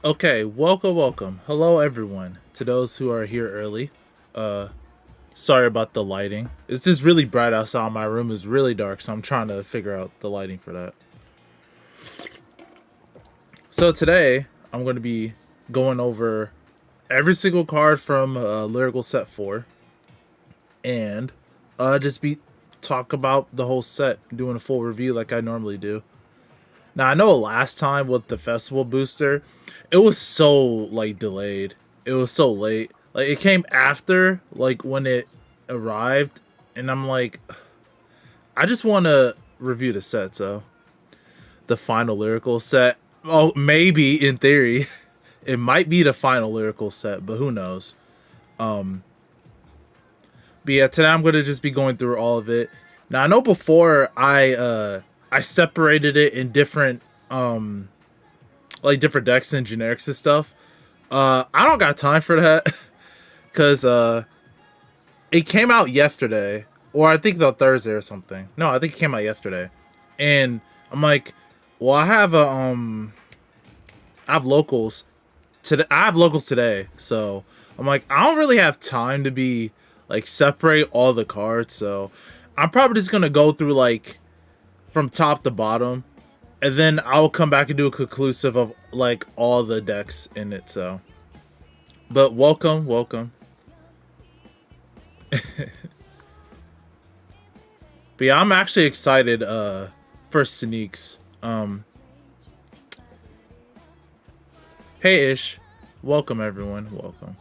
Okay, welcome. Hello everyone. To those who are here early. Uh Sorry about the lighting. It's just really bright outside. My room is really dark, so I'm trying to figure out the lighting for that. So today I'm going to be going over every single card from Lyrical Set 4 and just be talk about the whole set, doing a full review like I normally do. Now I know last time with the festival booster, it was so like delayed. It was so late. Like it came after like when it arrived, and I'm like, I just want to review the set. So the final lyrical set. Oh, maybe in theory, it might be the final lyrical set, but who knows? Um, but yeah, today I'm gonna just be going through all of it. Now I know before I separated it in different like different decks and generics and stuff. I don't got time for that because it came out yesterday, or I think the Thursday or something. No, I think it came out yesterday, and I'm like, well, I have locals today. I have locals today, so I'm like, I don't really have time to be like separate all the cards. So I'm probably just gonna go through like from top to bottom, and then I'll come back and do a conclusive of like all the decks in it. So, but welcome. But yeah, I'm actually excited for sneaks. Hey Ish, welcome everyone, welcome.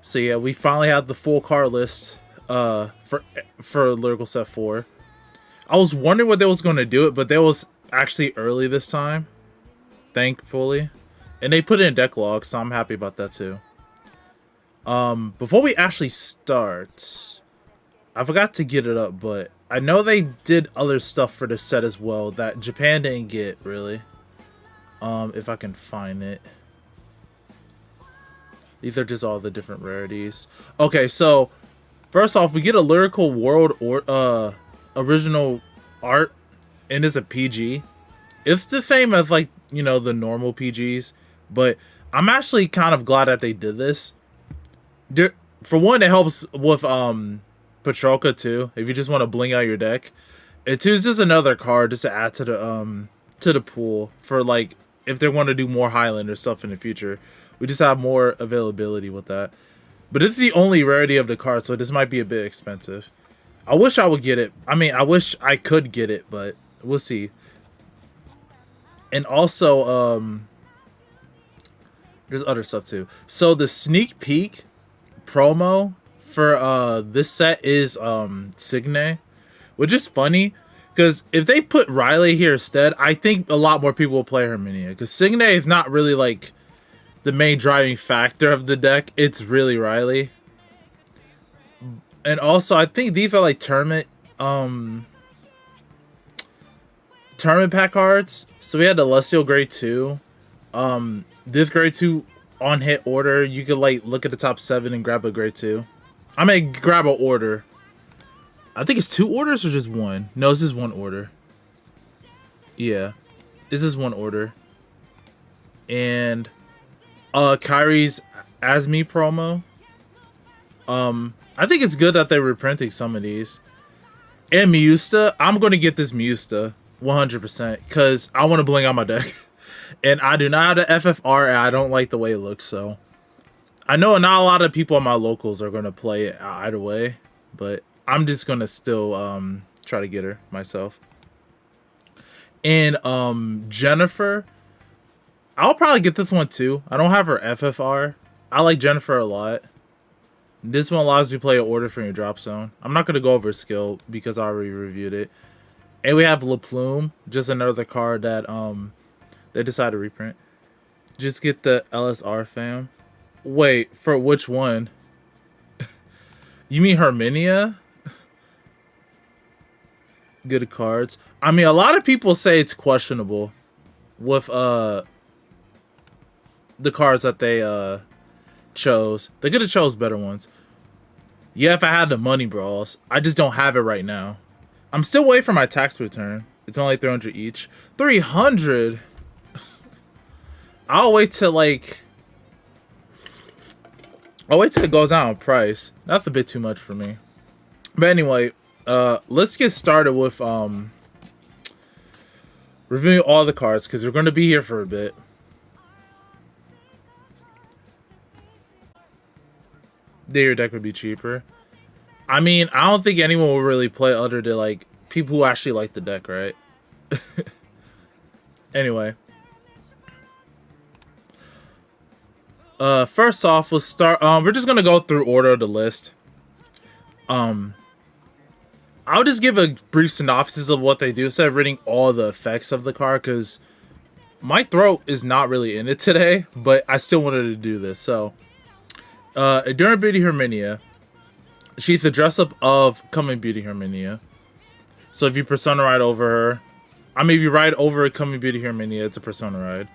So yeah, we finally have the full card list for Lyrical Set 4. I was wondering what they was going to do it, but they was actually early this time, thankfully. And they put it in deck log, so I'm happy about that too. Before we actually start, I forgot to get it up, but I know they did other stuff for the set as well that Japan didn't get really. If I can find it. These are just all the different rarities. Okay, so first off, we get a lyrical world or original art, and it's a PG. It's the same as like the normal PGs, but I'm actually kind of glad that they did this. For one, it helps with Patrolka too. If you just want to bling out your deck, and two is just another card just to add to the pool for like if they want to do more Highlander stuff in the future. We just have more availability with that. But it's the only rarity of the card, so this might be a bit expensive. I wish I would get it. I mean, I wish I could get it, but we'll see. And also, there's other stuff too. So the sneak peek promo for this set is Signe, which is funny because if they put Riley here instead, I think a lot more people will play Herminia because Signe is not really like the main driving factor of the deck. It's really Riley. And also I think these are like tournament pack cards. So we had the Celestial Grade 2. This Grade 2 on hit order, you could like look at the top 7 and grab a Grade 2. I may grab an order. I think it's 2 orders or just one. No, this is 1 order. Yeah. This is 1 order. And Kyrie's Asmi promo. I think it's good that they're reprinting some of these. And Miusta, I'm going to get this Miusta 100% because I want to bling out my deck. And I do not have the FFR, and I don't like the way it looks, so. I know not a lot of people on my locals are going to play it either way, but I'm just going to still try to get her myself. And Jennifer, I'll probably get this one too. I don't have her FFR. I like Jennifer a lot. This one allows you to play an order from your drop zone. I'm not going to go over skill because I already reviewed it. And we have La Plume, just another card that they decided to reprint. Just get the LSR fam. Wait, for which one? You mean Herminia? Good cards. I mean, a lot of people say it's questionable with the cards that they chose. They could have chose better ones. Yeah, if I had the money, bros. I just don't have it right now. I'm still waiting for my tax return. It's only 300 each. 300? I'll wait till like I'll wait till it goes down in price. That's a bit too much for me. But anyway, let's get started with reviewing all the cards because we're going to be here for a bit. Your deck would be cheaper. I mean, I don't think anyone will really play other than like people who actually like the deck, right? Anyway, first off, we'll start. We're just gonna go through order of the list. I'll just give a brief synopsis of what they do instead of reading all the effects of the card because my throat is not really in it today, but I still wanted to do this. So, during Beauty Herminia, she's the dress up of Coming Beauty Herminia. So if you persona ride over her, I mean, if you ride over Coming Beauty Herminia, it's a persona ride.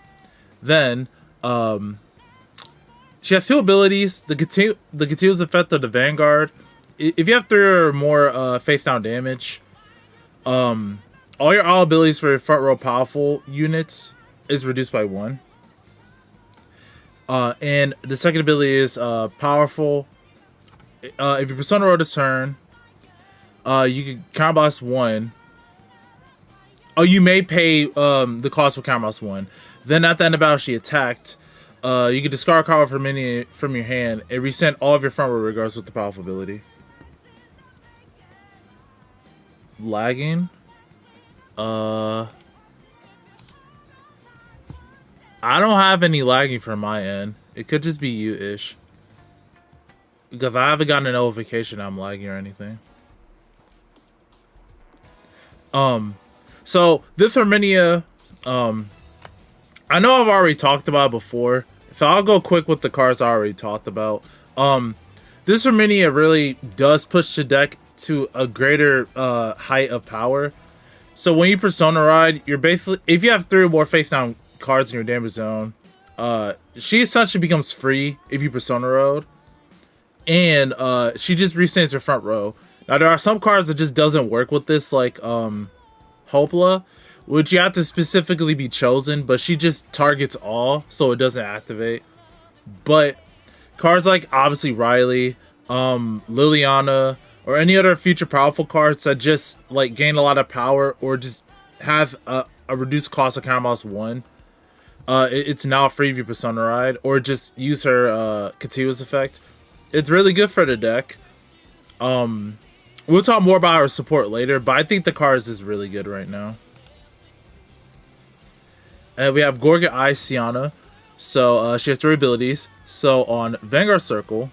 Then, she has two abilities. The continuous effect of the Vanguard. If you have 3 or more face down damage, all your all abilities for your front row powerful units is reduced by 1. And the second ability is powerful. If your persona roll this turn, you can counterblast 1. Oh, you may pay the cost for counterblast 1. Then at the end of battle, she attacked. You can discard a card from your hand and resend all of your front row regardless with the powerful ability. Lagging. I don't have any lagging from my end. It could just be you-ish. Because I haven't gotten a notification I'm lagging or anything. So this Herminia, I know I've already talked about it before, so I'll go quick with the cards I already talked about. This Herminia really does push the deck to a greater height of power. So when you persona ride, you're basically, if you have 3 or more face down cards in your damage zone, she essentially becomes free if you persona rode, and she just resends her front row. Now there are some cards that just doesn't work with this, like Hopla, which you have to specifically be chosen, but she just targets all, so it doesn't activate. But cards like obviously Riley, Liliana, or any other future powerful cards that just like gain a lot of power or just has a reduced cost of counterblast 1, it's now free if you persona ride or just use her continuous effect. It's really good for the deck. We'll talk more about her support later, but I think the cards is really good right now. And we have Gorgon Eye Siana. So she has 3 abilities. So on Vanguard Circle,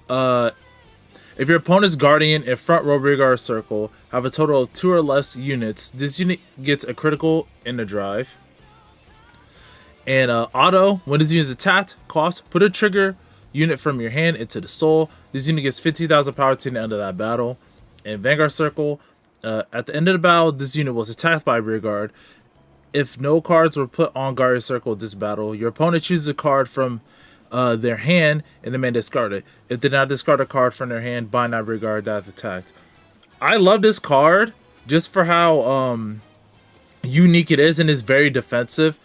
if your opponent's Guardian in front row Vanguard Circle have a total of 2 or less units, this unit gets a critical in the drive. And auto, when this unit is attacked, cost, put a trigger unit from your hand into the soul. This unit gets 15,000 power to the end of that battle. In Vanguard Circle, at the end of the battle, this unit was attacked by rear guard. If no cards were put on Guardian Circle this battle, your opponent chooses a card from their hand and they may discard it. If they did not discard a card from their hand, bind that rear guard that is attacked. I love this card just for how unique it is and is very defensive.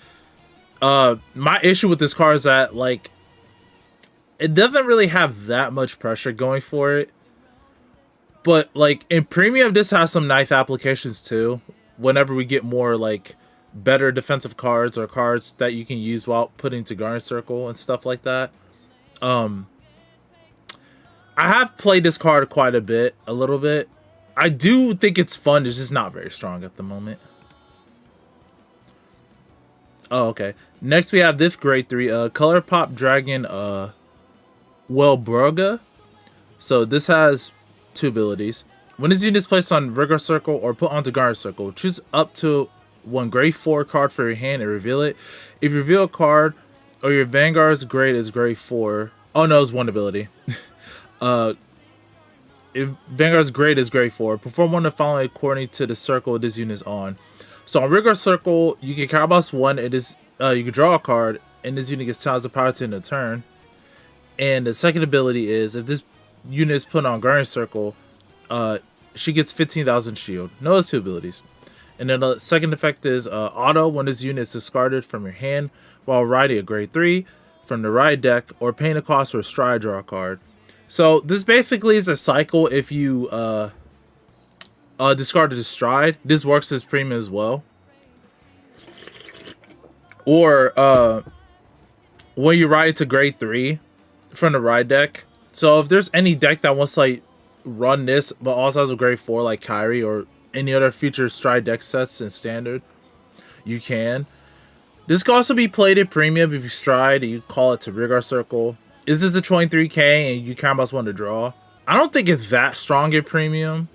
My issue with this card is that like it doesn't really have that much pressure going for it. But like in premium, this has some nice applications too. Whenever we get more like better defensive cards or cards that you can use while putting to Guardian Circle and stuff like that. I have played this card quite a bit, a little bit. I do think it's fun. It's just not very strong at the moment. Oh, okay. Next we have this grade 3, Color Pop Dragon, Welbroga. So this has 2 abilities. When this unit is placed on regular circle or put onto Guardian Circle, choose up to 1 grade 4 card for your hand and reveal it. If you reveal a card or your Vanguard's grade is grade 4, oh no, it's 1 ability. If Vanguard's grade is grade 4, perform one of the following according to the circle this unit is on. So on regular circle, you can counterblast 1. It is you can draw a card, and this unit gets 10,000 power to end the turn. And the second ability is if this unit is put on Guardian Circle, she gets 15,000 shield. No, it's 2 abilities. And then the second effect is auto when this unit is discarded from your hand while riding a grade 3 from the ride deck or paying a cost for a stride, draw a card. So this basically is a cycle. If you discarded the stride, this works as premium as well. Or when you ride to grade 3 from the ride deck. So if there's any deck that wants to like run this but also has a grade 4 like Kyrie or any other future stride deck sets in standard, you can. This can also be played at premium if you stride and you call it to Rigard Circle. Is this a 23k and you combos one to draw? I don't think it's that strong at premium.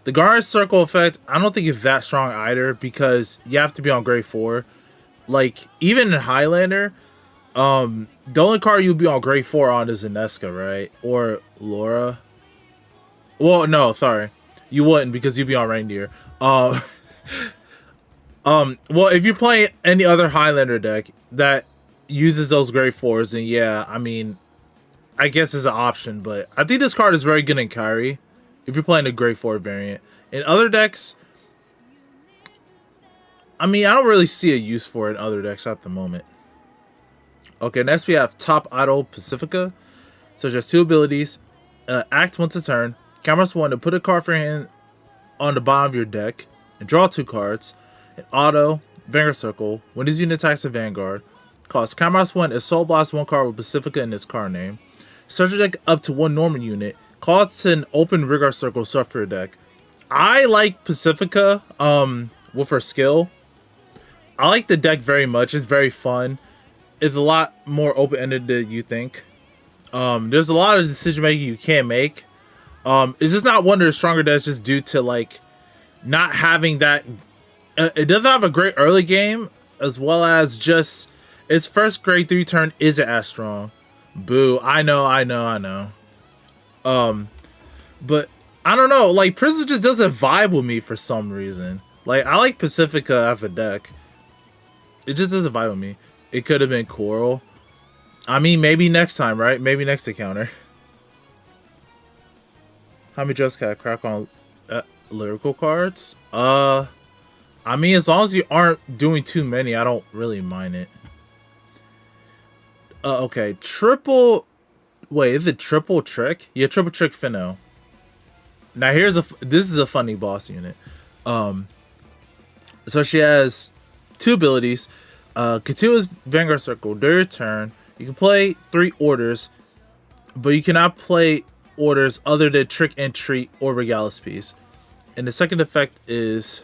The Guard Circle effect, I don't think it's that strong either because you have to be on grade 4. Like, even in Highlander, the only card you'll be on grade 4 on is Inesca, right? Or Laura. Well, no, sorry. You wouldn't because you'd be on Reindeer. Well, if you play any other Highlander deck that uses those grade 4s, then yeah, I mean, I guess it's an option, but I think this card is very good in Kyrie if you're playing the grade 4 variant. In other decks, I mean, I don't really see a use for it in other decks at the moment. Okay, next we have Top Idol Pacifica. So just 2 abilities. Act once a turn. Cameras 1 to put a card for your hand on the bottom of your deck and draw 2 cards. And auto, Vanguard Circle. When this unit attacks a Vanguard, cost Cameras 1 and Soul Blast 1 card with Pacifica in its card name. Search your deck up to 1 normal unit. Call it to an open Rigard Circle stuff for your deck. I like Pacifica with her skill. I like the deck very much. It's very fun. It's a lot more open-ended than you think. There's a lot of decision making you can't make. It's just not one of the stronger decks just due to like not having that. It doesn't have a great early game, as well as just its first grade 3 turn isn't as strong. Boo! I know. But I don't know. Like Prism just doesn't vibe with me for some reason. Like I like Pacifica as a deck. It just doesn't vibe with me. It could have been Coral. I mean, maybe next time, right? Maybe next encounter. How many just got crack on lyrical cards? I mean, as long as you aren't doing too many, I don't really mind it. Okay, triple. Wait, is it triple trick? Yeah, triple trick Finno. Now here's this is a funny boss unit. So she has 2 abilities. Continuous Vanguard Circle. During your turn, you can play 3 orders, but you cannot play orders other than Trick and Treat or Regalis Piece. And the second effect is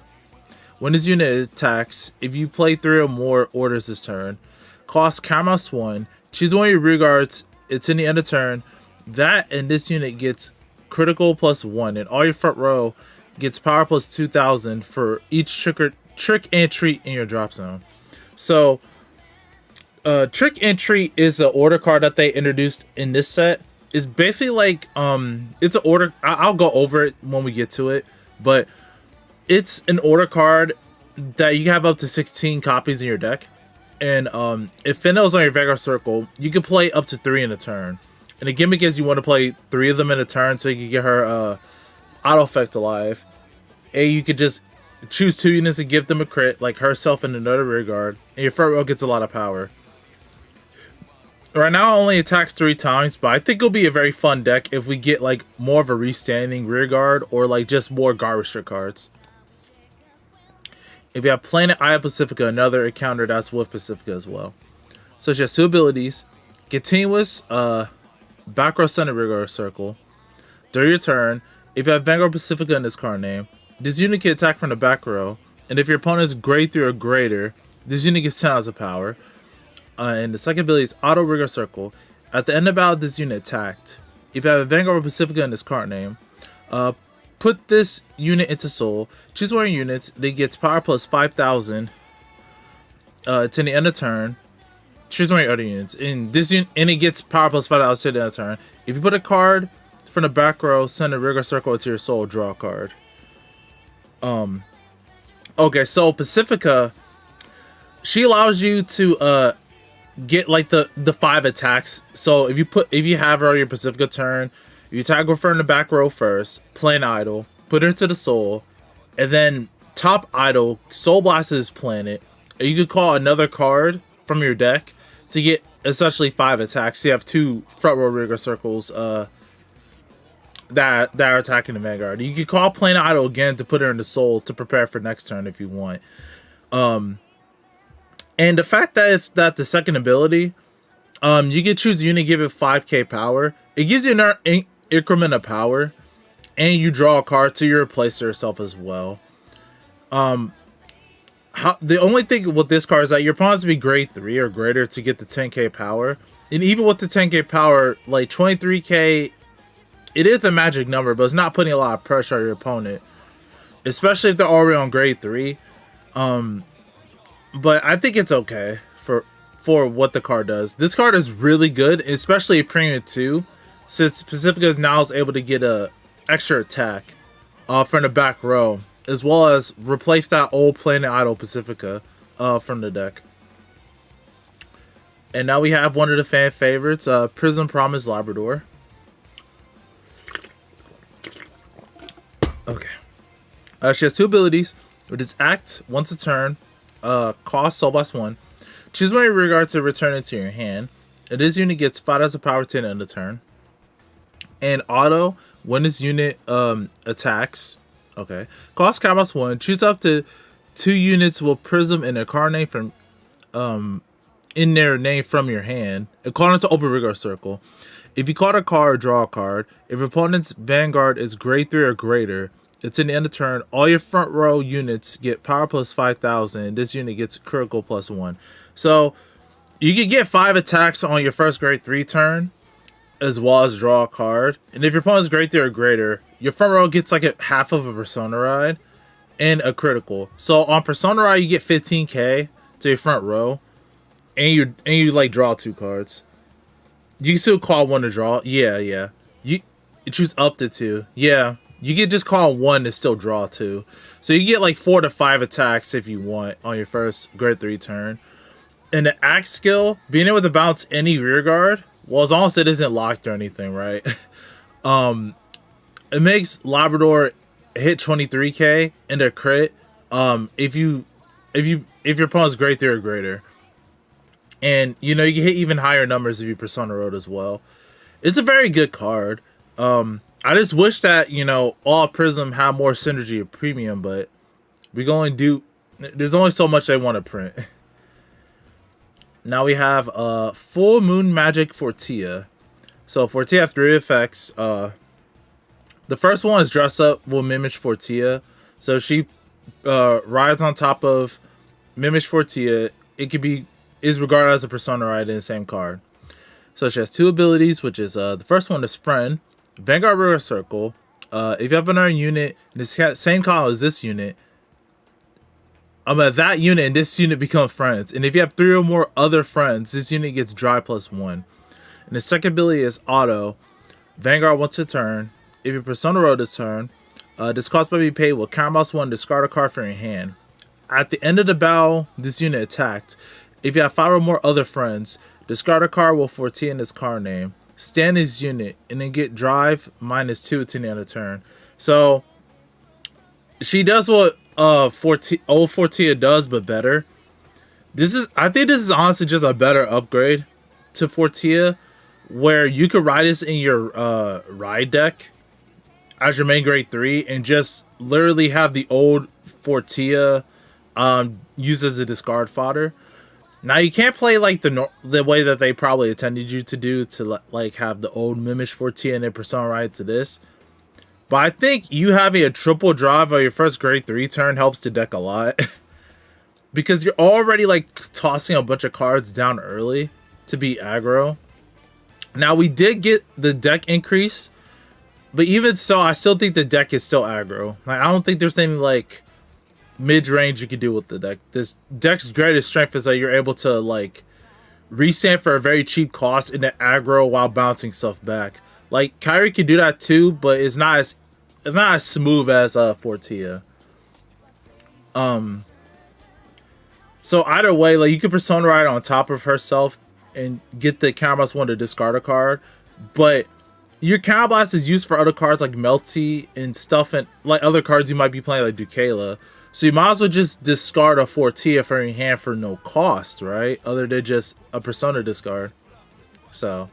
when this unit attacks, if you play 3 or more orders this turn, cost Camus 1, choose one of your regards, it's in the end of turn. That and this unit gets critical +1, and all your front row gets power +2000 for each trick and treat in your drop zone. So Trick and Treat is an order card that they introduced in this set. It's basically like it's an order. I'll go over it when we get to it, but it's an order card that you have up to 16 copies in your deck. And if Finno's on your Vanguard Circle, you can play up to 3 in a turn. And the gimmick is you want to play 3 of them in a turn so you can get her auto effect alive. And you could just choose 2 units and give them a crit, like herself and another Rearguard, and your front row gets a lot of power. Right now it only attacks 3 times, but I think it'll be a very fun deck if we get like more of a restanding Rearguard or like just more guard restrict cards. If you have Planet Eye of Pacifica, another encounter that's with Pacifica as well. So she has 2 abilities. Continuous back row center Rearguard Circle. During your turn, if you have Vanguard Pacifica in this card name, this unit can attack from the back row. And if your opponent is grade 3 or greater, this unit gets 10 hours of power. And the second ability is Auto Rigor Circle. At the end of battle, this unit attacked. If you have a Vanguard Pacifica in this card name, put this unit into Soul. Choose one of your units. They gets power +5000 to the end of turn. Choose one of your other units. And this unit, and it gets power +5000 to the end of turn. If you put a card from the back row, send a Rigor Circle into your Soul. Draw a card. Okay, so Pacifica, she allows you to get like the 5 attacks. So if you have her on your Pacifica turn, you attack her from the back row first, play an idol, put her to the Soul, and then top idle, Soul Blast his planet. You could call another card from your deck to get essentially 5 attacks. You have 2 front row rigor circles that are attacking the Vanguard. You could call planet idle again to put her into Soul to prepare for next turn if you want. And the fact that it's that the second ability, you can choose a unit, give it 5k power. It gives you an increment of power, and you draw a card to your replacer yourself as well. The only thing with this card is that your opponent has to be grade 3 or greater to get the 10k power. And even with the 10k power, like 23k, it is a magic number, but it's not putting a lot of pressure on your opponent, especially if they're already on grade 3. But I think it's okay for what the card does. This card is really good, especially at Premium 2, since Pacifica now is able to get a extra attack from the back row, as well as replace that old Planet Idol Pacifica from the deck. And now we have one of the fan favorites, Prism Promise Labrador. Okay. She has 2 abilities, which is Act once a turn, cost Soul Blast 1. Choose one in regard to return it to your hand. This unit gets 5 as a power 10 in the turn. And auto, when this unit attacks, okay, cost Blast 1. Choose up to 2 units with Prism in their card name from in their name from your hand, according to open rigor circle. If you caught a card, draw a card. If your opponent's Vanguard is grade 3 or greater, it's in the end of turn. All your front row units get power plus 5,000. This unit gets critical plus 1. So you can get 5 attacks on your first grade 3 turn, as well as draw a card. And if your opponent's grade 3 or greater, your front row gets like a half of a Persona Ride and a critical. So on Persona Ride, you get 15k to your front row, and you like draw 2 cards. You can still call 1 to draw. Yeah. You choose up to 2. Yeah. You can just call 1 to still draw 2. So you get like 4 to 5 attacks if you want on your first grade 3 turn. And the act skill, being able to bounce any rear guard, well, as long as it isn't locked or anything, right? It makes Labrador hit 23k and a crit if your opponent's grade 3 or greater. And you know, you can hit even higher numbers if you Persona Road as well. It's a very good card. I just wish that, you know, all Prism had more synergy of premium, but there's only so much they want to print. Now we have Full Moon Magic Fortia. So Fortia has 3 effects. The first one is Dress Up will mimic Fortia. So she rides on top of mimic Fortia. It is regarded as a Persona Ride in the same card. So she has 2 abilities, which is the first one is Friend. Vanguard Rigor Circle. If you have another unit in the same column as this unit, that unit and this unit become friends. And if you have 3 or more other friends, this unit gets Dry plus 1. And the second ability is Auto. Vanguard once a turn. If your Persona Road this turn, this cost may be paid with Mouse 1, discard a card from your hand. At the end of the battle, this unit attacked. If you have 5 or more other friends, discard a card with 14 in this card name. Stand this unit and then get drive -2 to the end of the turn. So she does what old Fortia does, but better. I think this is honestly just a better upgrade to Fortia, where you could ride this in your ride deck as your main grade 3 and just literally have the old Fortia used as a discard fodder. Now you can't play like the way that they probably intended you to do, to like have the old Mimish Fortia and then Persona Ride to this. But I think you having a triple drive on your first grade 3 turn helps the deck a lot. Because you're already like tossing a bunch of cards down early to be aggro. Now we did get the deck increase, but even so, I still think the deck is still aggro. Like, I don't think there's any like mid-range you can do with the deck. This deck's greatest strength is that you're able to like restand for a very cheap cost in the aggro while bouncing stuff back. Like Kyrie can do that too, but it's not as smooth as Fortia. So either way, like you can Persona Ride on top of herself and get the Counterblast 1 to discard a card, but your Counterblast is used for other cards like Melty and stuff, and like other cards you might be playing like Ducala. So you might as well just discard a Fortia from your hand for no cost, right? Other than just a Persona discard. So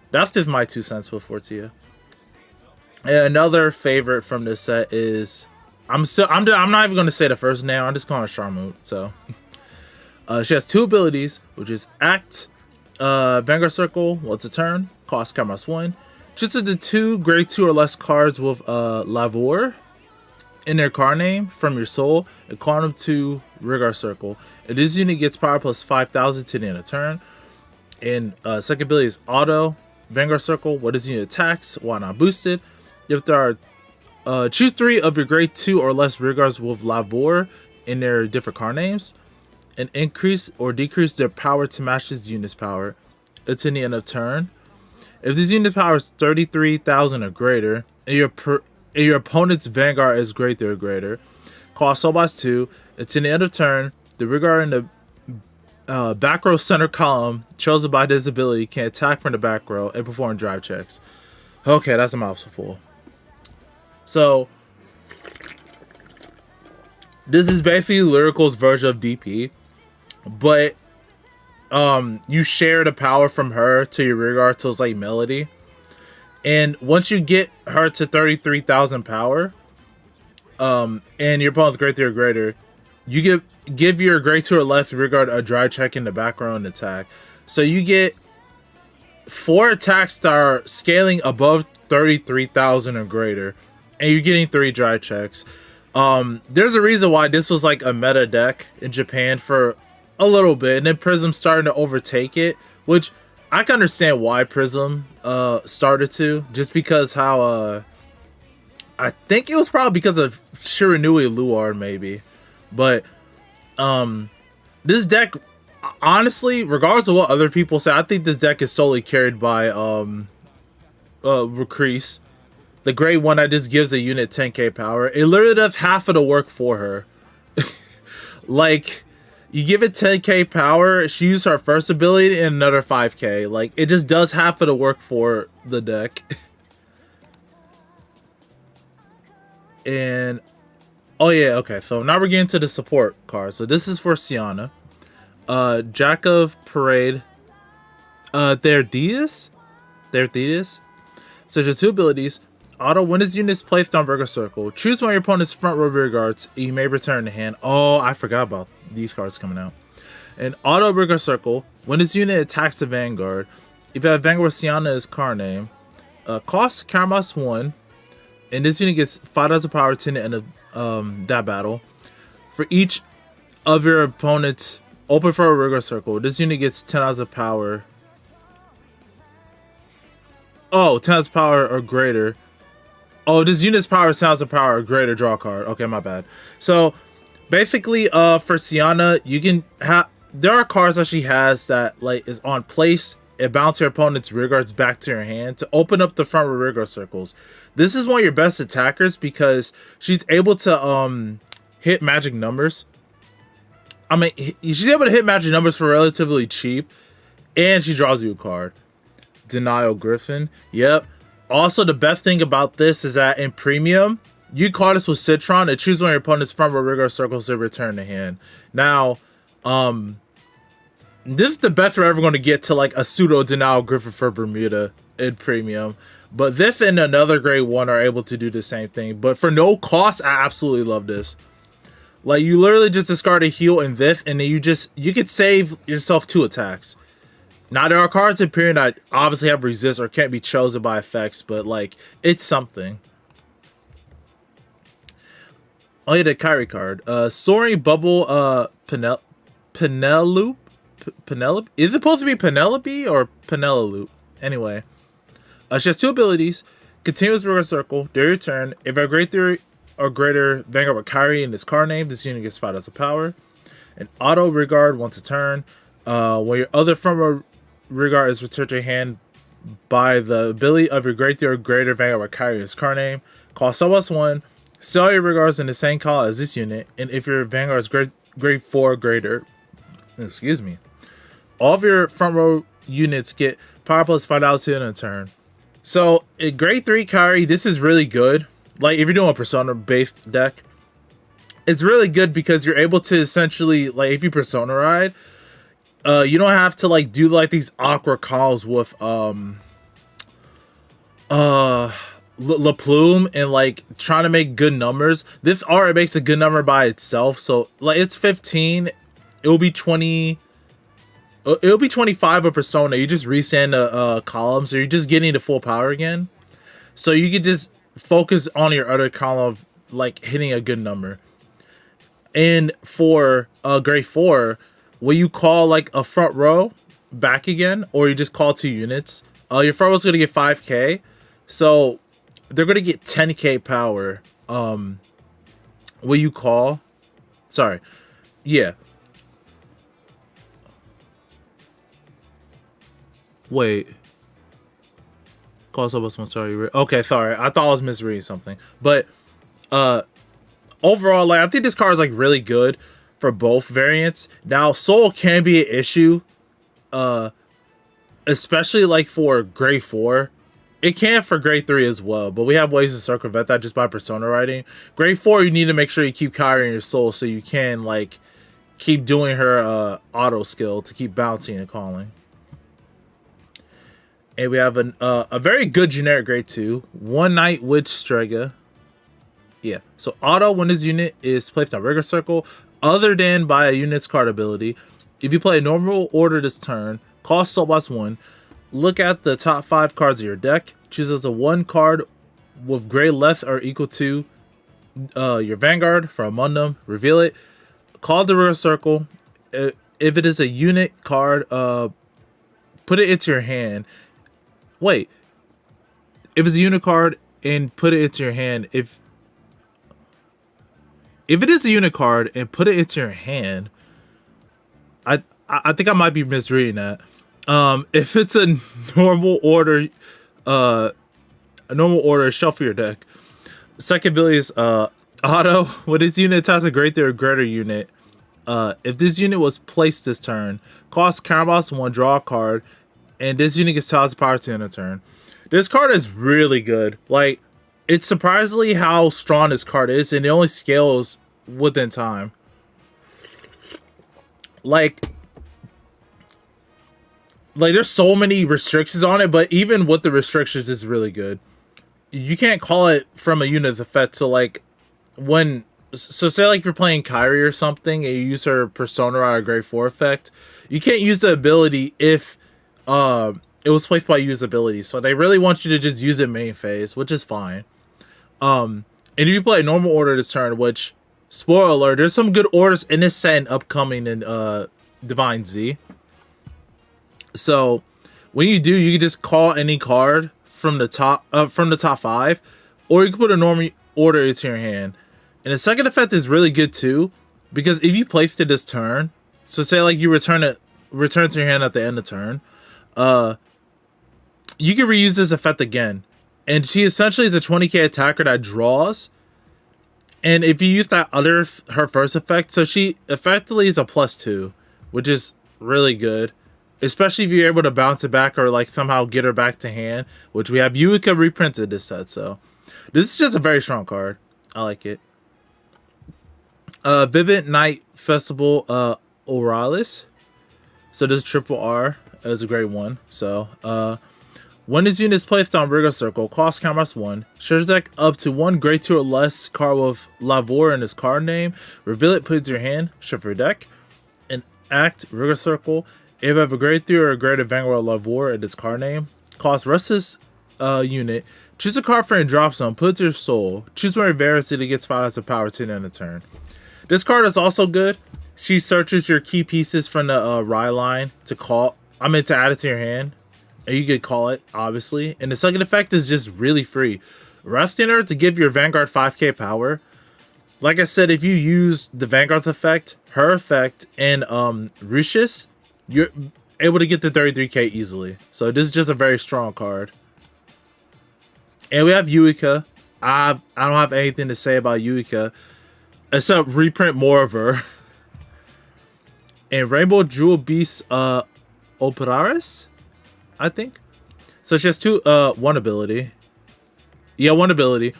that's just my 2 cents with Fortia. And another favorite from this set is I'm not even gonna say the first name. I'm just calling her Charmute. So she has 2 abilities, which is Act, Vanguard Circle. Once a turn, cost -1. Just the 2 grade 2 or less cards with Lavore in their card name from your soul and call them to Rigard Circle. If this unit gets power plus 5,000 to the end of turn. And second ability is Auto Vanguard Circle. What is unit attacks? Why not boosted? If there are choose 3 of your grade 2 or less Rigards with Lavore in their different card names, and increase or decrease their power to match this unit's power until the end of turn. If this unit's power is 33,000 or greater, and your opponent's Vanguard is grade 3 or greater, cost Soulbox 2. Until the end of turn, the Rigard in the back row center column chosen by this ability can attack from the back row and perform drive checks. Okay, that's a mouthful. So this is basically Lyrical's version of DP, but you share the power from her to your Rigard to like Melody. And once you get her to 33,000 power, and your opponent's grade 3 or greater, you give your grade 2 or less Rigard a dry check in the background attack. So you get 4 attacks that are scaling above 33,000 or greater, and you're getting 3 dry checks. There's a reason why this was like a meta deck in Japan for a little bit, and then Prism started to overtake it, which I can understand why Prism started to, just because how I think it was probably because of Shiranui Luar maybe. But this deck, honestly, regardless of what other people say, I think this deck is solely carried by Recrease, the grade 1 that just gives a unit 10k power. It literally does half of the work for her. Like, you give it 10k power, she uses her first ability and another 5k. Like, it just does half of the work for the deck. And oh yeah, okay, so now we're getting to the support card. So this is for Siana. Jack of Parade. Theirtheus? So there's 2 abilities. Auto, when this unit is placed on Burger Circle, choose one of your opponent's front row rear guards. You may return the hand. Oh, I forgot about these cards coming out. And Auto Burger Circle, when this unit attacks the Vanguard, if you have Vanguard Siana as card name, cost Karmas 1, and this unit gets 5,000 power to the end of that battle. For each of your opponent's open for a Rigor Circle, this unit gets 10,000 power. Oh, 10,000 power or greater. Oh, this unit's power is 10,000 power or greater, draw a card. Okay, my bad. So, basically, for Siana, you can have... There are cards that she has that, like, is on place. It bounces your opponent's rear guards back to your hand to open up the front rear guard circles. This is one of your best attackers because she's able to hit magic numbers. I mean, she's able to hit magic numbers for relatively cheap, and she draws you a card. Denial Griffin. Yep. Also, the best thing about this is that in Premium, you call this with Citron and choose one of your opponent's front row rigor circles to return the hand. Now, this is the best we're ever going to get to like a pseudo Denial Griffin for Bermuda in Premium. But this and another grade 1 are able to do the same thing. But for no cost, I absolutely love this. Like, you literally just discard a heal in this, and then you could save yourself 2 attacks. Now, there are cards in Premium that obviously have resist or can't be chosen by effects, but, like, it's something. Oh, yeah, the Kyrie card. Soaring Bubble Penelope? Penelope? Is it supposed to be Penelope or Penelope? Anyway. She has 2 abilities. Continuous Rigor Circle. During your turn, if a grade 3 or greater Vanguard with Kyrie in this card name, this unit gets 5,000 power. And Auto Rigard once a turn. When your other front row Rigard is returned to your hand by the ability of your grade 3 or greater Vanguard with Kyrie in this card name, call +1. Sell your Rigards in the same call as this unit. And if your Vanguard is grade 4 or greater, excuse me, all of your front row units get power plus 5,000 in a turn. So, in grade 3 Kyrie, this is really good. Like, if you're doing a Persona-based deck. It's really good because you're able to essentially, like, if you persona ride, you don't have to like do like these awkward calls with uh La Plume and like trying to make good numbers. This already makes a good number by itself. So like it's 15, it'll be 20, it'll be 25 a persona. You just resend a column, so you're just getting the full power again. So you could just focus on your other column of like hitting a good number. And for grade 4, will you call like a front row back again, or you just call 2 units? Your front row's gonna get 5k, so they're gonna get 10k power. Will you call? Sorry, yeah. Wait, call someone. Sorry. Okay, sorry. I thought I was misreading something, but uh, overall, like I think this card is like really good for both variants. Now, Soul can be an issue, uh, especially like for grade 4. It can for grade 3 as well, but we have ways to circumvent that just by persona writing. Grade 4, you need to make sure you keep carrying your soul so you can like keep doing her auto skill to keep bouncing and calling. And we have a very good generic grade 2, One Night Witch Strega. Yeah, so auto when this unit is placed on regular circle, other than by a unit's card ability. If you play a normal order this turn, cost soul plus 1. Look at the top 5 cards of your deck. Choose as a 1 card with grade less or equal to your Vanguard from among them. Reveal it. Call the rear circle. If it is a unit card, put it into your hand. Wait. If it's a unit card and put it into your hand, if it is a unit card and put it into your hand, I think I might be misreading that. If it's a normal order, shuffle your deck. Second ability is auto. When this unit attacks a grade 3 or greater unit, if this unit was placed this turn, cost counterboss 1, draw a card, and this unit gets tossed power to end a turn. This card is really good. Like, it's surprisingly how strong this card is, and it only scales within time. Like there's so many restrictions on it, but even with the restrictions, it's really good. You can't call it from a unit's effect. So like say like you're playing Kyrie or something and you use her persona or a grade 4 effect, you can't use the ability if it was placed by usability. So they really want you to just use it main phase, which is fine. And if you play normal order this turn, which, spoiler alert, there's some good orders in this set and upcoming in Divine Z. So when you do, you can just call any card from the top 5, or you can put a normal order into your hand. And the second effect is really good too, because if you placed it this turn, so say like you return to your hand at the end of turn, you can reuse this effect again. And she essentially is a 20k attacker that draws. And if you use that her first effect, so she effectively is a +2, which is really good. Especially if you're able to bounce it back or like somehow get her back to hand, which we have Yuika reprinted this set. So this is just a very strong card. I like it. Vivid Night Festival Oralis. So this is triple R. It's a great one. So when this unit is placed on regular circle, cost counterboss 1. Shares deck up to 1 grade 2 or less card with Lavore in its card name. Reveal it, put it in your hand, shuffle your deck. And act regular circle. If you have a grade 3 or a greater Vanguard Lavore in its card name, cost rest this unit. Choose a card from your drop zone, put it to your soul. Choose one variance that gets 5 as a power to the end of the turn. This card is also good. She searches your key pieces from the Rye line to add it to your hand. And you could call it, obviously. And the second effect is just really free. Resting her to give your Vanguard 5k power. Like I said, if you use the Vanguard's effect, her effect, and Rushis, you're able to get to 33k easily. So this is just a very strong card. And we have Yuika. I don't have anything to say about Yuika, except reprint more of her. And Rainbow Jewel Beast Operaris, I think. So she has one ability. Yeah, one ability.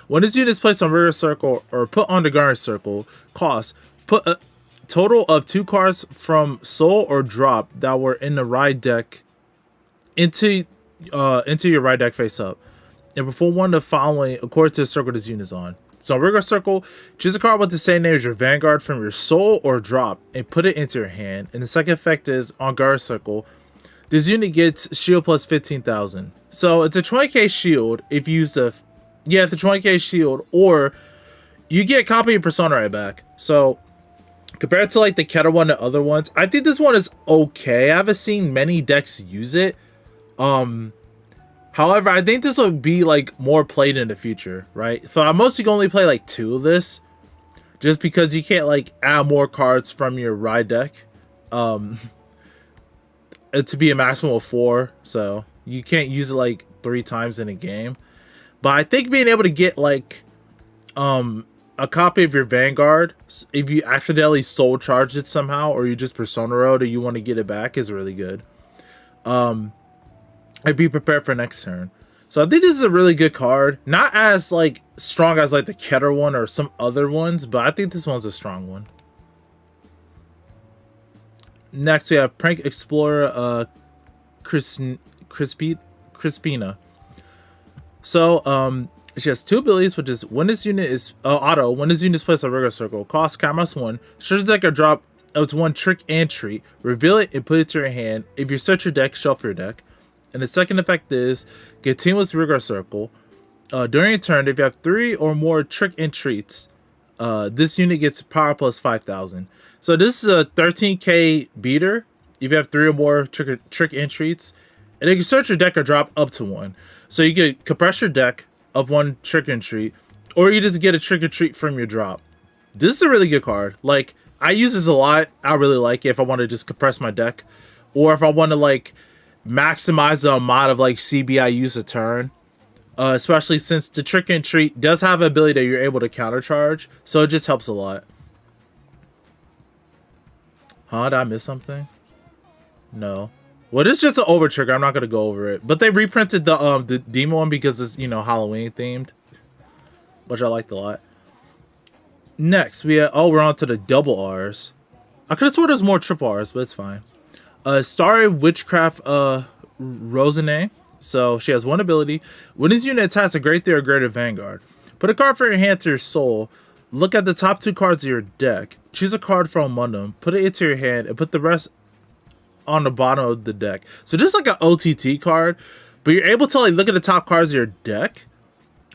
When this unit is placed on rigor circle or put on the guard circle, cost put a total of 2 cards from soul or drop that were in the ride deck into your ride deck face up, and perform one of the following according to the circle this unit is on. So on rigor circle, choose a card with the same name as your vanguard from your soul or drop and put it into your hand. And the second effect is on guard circle, this unit gets shield plus 15,000. So it's a 20k shield if you use the it's a 20k shield, or you get a copy of Persona right back. So compared to like the Keter one and other ones, I think this one is okay. I haven't seen many decks use it. However, I think this would be like more played in the future, right? So I'm mostly gonna only play like 2 of this, just because you can't like add more cards from your ride deck. It to be a maximum of 4, so you can't use it like 3 times in a game. But I think being able to get like a copy of your Vanguard if you accidentally soul charged it somehow, or you just Persona road or you want to get it back, is really good. I'd be prepared for next turn. So I think this is a really good card. Not as like strong as like the Keter one or some other ones, but I think this one's a strong one. Next we have Prank Explorer Crispina. So she has 2 abilities, which is when this unit is auto, when this unit is placed on rigor circle, cost -1, search deck or drop up to 1 trick and treat, reveal it and put it to your hand. If you search your deck, shuffle your deck. And the second effect is continuous rigor circle. During your turn, if you have 3 or more trick and treats, this unit gets power plus 5,000. So this is a 13k beater if you have 3 or more trick and treats. And you can search your deck or drop up to 1. So you could compress your deck of 1 trick and treat, or you just get a trick or treat from your drop. This is a really good card. Like, I use this a lot. I really like it if I want to just compress my deck, or if I want to like maximize the amount of like CB I use a turn. Especially since the trick and treat does have an ability that you're able to counter charge, so it just helps a lot. Did I miss something? No. Well, this is just an over trigger. I'm not gonna go over it, but they reprinted the demon one because it's, you know, Halloween themed, which I liked a lot. Next, we're on to the double R's. I could have sworn there's more triple R's, but it's fine. Starry Witchcraft Rosane. So she has 1 ability. When this unit attacks a grade 3 or greater Vanguard, put a card from your hand to your soul. Look at the top 2 cards of your deck. Choose a card from among them. Put it into your hand and put the rest on the bottom of the deck. So just like an OTT card, but you're able to like look at the top cards of your deck.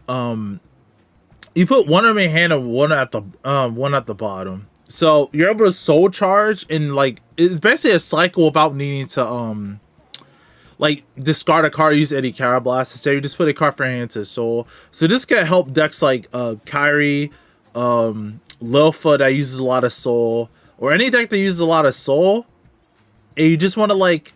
You put 1 of them in your hand and one at the bottom. So you're able to soul charge, and like it's basically a cycle without needing to like discard a card, use any Cara Blast. Instead, you just put a card from your hand to soul. So this can help decks like Kyrie, Lilfa that uses a lot of soul, or any deck that uses a lot of soul, and you just want to like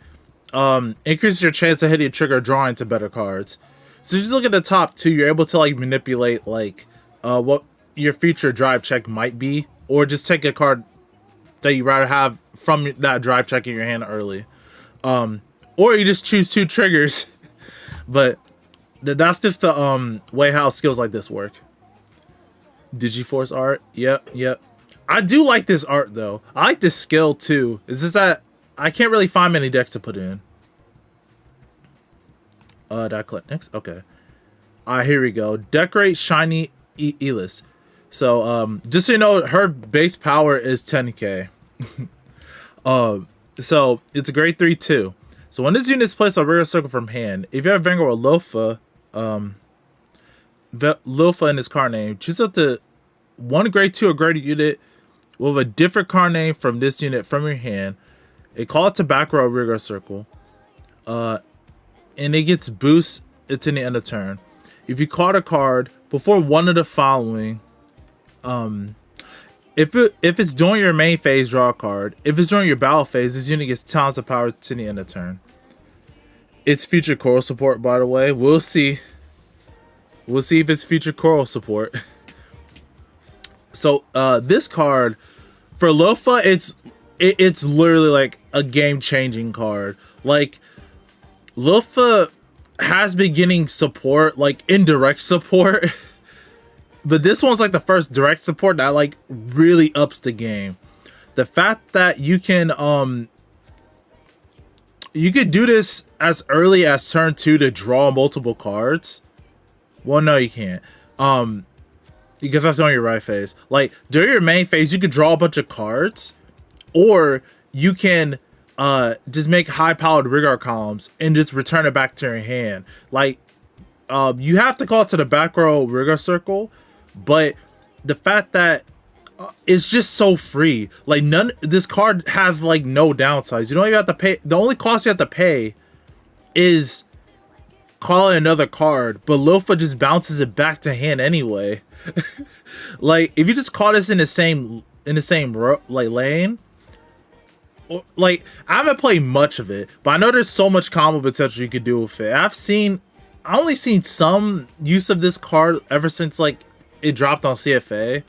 increase your chance of hitting a trigger, drawing to better cards. So just look at the top 2. You're able to like manipulate like what your future drive check might be, or just take a card that you rather have from that drive check in your hand early, or you just choose 2 triggers. But that's just the way how skills like this work. Digiforce art, yep. I do like this art though. I like this skill too. It's just that I can't really find many decks to put in. Did I click next? Okay. Alright, here we go. Decorate Shiny Elis. So just so you know, her base power is 10k. So it's a grade 3 too. So when this unit is placed on rigor circle from hand, if you have Vanguard or Lofa, Lofa in his card name, choose up to 1 grade 2 or greater unit with a different card name from this unit from your hand. It call it to back row rigor circle, and it gets boost until the end of turn. If you caught a card before one of the following, if it's during your main phase, draw a card. If it's during your battle phase, this unit gets tons of power to the end of turn. It's future coral support, by the way. We'll see. We'll see if it's future coral support. So this card for Lofa, it's literally like a game-changing card. Like Lofa has been getting support, like indirect support, But this one's like the first direct support that like really ups the game. The fact that you could do this as early as turn 2 to draw multiple cards. Well, no, you can't. Because that's on your right phase. Like during your main phase, you could draw a bunch of cards, or you can just make high-powered rigor columns and just return it back to your hand. Like you have to call it to the back row rigor circle, but the fact that it's just so free. Like this card has like no downsides. You don't even have to pay. The only cost you have to pay is calling another card, but Lofa just bounces it back to hand anyway. Like if you just call this in the same like lane, or, like I haven't played much of it, but I know there's so much combo potential you could do with it. I only seen some use of this card ever since like it dropped on CFA,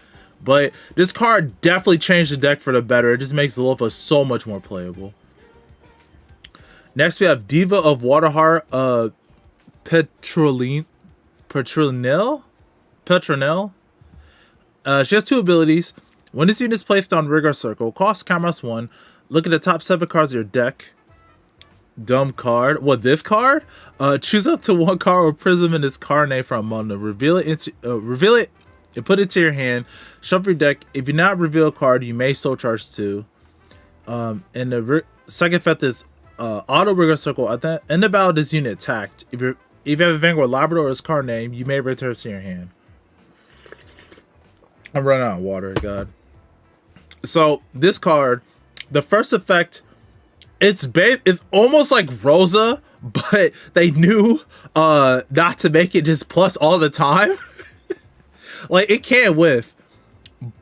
but this card definitely changed the deck for the better. It just makes Lofa so much more playable. Next we have Diva of Waterheart, Petronell. She has 2 abilities. When this unit is placed on Rigor Circle, cost Cameras 1. Look at the top 7 cards of your deck. Dumb card. What, this card? Choose up to 1 card with Prism in its card name from among them. Reveal it and put it to your hand. Shuffle your deck. If you not reveal a card, you may soul charge 2. And the second effect is auto Rigor Circle. At the end of battle, this unit attacked. If you have a Vanguard Labrador or its card name, you may return it to your hand. I'm running out of water, God. So this card, the first effect, it's almost like Rosa, but they knew not to make it just plus all the time. Like it can't whiff,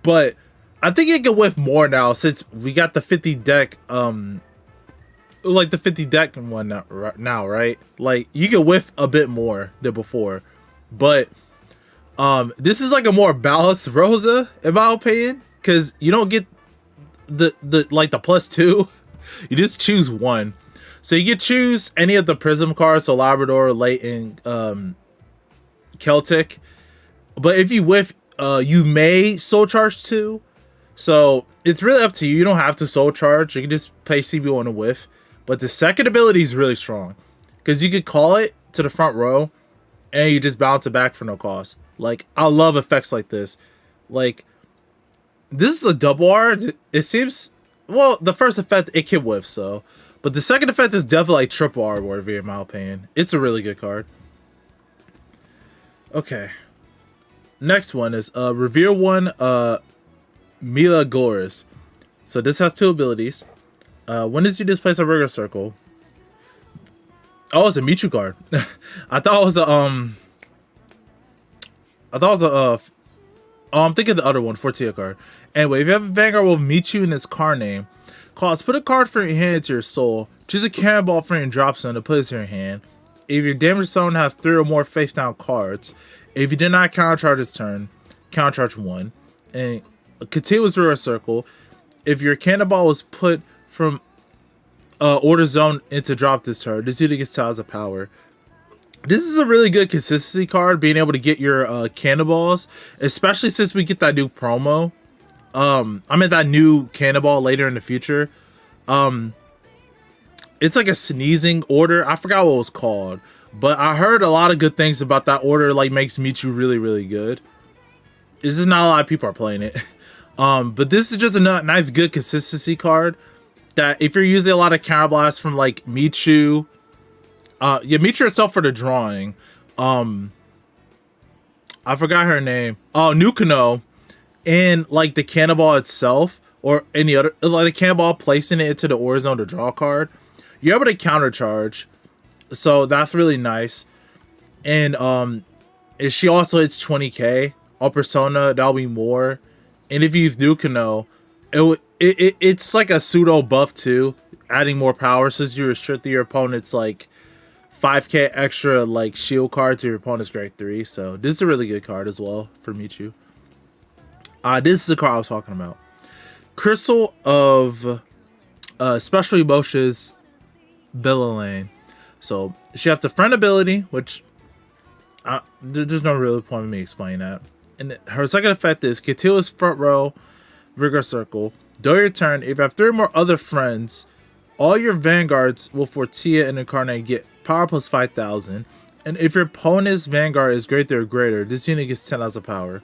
but I think it can whiff more now since we got the 50 deck. Like the 50 deck and one now, right? Like you can whiff a bit more than before, but this is like a more balanced Rosa in my opinion, because you don't get the like the +2. You just choose 1, so you can choose any of the Prism cards, so Labrador, Leighton, Celtic. But if you whiff, you may soul charge 2. So it's really up to you. You don't have to soul charge. You can just play CB1 and whiff. But the second ability is really strong, because you could call it to the front row and you just bounce it back for no cost. Like, I love effects like this. Like, this is a double R. It seems, well, the first effect, it can whiff, so. But the second effect is definitely like triple R worthy, in my opinion. It's a really good card. Okay. Next one is Reveal 1 Mila Goris. So this has 2 abilities. When does you displace a Rigor Circle? Oh, it's a Michu card. I thought it was a I'm thinking the other one, Fortia card. Anyway, if you have a Vanguard with Michu in its card name, put a card from your hand into your soul. Choose a cannonball from your drop zone to put it in your hand. If your damage zone has 3 or more face down cards, if you did not countercharge its turn, countercharge 1. And a continuous Rigor Circle. If your cannonball was put from order zone into drop this turn, this unit gets tiles of power. This is a really good consistency card, being able to get your cannonballs, especially since we get that new promo. I mean that new cannonball later in the future. It's like a sneezing order. I forgot what it was called, but I heard a lot of good things about that order. Like makes Michu really, really good. It's just not a lot of people are playing it. But this is just a nice, good consistency card. That if you're using a lot of counter blasts from like Michu, Michu herself for the drawing. I forgot her name. Oh, Nukano, and like the cannonball itself, or any other like the cannonball, placing it into the order zone to draw a card. You're able to counter charge, so that's really nice. And she also hits 20k. All persona, that'll be more. And if you use Nukano, it's like a pseudo buff too, adding more power since you restrict your opponent's like 5k extra like shield card to your opponent's grade 3. So this is a really good card as well for Michu. This is the card I was talking about. Crystal of Special Emotions Bellelane. So she has the friend ability, which there's no real point in me explaining that. And her second effect is continuous front row rigor circle. During your turn, if you have 3 or more other friends, all your vanguards will Fortia and Incarnate get power plus 5,000. And if your opponent's vanguard is greater or greater, this unit gets 10,000 power.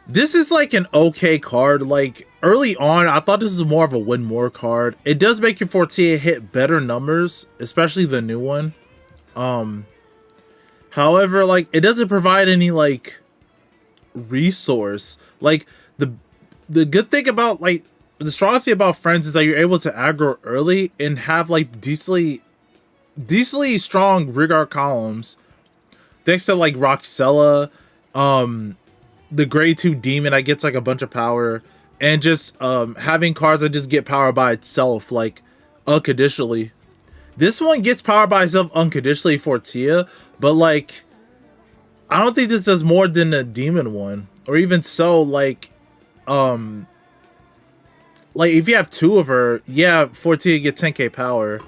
This is like an okay card. Like early on, I thought this was more of a win more card. It does make your Fortia hit better numbers, especially the new one. However, like it doesn't provide any like resource. Like the good thing about like the strong thing about friends is that you're able to aggro early and have like decently strong rigor columns. Thanks to like Roxella, the grade 2 demon that gets like a bunch of power, and just having cards that just get power by itself, like unconditionally. This one gets power by itself unconditionally for Tia, but like I don't think this does more than the demon one. Or even so, like if you have 2 of her, yeah, for Tia get 10k power,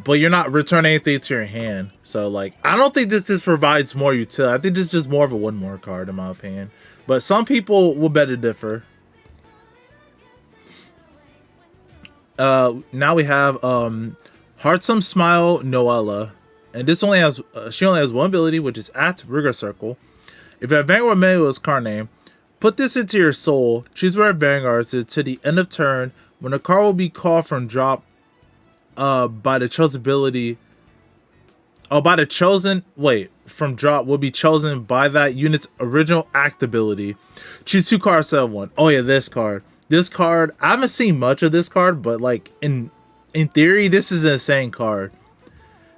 but you're not returning anything to your hand. So like I don't think this just provides more utility. I think this is just more of a one more card in my opinion. But some people will bet it differ. Now we have Heartsome Smile Noella. And this only has she only has one ability, which is at Rigor Circle. If you have Vanguard Manuel's card name, put this into your soul. Choose where Vanguard is to the end of turn when a card will be called from drop by the chosen ability. Oh, by the chosen from drop will be chosen by that unit's original act ability. Choose 2 cards instead of 1. Oh yeah, this card. This card, I haven't seen much of this card, but like in theory, this is an insane card.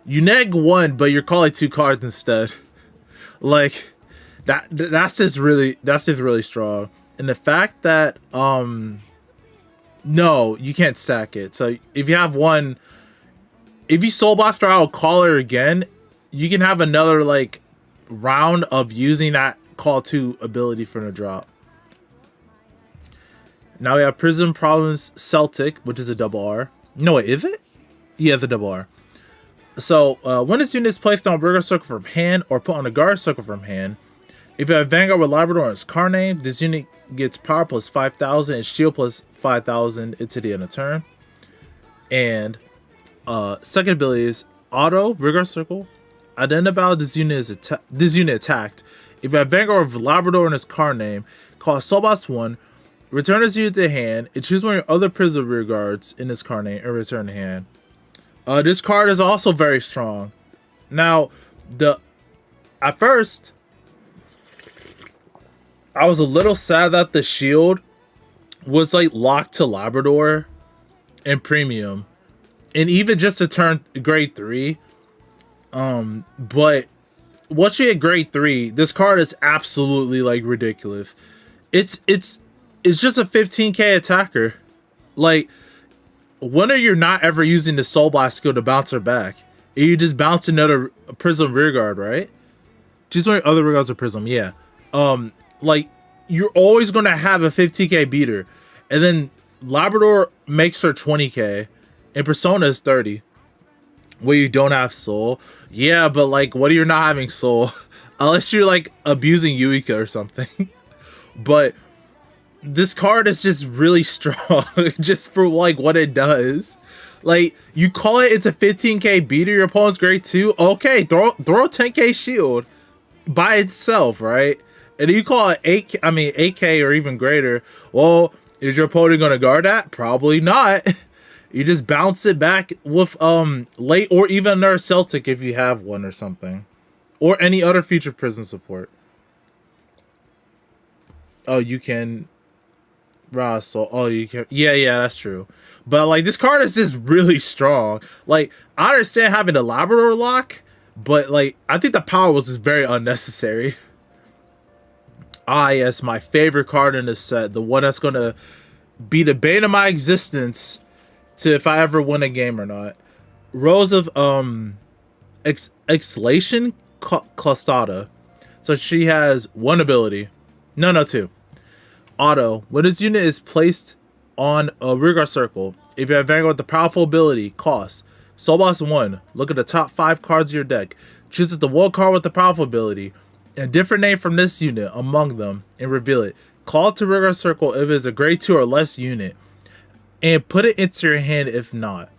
You neg 1, but you're calling 2 cards instead. Like that's just really strong. And the fact that no, you can't stack it. So if you have 1, if you soul blast her out, call her again, you can have another like round of using that call 2 ability for the drop. Now we have Prism Problems Celtic, which is a double R. No, wait, is it? Yeah, it's a double R. So when this unit is placed on a Rigor Circle from hand or put on a Guard Circle from hand, if you have Vanguard with Labrador on its card name, this unit gets power plus 5,000 and shield plus 5,000 into the end of turn. And second ability is Auto Rigor Circle. At the end of battle, this unit attacked. If you have Vanguard with Labrador in its card name, call Soulboss 1, return this unit to hand, and choose one of your other Prism Rear Guards in this card name and return to hand. This card is also very strong. Now, at first, I was a little sad that the shield was like locked to Labrador and Premium, and even just to turn grade 3. But once you hit grade 3, this card is absolutely like ridiculous. It's just a 15k attacker. Like, when are you not ever using the Soul Blast skill to bounce her back? You just bounce another Prism Rearguard, right? Just one other Rearguards or Prism, yeah. Like, you're always gonna have a 15k beater, and then Labrador makes her 20k, and Persona is 30. Where you don't have Soul. Yeah, but like, what are you not having Soul? Unless you're like abusing Yuika or something. But this card is just really strong just for like what it does. Like, you call it's a 15k beater, your opponent's grade 2. Okay, throw a 10k shield by itself, right? And you call it 8k or even greater. Well, is your opponent gonna guard that? Probably not. You just bounce it back with late or even another Celtic if you have one or something. Or any other future Prism support. Oh, you can Russell. Oh, you can. Yeah, that's true. But like, this card is just really strong. Like, I understand having the Labrador lock, but like, I think the power was just very unnecessary. Ah, yes, my favorite card in this set, the one that's gonna be the bane of my existence to if I ever win a game or not. Rose of Exhalation Clustata. So she has one ability. No, 2. Auto. When this unit is placed on a Rearguard Circle, if you have Vanguard with the powerful ability, cost Soul Boss 1, look at the top 5 cards of your deck. Choose the one card with the powerful ability, a different name from this unit among them and reveal it. Call it to rigor circle if it's a grade 2 or less unit, and put it into your hand if not.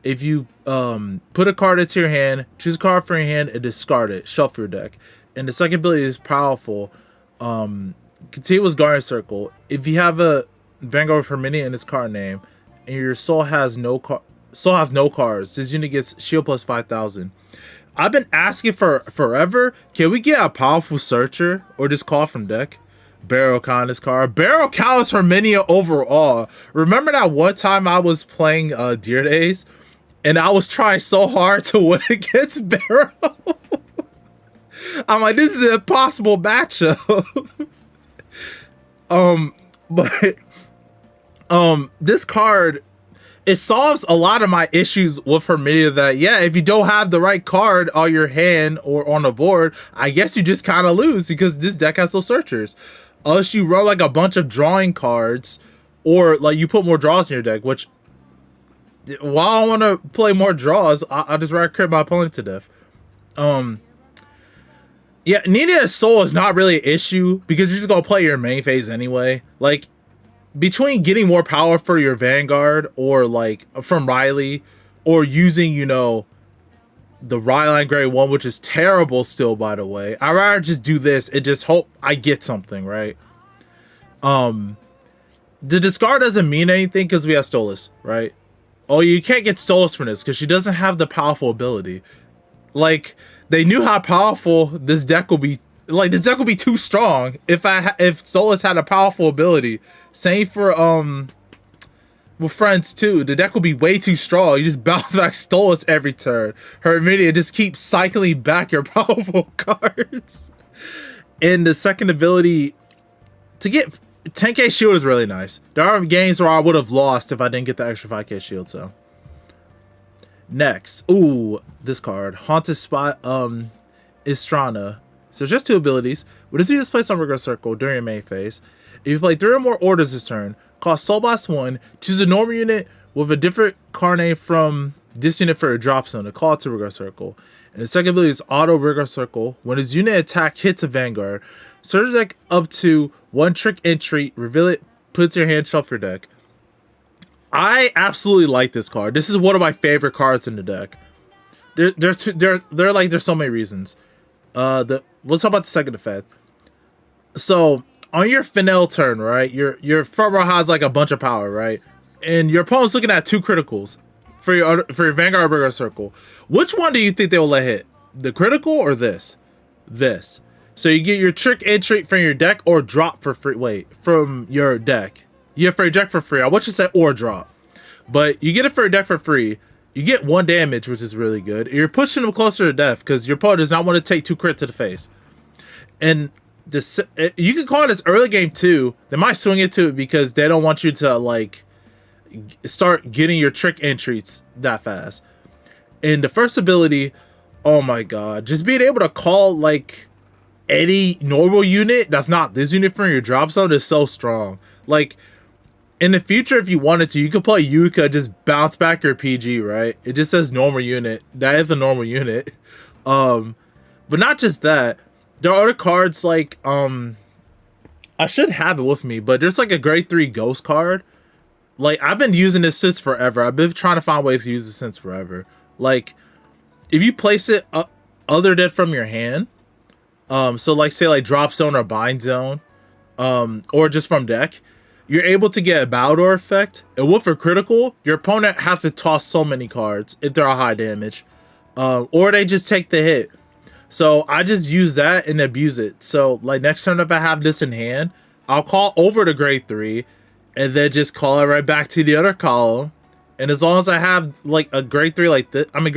If you put a card into your hand, choose a card from your hand and discard it. Shuffle your deck. And the second ability is powerful. Continuous guard circle. If you have a Vanguard for mini in its card name, and your soul has no cards, this unit gets shield plus 5,000. I've been asking for forever. Can we get a powerful searcher or just call from deck? Barrel count this card. Barrel count is Herminia overall. Remember that one time I was playing Deer Days, and I was trying so hard to win against Barrel. I'm like, this is an impossible matchup. This card, it solves a lot of my issues with Herminia. That if you don't have the right card on your hand or on the board, I guess you just kind of lose because this deck has those searchers. Unless you run like a bunch of drawing cards, or like you put more draws in your deck. Which, while I want to play more draws, I just rather crit my opponent to death. Ninia's soul is not really an issue because you're just gonna play your main phase anyway. Like, between getting more power for your Vanguard or like from Riley, or using, the Ryline grade 1, which is terrible still, by the way. I'd rather just do this and just hope I get something, right? The discard doesn't mean anything because we have Stolas, right? Oh, you can't get Stolas from this because she doesn't have the powerful ability. Like, they knew how powerful this deck will be. Like, this deck will be too strong if Stolas had a powerful ability. Same for with friends too. The deck will be way too strong. You just bounce back Stolas every turn. Herminia just keeps cycling back your powerful cards. And the second ability to get 10k shield is really nice. There are games where I would have lost if I didn't get the extra 5k shield. So next, this card, Haunted Spot, Istrana. So just 2 abilities. When this unit is placed on rigor circle during your main phase, if you play 3 or more orders this turn, cost Soul Blast 1, choose a normal unit with a different card name from this unit for a drop zone to call it to rigor circle. And the second ability is Auto Rigor Circle. When his unit attack hits a Vanguard, search your deck up to 1 trick entry, reveal it, put it to your hand, shuffle your deck. I absolutely like this card. This is one of my favorite cards in the deck. There's so many reasons. Let's talk about the second effect. So on your Finel turn, right, your front row has like a bunch of power, right, and your opponent's looking at 2 criticals for your Vanguard Rigor Circle. Which one do you think they will let hit? The critical or this? This. So you get your trick entry from your deck or drop for free. Wait, from your deck. You get for your deck for free. I want you to say or drop, but you get it for your deck for free. You get 1 damage, which is really good. You're pushing them closer to death because your opponent does not want to take 2 crit to the face. And this, you can call it as early game too. They might swing it to it because they don't want you to like start getting your trick entries that fast. And the first ability, oh my god, just being able to call like any normal unit that's not this unit from your drop zone is so strong. Like, in the future, if you wanted to, you could play Yuka, just bounce back your PG, right? It just says normal unit. That is a normal unit. But not just that. There are other cards like, I should have it with me, but there's like a grade 3 ghost card. Like, I've been using this since forever. I've been trying to find ways to use it since forever. Like, if you place it other than from your hand, so like say like drop zone or bind zone, or just from deck, you're able to get a Baldor effect. And with a critical, your opponent has to toss so many cards if they're a high damage, or they just take the hit. So I just use that and abuse it. So like next turn, if I have this in hand, I'll call over to grade 3 and then just call it right back to the other column. And as long as I have like a grade 3 like this, I mean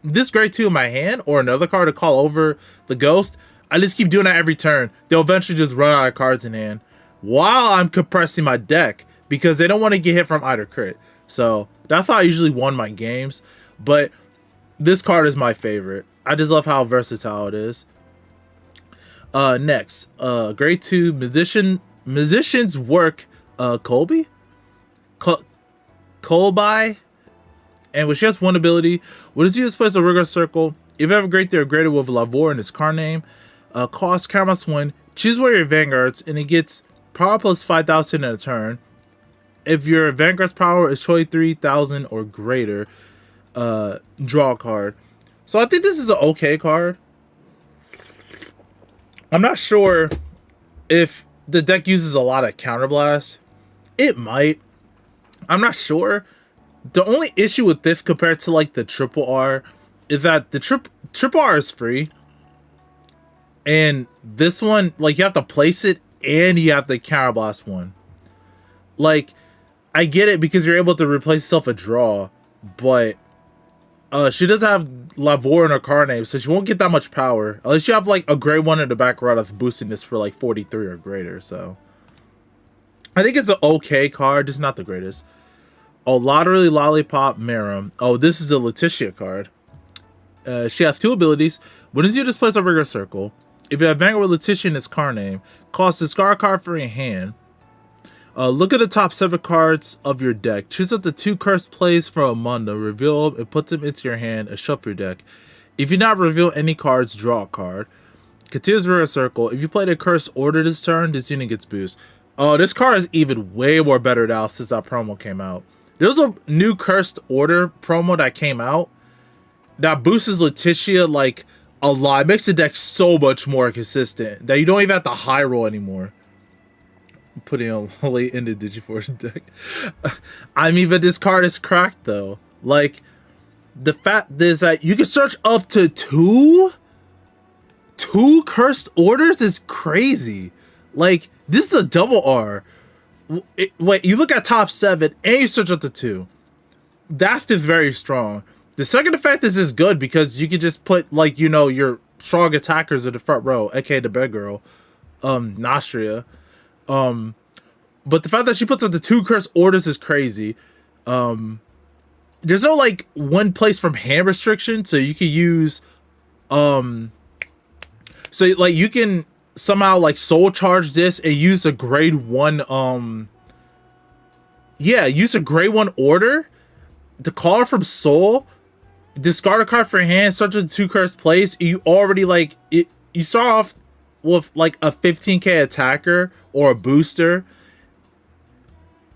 this grade 2 in my hand or another card to call over the ghost, I just keep doing that every turn. They'll eventually just run out of cards in hand while I'm compressing my deck because they don't want to get hit from either crit. So that's how I usually won my games. But this card is my favorite. I just love how versatile it is. Next, grade 2 musician's work, Colby, Colby, and when she has 1 ability, when it's used, place a rigor circle. If you have a grade 3 or greater with Lavore in its card name, Cost Camus 1. Choose one of your vanguards, and it gets power plus 5,000 in a turn. If your vanguard's power is 23,000 or greater, draw a card. So I think this is an okay card. I'm not sure if the deck uses a lot of counterblast. It might. I'm not sure. The only issue with this compared to like the triple R is that the triple R is free. And this one, like, you have to place it and you have the counterblast one. Like, I get it because you're able to replace yourself a draw, but she doesn't have Lavore in her card name, so she won't get that much power. Unless you have like a gray one in the back row that's boosting this for like 43 or greater, so. I think it's an okay card, just not the greatest. Oh, Lottery Lollipop Miram. Oh, this is a Letitia card. She has 2 abilities. When you displace a regular circle, if you have Vanguard with Letitia in its card name, cost discard a card from your hand. Look at the top 7 cards of your deck. Choose up to 2 cursed plays from among them, reveal them, and put them into your hand and shuffle your deck. If you not reveal any cards, draw a card. Continuous regular circle. If you played a cursed order this turn, this unit gets boost. Oh, this card is even way more better now since that promo came out. There's a new cursed order promo that came out that boosts Letitia like a lot. It makes the deck so much more consistent that you don't even have to high roll anymore. I'm putting a late in the Digiforce deck. I mean, but this card is cracked though. Like, the fact is that you can search up to two cursed orders is crazy. Like, this is a double R. Wait, you look at top 7 and you search up to 2. That's just very strong. The second effect is good because you can just put, like, you know, your strong attackers in the front row, aka the bed girl, Monasterio. But the fact that she puts up the 2 cursed orders is crazy. There's no like one place from hand restriction, so you can use so like you can somehow like soul charge this and use a grade 1 use a grade 1 order to call her from soul, discard a card for your hand, search the 2 cursed plays. You already like it, you start off with like a 15k attacker or a booster,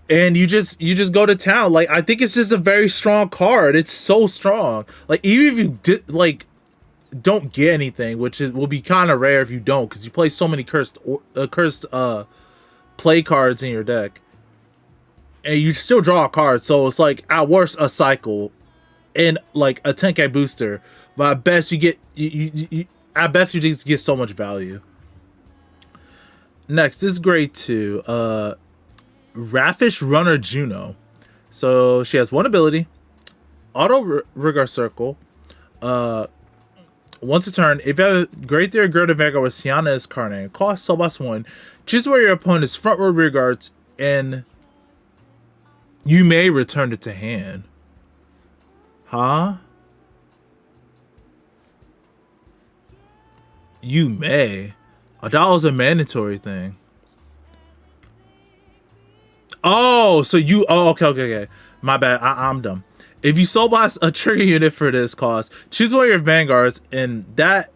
and you just go to town. Like, I think it's just a very strong card. It's so strong. Like, even if you did like don't get anything, which will be kind of rare if you don't, because you play so many cursed play cards in your deck, and you still draw a card. So it's like at worst a cycle and like a 10k booster, but at best you get you at best you just get so much value. Next is grade 2, Raffish Runner Juno. So she has 1 ability, Auto Rigor Circle. Once a turn, if you have a grade 3 or greater Vanguard with Sienna as card name, cost +1. Choose where your opponent's front row rear guards, and you may return it to hand. Huh? You may. Oh, that was a mandatory thing. Oh, so you... Oh, okay. My bad. I'm dumb. If you soul blast a trigger unit for this cost, choose one of your vanguards, and that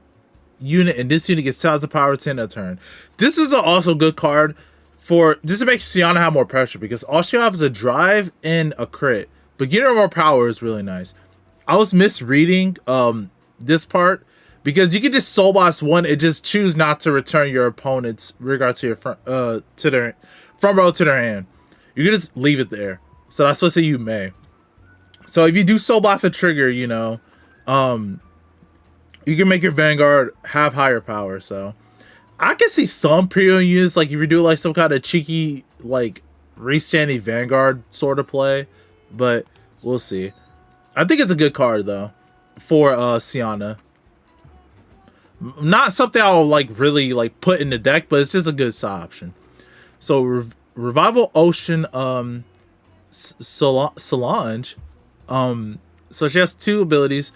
unit and this unit gets 10,000 power 10 a turn. This is also a good card for just to make Sienna have more pressure, because all she has is a drive and a crit. But getting her more power is really nice. I was misreading this part, because you can just soul blast one and just choose not to return your opponent's regard to your front to their front row to their hand. You can just leave it there. So that's what I say you may. So if you do soul blast a trigger, you know, you can make your Vanguard have higher power. So I can see some premium units, like if you do like some kind of cheeky like restanding Vanguard sort of play, but we'll see. I think it's a good card though for Sienna. Not something I'll like really like put in the deck, but it's just a good side option. So Revival Ocean Solange. So she has 2 abilities.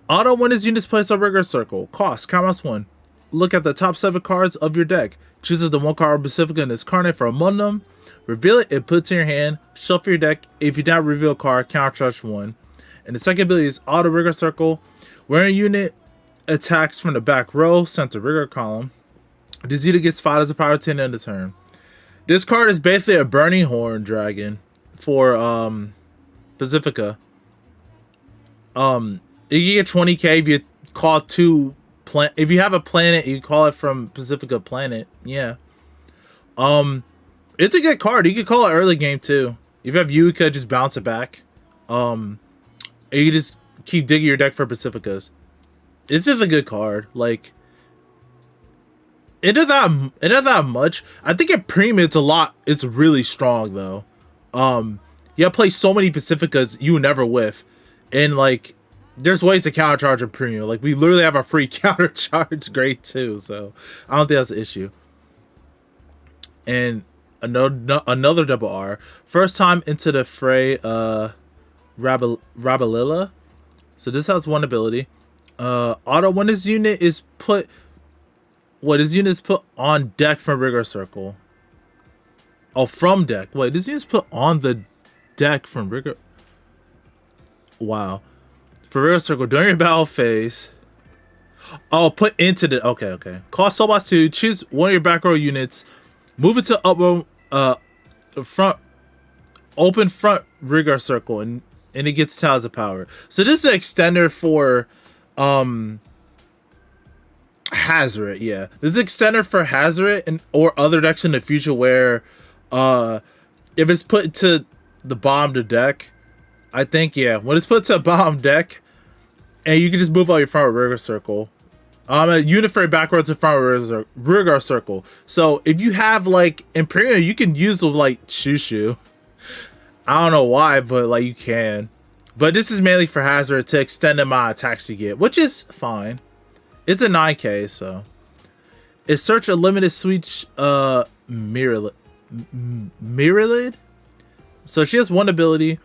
Auto when his units placed on regular circle. Cost, count +1. Look at the top 7 cards of your deck. Choose the 1 card specific in this card name from among them. Reveal it and put it in your hand. Shuffle your deck. If you don't reveal a card, counter charge 1. And the second ability is Auto regular circle. When a unit attacks from the back row, center rigor column. This unit gets 5 as a power 10 end of turn. This card is basically a Burning Horn Dragon for Pacifica. You get 20k if you call 2 if you have a planet, you call it from Pacifica planet. Yeah. It's a good card. You could call it early game too. If you have Yuika, just bounce it back. And you just keep digging your deck for Pacificas. It's just a good card. Like, it doesn't have much. I think at premium it's a lot. It's really strong though. You play so many Pacificas you never whiff, and like, there's ways to countercharge a premium. Like, we literally have a free countercharge grade 2, so I don't think that's an issue. And another double R. First time into the fray, Rabalilla. So this has one ability. Auto when this unit is put on deck from Rigor Circle. Oh, from deck. Wait, this unit is put on the deck from Rigor. Wow. For Rigor Circle during your battle phase. Oh, put into the okay. Cost Soulbox 2, choose one of your back row units, move it to open front Rigor Circle, and it gets Towers of Power. So this is an extender for Hazoret, yeah. This is an extender for Hazoret and or other decks in the future where if it's put to the bottom of the deck, I think, yeah, when it's put to a bottom deck, and you can just move out your front Rigor Circle. A unit for backwards in front Rigor Circle. So if you have like Imperial, you can use the like Shushu. I don't know why, but like you can. But this is mainly for Hazard to extend the amount of attacks you get, which is fine. It's a 9k, so. Is search a limited switch Miralid. So she has one ability.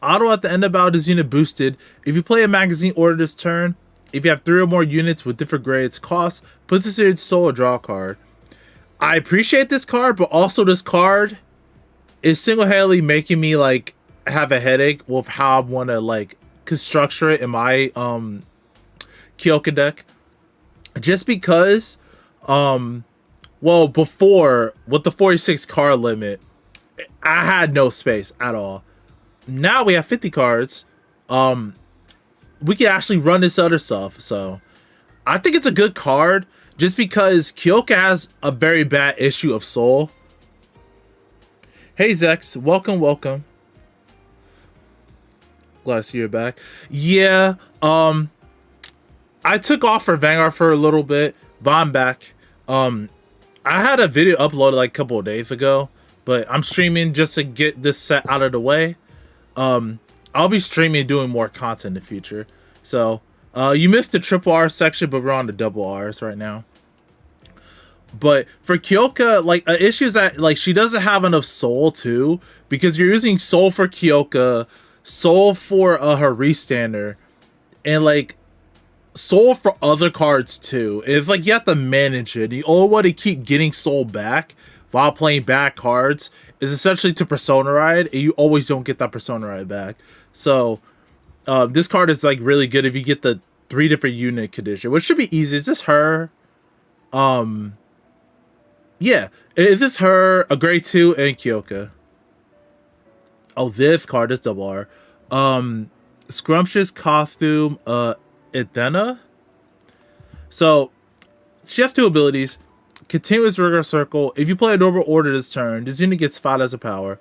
Auto at the end of battle, this unit boosted. If you play a magazine order this turn, if you have 3 or more units with different grades cost, put this in your soul or draw a card. I appreciate this card, but also this card is single-handedly making me like have a headache with how I want to like structure it in my Kyoka deck. Just because well, before with the 46 card limit, I had no space at all. Now we have 50 cards. We can actually run this other stuff. So I think it's a good card just because Kyoka has a very bad issue of soul. Hey Zex, welcome. Glad to see you're back. Yeah, I took off for Vanguard for a little bit, but I'm back. I had a video uploaded like a couple of days ago, but I'm streaming just to get this set out of the way. I'll be streaming and doing more content in the future. So, you missed the triple R section, but we're on the double R's right now. But for Kyoka, like, issue is that like she doesn't have enough soul too, because you're using soul for Kyoka, soul for her restander, and like soul for other cards too. It's like you have to manage it. The only way to keep getting soul back while playing bad cards is essentially to Persona Ride, and you always don't get that Persona Ride back. So this card is like really good if you get the 3 different unit condition, which should be easy. Is this her? Yeah, is this her, a grade 2, and Kyoka? Oh, this card is double R. Scrumptious Costume, Ethena. So she has 2 abilities. Continuous Rigor Circle. If you play a normal order this turn, this unit gets 5 as a power.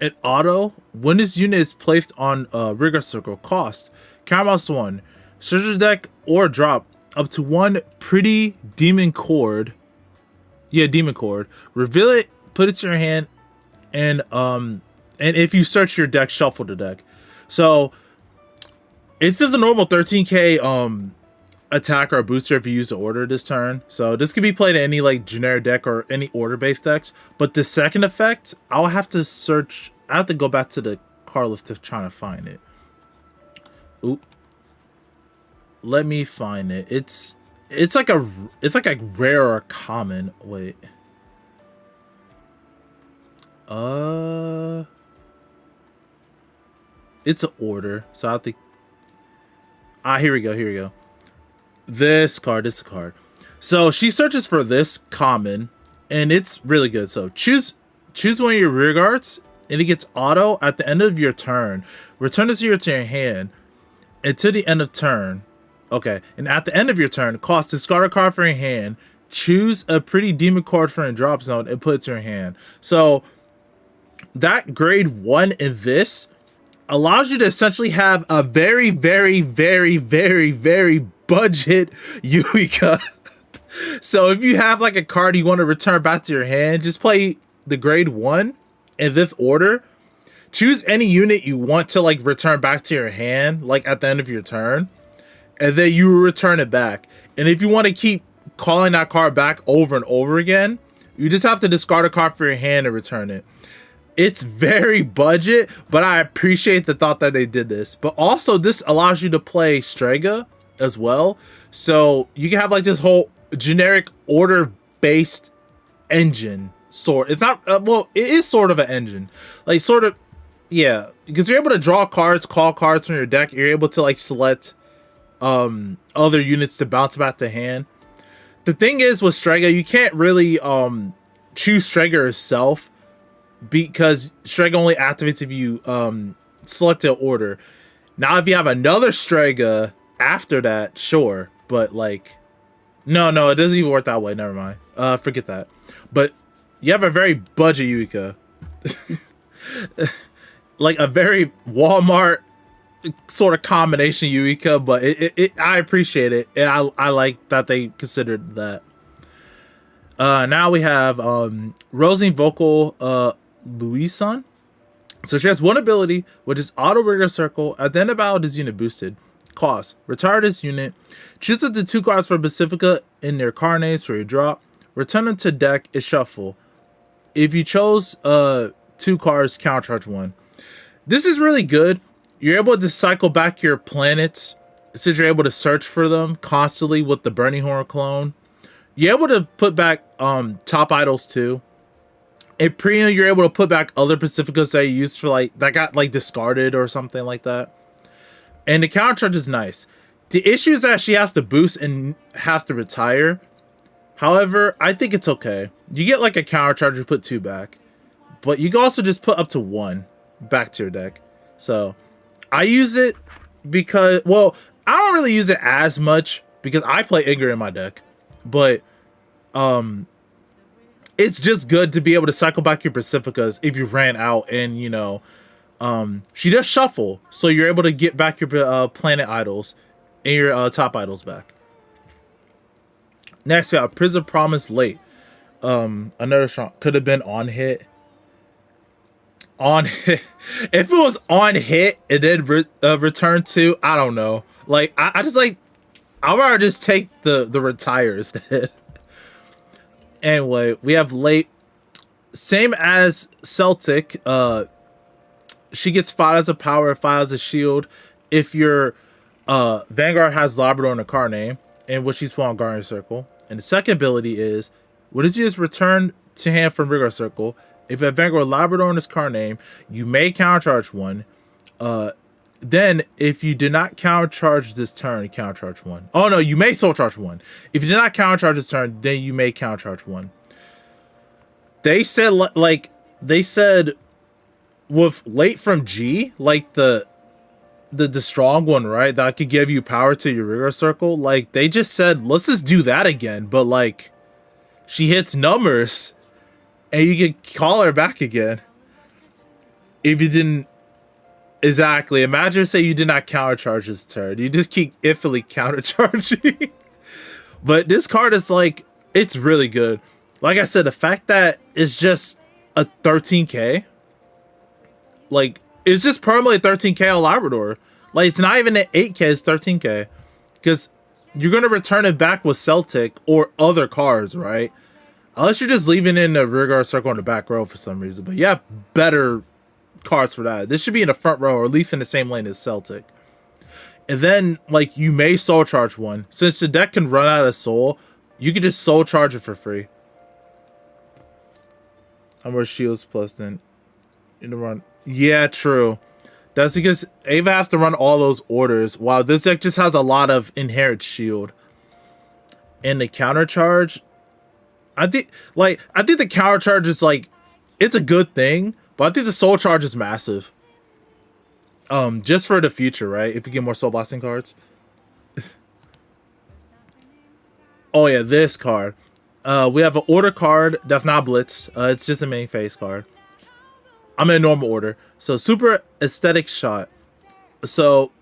And auto, when this unit is placed on Rigor Circle, cost Caramel's 1. Search the deck or drop up to 1 pretty demon cord. Yeah, demon cord. Reveal it, put it to your hand, and if you search your deck, shuffle the deck. So it's just a normal 13k attack or booster if you use the order this turn. So this can be played in any like generic deck or any order based decks. But the second effect, I'll have to search. I have to go back to the card list to try to find it. Oop. Let me find it. It's like a rare or common. Wait. It's an order. So I have to. Here we go. This card. So she searches for this common, and it's really good. So choose one of your rear guards, and it gets auto at the end of your turn. Return this to your hand until the end of turn. Okay, and at the end of your turn, cost discard a card from your hand. Choose a pretty demon card from a drop zone and put it to your hand. So that grade 1 in this allows you to essentially have a very, very, very, very, very budget Eureka. So if you have like a card you want to return back to your hand, just play the grade 1 in this order. Choose any unit you want to like return back to your hand, like at the end of your turn, and then you return it back. And if you want to keep calling that card back over and over again, you just have to discard a card for your hand and return it. It's very budget, but I appreciate the thought that they did this. But also, this allows you to play Strega as well. So you can have like this whole generic order-based engine. It's not, well, it is sort of an engine. Like, sort of, yeah. Because you're able to draw cards, call cards from your deck. You're able to like select other units to bounce back to hand. The thing is with Strega, you can't really choose Strega yourself, because Strega only activates if you select an order. Now, if you have another Strega after that, sure. But, like, no, it doesn't even work that way. Never mind. Forget that. But you have a very budget Eureka. Like, a very Walmart sort of combination Eureka, but I appreciate it. I like that they considered that. Now we have Rosie Vocal Louison. So she has one ability, which is Auto Rigor Circle. At the end of battle, this unit boosted. Cost: retire this unit. Choose up to 2 cards for Pacifica in their card names for your drop. Return them to deck is shuffle. If you chose 2 cards, countercharge 1. This is really good. You're able to cycle back your planets, since you're able to search for them constantly with the Burning Horn clone. You're able to put back top idols too. In Premium, you're able to put back other Pacificas that you used for like that got like discarded or something like that. And the counter charge is nice. The issue is that she has to boost and has to retire. However, I think it's okay. You get like a counter charge to put 2 back, but you can also just put up to 1 back to your deck. So I use it because, well, I don't really use it as much because I play Igor in my deck, but it's just good to be able to cycle back your Pacificas if you ran out, and you know, she does shuffle, so you're able to get back your planet idols and your top idols back. Next, we got Prison Promise Late. Another strong, could have been on hit. On hit. If it was on hit and then return to, I don't know. Like I just like, I'd rather just take the retire instead. Anyway, we have Late. Same as Celtic. She gets 5 as a power, 5 as a shield. If your Vanguard has Labrador in a card name, and what she's put on Guardian Circle. And the second ability is, what is yours return to hand from Rigor Circle? If you have Vanguard Labrador in this card name, you may countercharge 1. Then, if you did not countercharge this turn, countercharge 1. Oh no, you may soul charge 1. If you did not countercharge this turn, then you may countercharge 1. They said, like, with Late from G, like the strong one, right? That could give you power to your Rigor Circle. Like, they just said, let's just do that again. But, like, she hits numbers, and you can call her back again. If you didn't... Exactly. Imagine, say you did not countercharge this turn. You just keep infinitely countercharging. But this card is like, it's really good. Like I said, the fact that it's just a 13k, like, it's just permanently 13k on Labrador. Like, it's not even an 8k, it's 13k. Because you're going to return it back with Celtic or other cards, right? Unless you're just leaving in the Rigor Circle in the back row for some reason. But you have better cards for that. This should be in the front row, or at least in the same lane as Celtic. And then, like, you may soul charge 1. Since the deck can run out of soul, you can just soul charge it for free. How much shields plus then in the run? Yeah, true. That's because Ava has to run all those orders, while this deck just has a lot of inherent shield. and the counter charge. I think the counter charge is like, it's a good thing, but I think the soul charge is massive. Just for the future, right? If you get more soul blasting cards. Oh yeah, this card. We have an order card that's not blitz. It's just a main phase card. I'm in normal order. So super aesthetic shot. So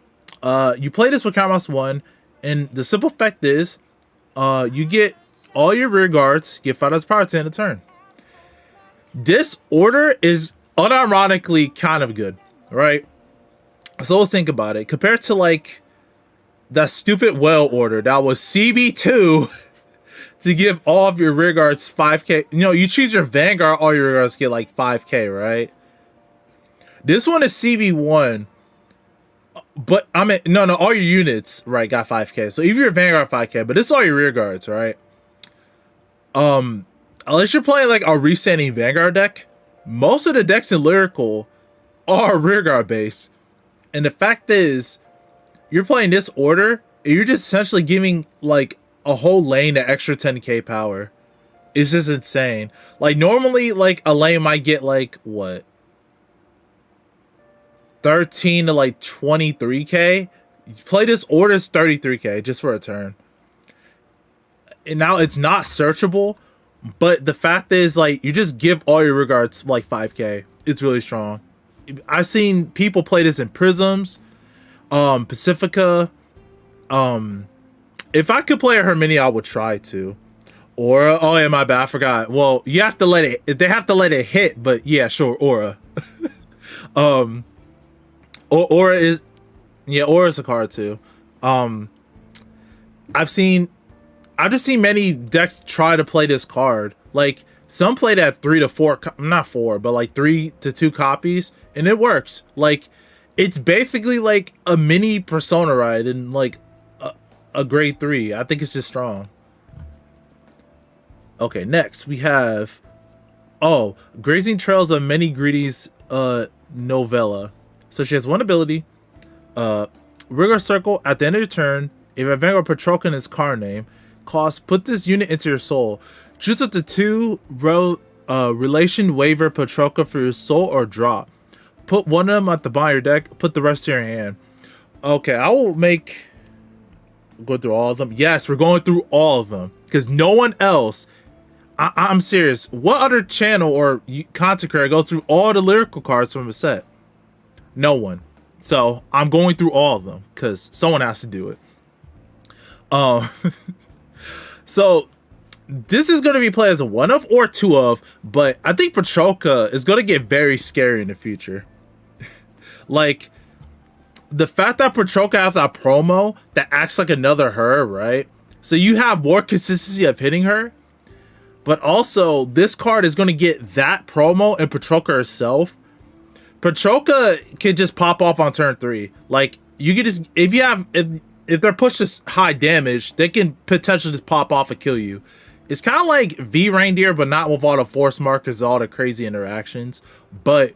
you play this with Countermouse 1, and the simple fact is, you get all your rear guards, get 5 power to end a turn. This order is unironically kind of good, right? So let's think about it. Compared to like that stupid whale order that was CB2 to give all of your rear guards 5k. You know, you choose your Vanguard, all your rear guards get like 5k, right? This one is CB1. But I mean, no, all your units, right, got 5k. So even your Vanguard 5k, but this is all your rear guards, right? Unless you're playing like a resetting Vanguard deck, most of the decks in Lyrical are rear guard based. And the fact is, you're playing this order, and you're just essentially giving like a whole lane an extra 10k power. It's just insane. Like normally, like a lane might get like what, 13 to like 23k. You play this order, is 33k just for a turn. And now it's not searchable, but the fact is, like, you just give all your regards like 5k. It's really strong. I've seen people play this in Prisms, Pacifica. If I could play a Herminia, I would try to. Aura. Oh yeah, my bad. I forgot. Well, you have to let it. They have to let it hit. But yeah, sure. Aura. Aura is. Yeah, Aura's a card too. I've just seen many decks try to play this card. Like some played at 3 to 4, not 4, but like 3 to 2 copies, and it works. Like it's basically like a mini Persona ride in like a grade 3. I think it's just strong. Okay, next we have Grazing Trails of Many Greedy's novella. So she has one ability, Rigor Circle. At the end of your turn, if a Vanguard Patroka in its card name, put this unit into your soul. Choose up to 2 relation waiver Patroka for your soul or drop. Put one of them at the bottom of your deck, put the rest to your hand. Okay, I will go through all of them. Yes, we're going through all of them. Because no one else, I'm serious, what other channel or content creator goes through all the Lyrical cards from a set? No one. So I'm going through all of them because someone has to do it. So this is going to be played as a 1 of or 2 of, but I think Patroka is going to get very scary in the future. Like the fact that Patroka has a promo that acts like another her, right? So you have more consistency of hitting her, but also this card is going to get that promo and Patroka herself. Patroka can just pop off on turn 3. Like you can just, if they're pushed to high damage, they can potentially just pop off and kill you. It's kind of like V Reindeer, but not with all the force markers, all the crazy interactions. But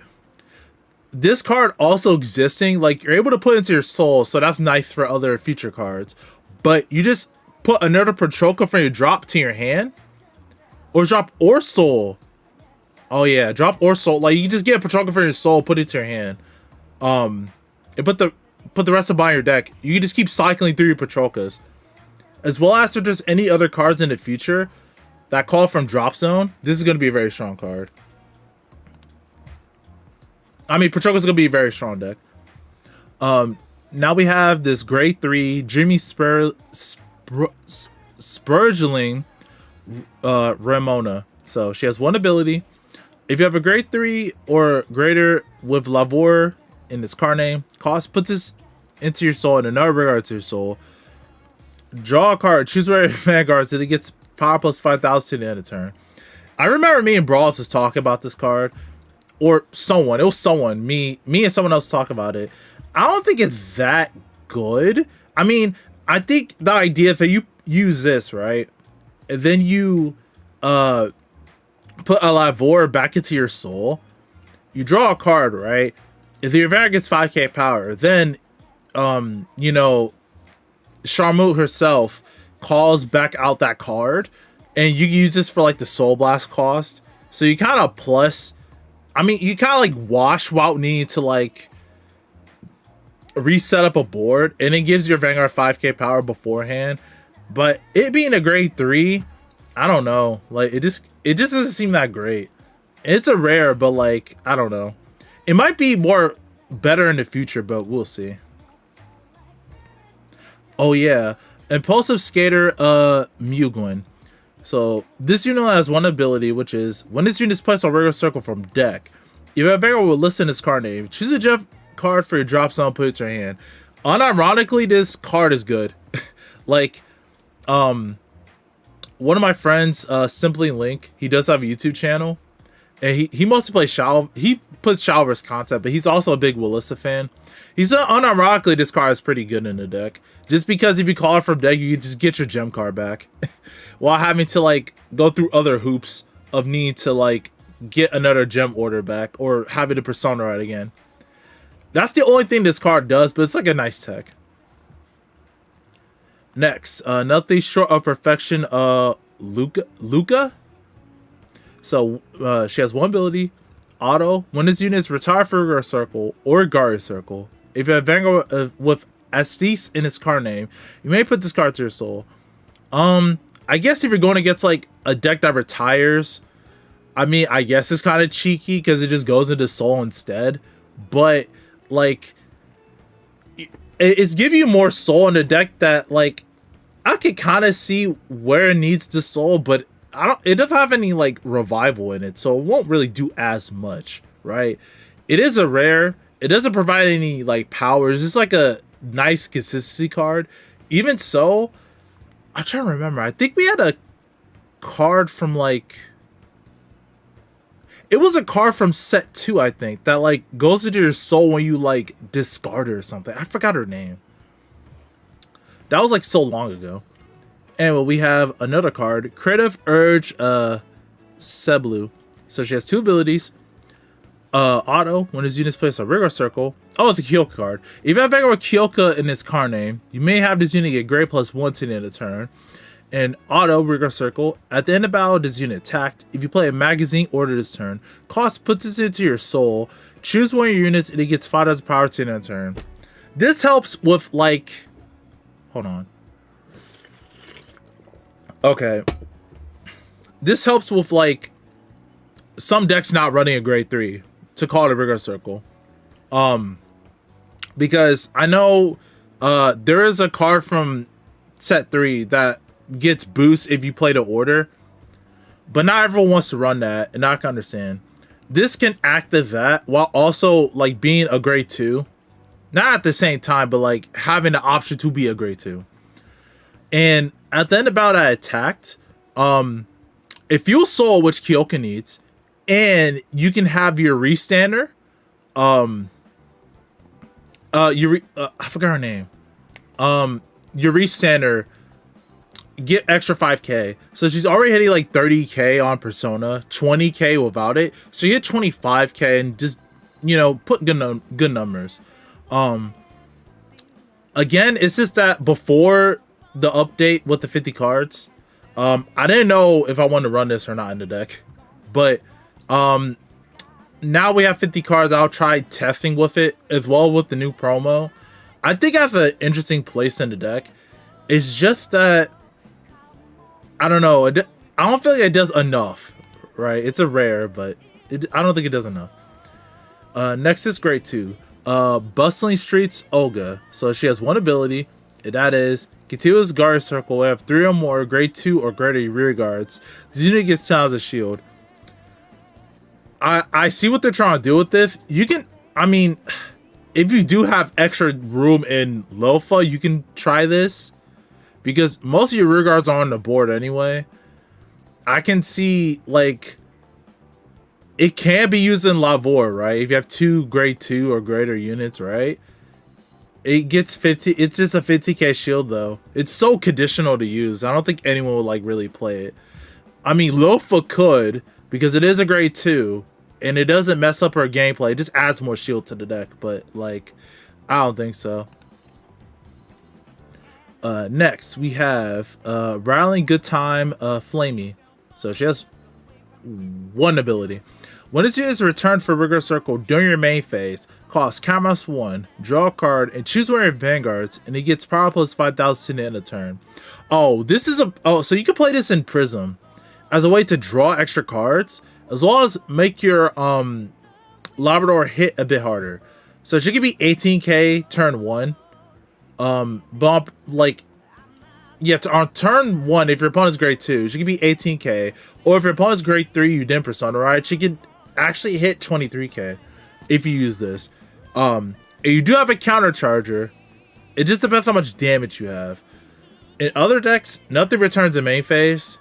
this card also existing, like you're able to put into your soul, so that's nice for other future cards. But you just put another Patroka from your drop to your hand, or drop or soul. Oh yeah, drop or soul. Like you just get a Patroka from your soul, put it to your hand, and put the rest of it on your deck. You can just keep cycling through your Patrokas. As well as if there's any other cards in the future that call from drop zone, this is going to be a very strong card. I mean, Patroka's going to be a very strong deck. Now we have this grade 3 Dreamy Spurgeling Ramona. So she has one ability. If you have a grade 3 or greater with Lavore in its card name, put this into your soul and another regard to your soul. Draw a card, choose where Vanguard, so it gets power plus 5,000 to the end of turn. I remember me and Brawls was talking about this card, or someone. It was someone. Me and someone else talk about it. I don't think it's that good. I mean, I think the idea is that you use this, right? And then you put a Lavore back into your soul. You draw a card, right? If your Vanguard gets 5k power, then Charmute herself calls back out that card, and you use this for like the Soul Blast cost. So you kind of plus, I mean, you kind of like wash without needing to like reset up a board, and it gives your Vanguard 5k power beforehand. But it being a grade 3, I don't know. Like it just doesn't seem that great. It's a rare, but like I don't know. It might be more better in the future, but we'll see. Oh yeah, Impulsive Skater Muguin. So this unit has one ability, which is when this unit is placed on regular circle from deck, you have Vanguard will listen its card name. Choose a Jeff card for your drop zone, put it in your hand. Unironically, this card is good. Like, one of my friends, Simply Link, he does have a YouTube channel, and he mostly plays Shao. He puts Shao content, but he's also a big Willissa fan. He's unironically, this card is pretty good in the deck. Just because if you call it from deck, you can just get your gem card back, while having to like go through other hoops of need to like get another gem order back or having the persona right again. That's the only thing this card does, but it's like a nice tech. Next, nothing short of perfection. Luca. So she has one ability, auto. When this unit is retired for regular circle or guard circle, if you have Vanguard with Estes in its card name, you may put this card to your soul. I guess if you're going against like a deck that retires, I mean, I guess it's kind of cheeky because it just goes into soul instead. But like, it's giving you more soul in a deck that like I could kind of see where it needs the soul, but it doesn't have any like revival in it, so it won't really do as much, right? It is a rare. It doesn't provide any like powers. It's like a nice consistency card. Even so, I'm trying to remember. I think we had a card from like, it was a card from set 2, I think, that like goes into your soul when you like discard it or something. I forgot her name. That was like so long ago. Anyway, we have another card, Creative Urge Seblu. So she has two abilities. Auto, when his unit is placed on regular circle. Oh, it's a Kyoka card. If you have Vanguard Kyoka in its card name, you may have this unit get grade +1 to the end of the turn. And auto, regular circle. At the end of battle, this unit attacked. If you play a magazine order this turn, cost puts this into your soul. Choose one of your units and it gets 5,000 power to the end of the turn. This helps with like, hold on. Okay. This helps with like some decks not running a grade 3 to call it a regular circle. Because I know there is a card from set 3 that gets boost if you play the order, but not everyone wants to run that, and I can understand. This can act as that while also like being a grade 2, not at the same time, but like having the option to be a grade 2. And at the end of battle, I attacked. If you soul, which Kyoka needs, and you can have your restander. I forgot her name. Your restander get extra 5k. So she's already hitting like 30k on Persona, 20k without it. So you get 25k and just, you know, put good numbers. Again, it's just that before the update with the 50 cards, I didn't know if I wanted to run this or not in the deck, but now we have 50 cards. I'll try testing with it as well with the new promo. I think it has an interesting place in the deck. It's just that I don't know. I don't feel like it does enough, right? It's a rare, but I don't think it does enough. Next is grade 2. Bustling Streets Olga. So she has one ability, and that is continuous guard circle. We have 3 or more grade 2 or greater rear guards. The unit gets 10 as a shield. I see what they're trying to do with this. You can, I mean, if you do have extra room in Lofa, you can try this, because most of your rear guards are on the board anyway. I can see like it can be used in Lavore, right? If you have 2 grade 2 or greater units, right? It gets 50. It's just a 50k shield though. It's so conditional to use. I don't think anyone would like really play it. I mean, Lofa could, because it is a grade 2 and it doesn't mess up her gameplay. It just adds more shield to the deck, but like I don't think so. Next we have Rattling Good Time Flamey. So she has one ability. When this unit is returned for Rigor Circle during your main phase, cost Camus 1, draw a card, and choose one of your vanguards, and it gets power plus 5,000 to the end of turn. Oh, this is so you can play this in Prism as a way to draw extra cards, as well as make your Labrador hit a bit harder. So she could be 18k turn 1. Bump like on turn 1, if your opponent's grade 2, she could be 18k, or if your opponent's grade 3, you didn't persona, right? She could actually hit 23k if you use this. And you do have a counter charger. It just depends how much damage you have. In other decks, nothing returns in main phase.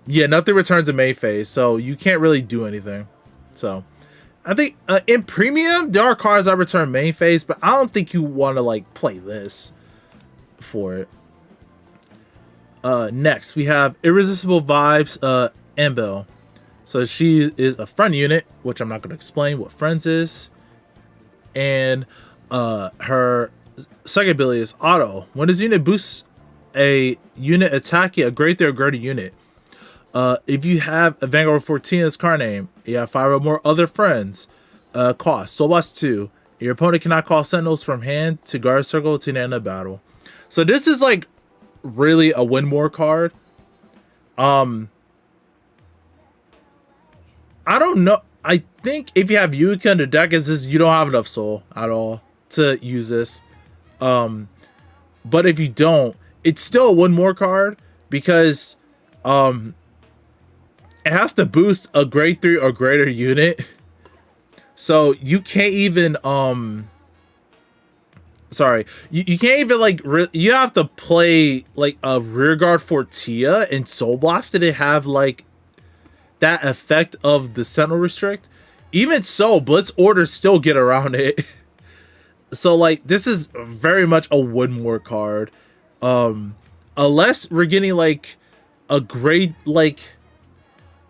Yeah, nothing returns in main phase, so you can't really do anything. So I think in premium there are cards that return main phase, but I don't think you want to like play this for it. Next we have Irresistible Vibes Ambel. So she is a friend unit, which I'm not going to explain what friends is. And her second ability is auto. When this unit boosts a unit attacking a grade 3 or greater unit, if you have a Vanguard 14 as card name, you have 5 or more other friends, cost Soul Blast 2. Your opponent cannot call Sentinels from hand to guard circle to the end of battle. So this is like really a win more card. I don't know. I think if you have Yuka in the deck, it's just you don't have enough soul at all to use this. But if you don't, it's still a one more card because it has to boost a grade 3 or greater unit. So you can't even you can't even like you have to play like a Rearguard Fortia and Soul Blast to have like that effect of the Sentinel Restrict. Even so, Blitz orders still get around it. So like this is very much a one more card. Unless we're getting like a grade like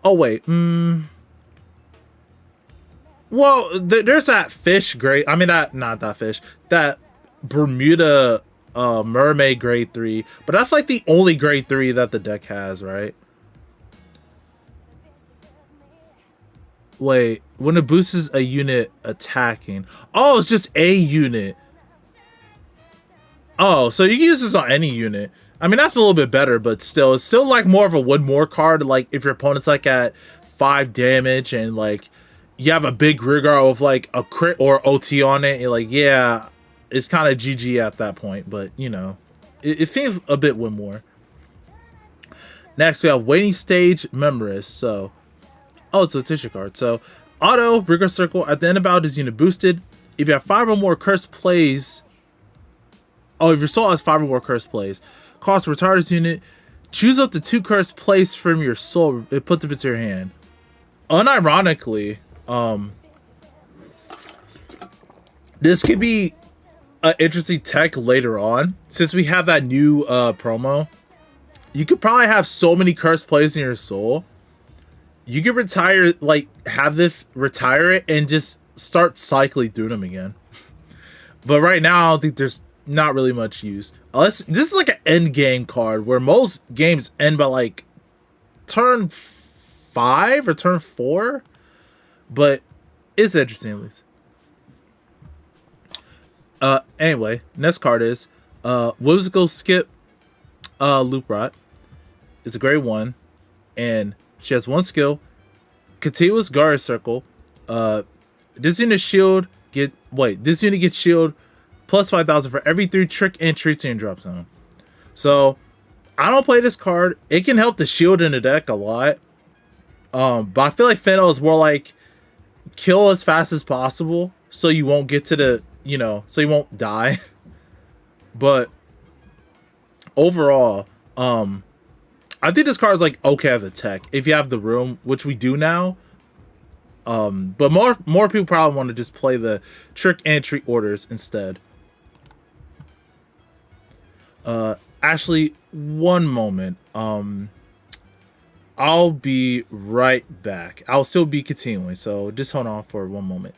oh wait, well, there's that fish grade. I mean, not that fish. That Bermuda mermaid grade 3. But that's like the only grade 3 that the deck has, right? Wait, when it boosts a unit attacking. Oh, it's just a unit. Oh, so you can use this on any unit. I mean, that's a little bit better, but still, it's still like more of a one more card. Like if your opponent's like at 5 damage and like you have a big rearguard with like a crit or OT on it, you're like, yeah, it's kind of GG at that point. But you know, it seems a bit one more. Next, we have Waiting Stage Memorist. So, oh, it's a tissue card. So, auto Rigor Circle at the end of battle is unit boosted. If you have 5 or more cursed plays, oh, if your soul has 5 or more cursed plays, cost retire this unit. Choose up to 2 cursed plays from your soul and put them into your hand. Unironically, this could be an interesting tech later on, since we have that new promo. You could probably have so many cursed plays in your soul. You could retire, like, have this, retire it, and just start cycling through them again. But right now, I don't think there's not really much use. Unless, this is like an end game card, where most games end by, like, turn 5 or turn 4. But it's interesting, at least. Anyway, next card is Whimsical Skip Loop Rot. It's a grade 1, and she has 1 skill, Continuous Guard Circle. This unit gets shield plus 5,000 for every 3 trick entries in your drop zone. So I don't play this card. It can help the shield in the deck a lot. But I feel like Fennel is more like kill as fast as possible so you won't get to the, you know, so you won't die. But overall, I think this card is like okay as a tech if you have the room, which we do now. But more people probably want to just play the trick entry orders instead. Actually, one moment. I'll be right back. I'll still be continuing, so just hold on for one moment.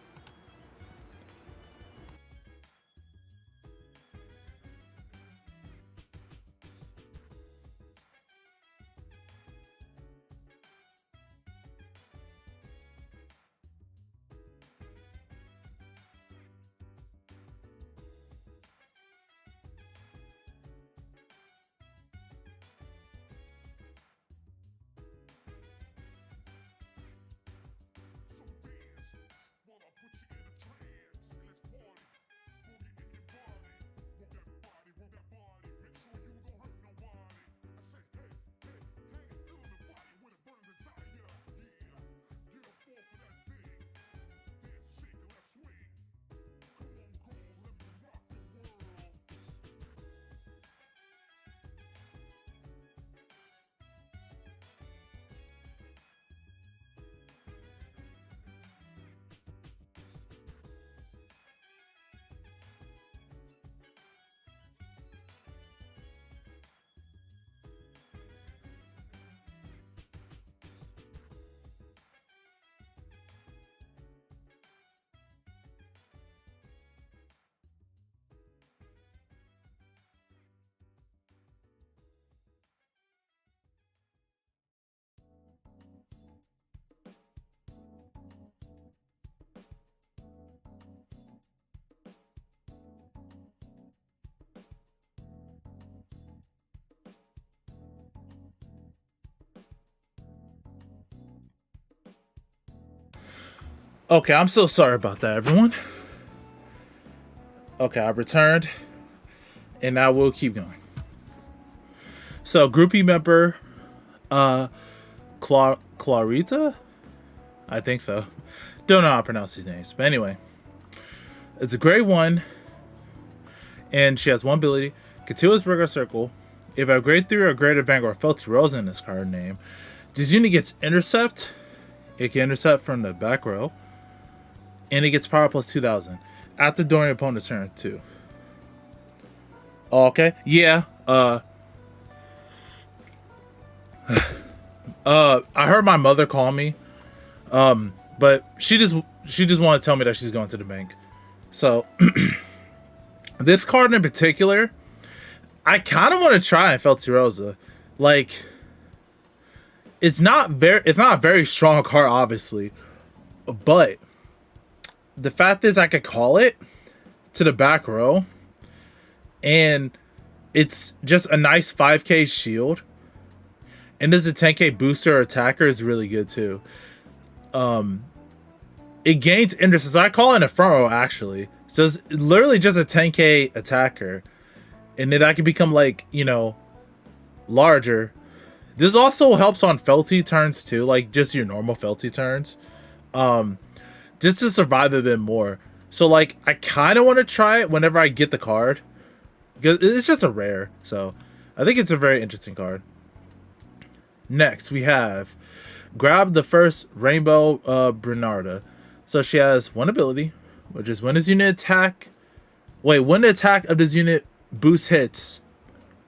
Okay, I'm so sorry about that, everyone. Okay, I returned, and now we'll keep going. So, groupie member, Clarita? I think so. Don't know how to pronounce these names. But anyway, it's a grade 1, and she has one ability. Continuous Rigor Circle. If a grade 3 or greater Vanguard Felty Rosa in this card name, this unit gets Intercept. It can intercept from the back row. And it gets power plus 2,000. After during your opponent's turn, too. Okay. Yeah. I heard my mother call me. But she just wanted to tell me that she's going to the bank. So this card in particular, I kind of want to try and Felty Rosa. Like, it's not a very strong card, obviously, but the fact is I could call it to the back row, and it's just a nice 5k shield, and as a 10k booster or attacker is really good too. It gains interest, so I call it in the front row actually. So it's literally just a 10k attacker, and then I can become like, you know, larger. This also helps on Felty turns too, like just your normal Felty turns, just to survive a bit more. So like I kind of want to try it whenever I get the card, because it's just a rare. So I think it's a very interesting card. Next we have grab the first Rainbow Bernarda. So she has one ability, which is when the attack of this unit boosts hits,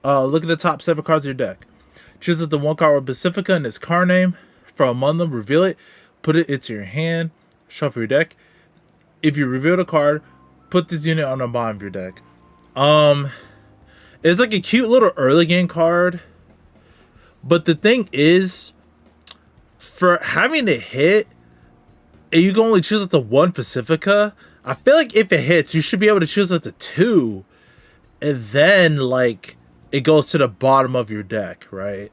look at the top 7 cards of your deck. Choose the one card with Pacifica in its card name. From among them, reveal it, put it into your hand, shuffle your deck. If you reveal the card, put this unit on the bottom of your deck. It's like a cute little early game card. But the thing is, for having to hit, and you can only choose up to 1 Pacifica, I feel like if it hits, you should be able to choose up to 2. And then, like, it goes to the bottom of your deck, right?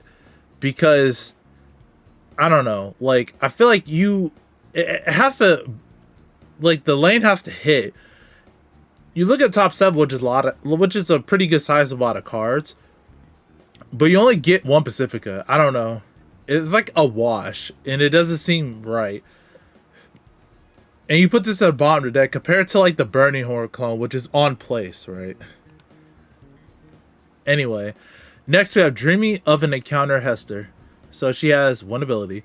Because, I don't know, like, I feel like it has to, like, the lane has to hit. You look at top 7, which is a pretty good size of a lot of cards, but you only get 1 Pacifica. I don't know. It's like a wash, and it doesn't seem right. And you put this at the bottom of the deck compared to like the Burning Horror clone, which is on place, right? Anyway, next we have Dreamy of an Encounter Hester. So she has one ability,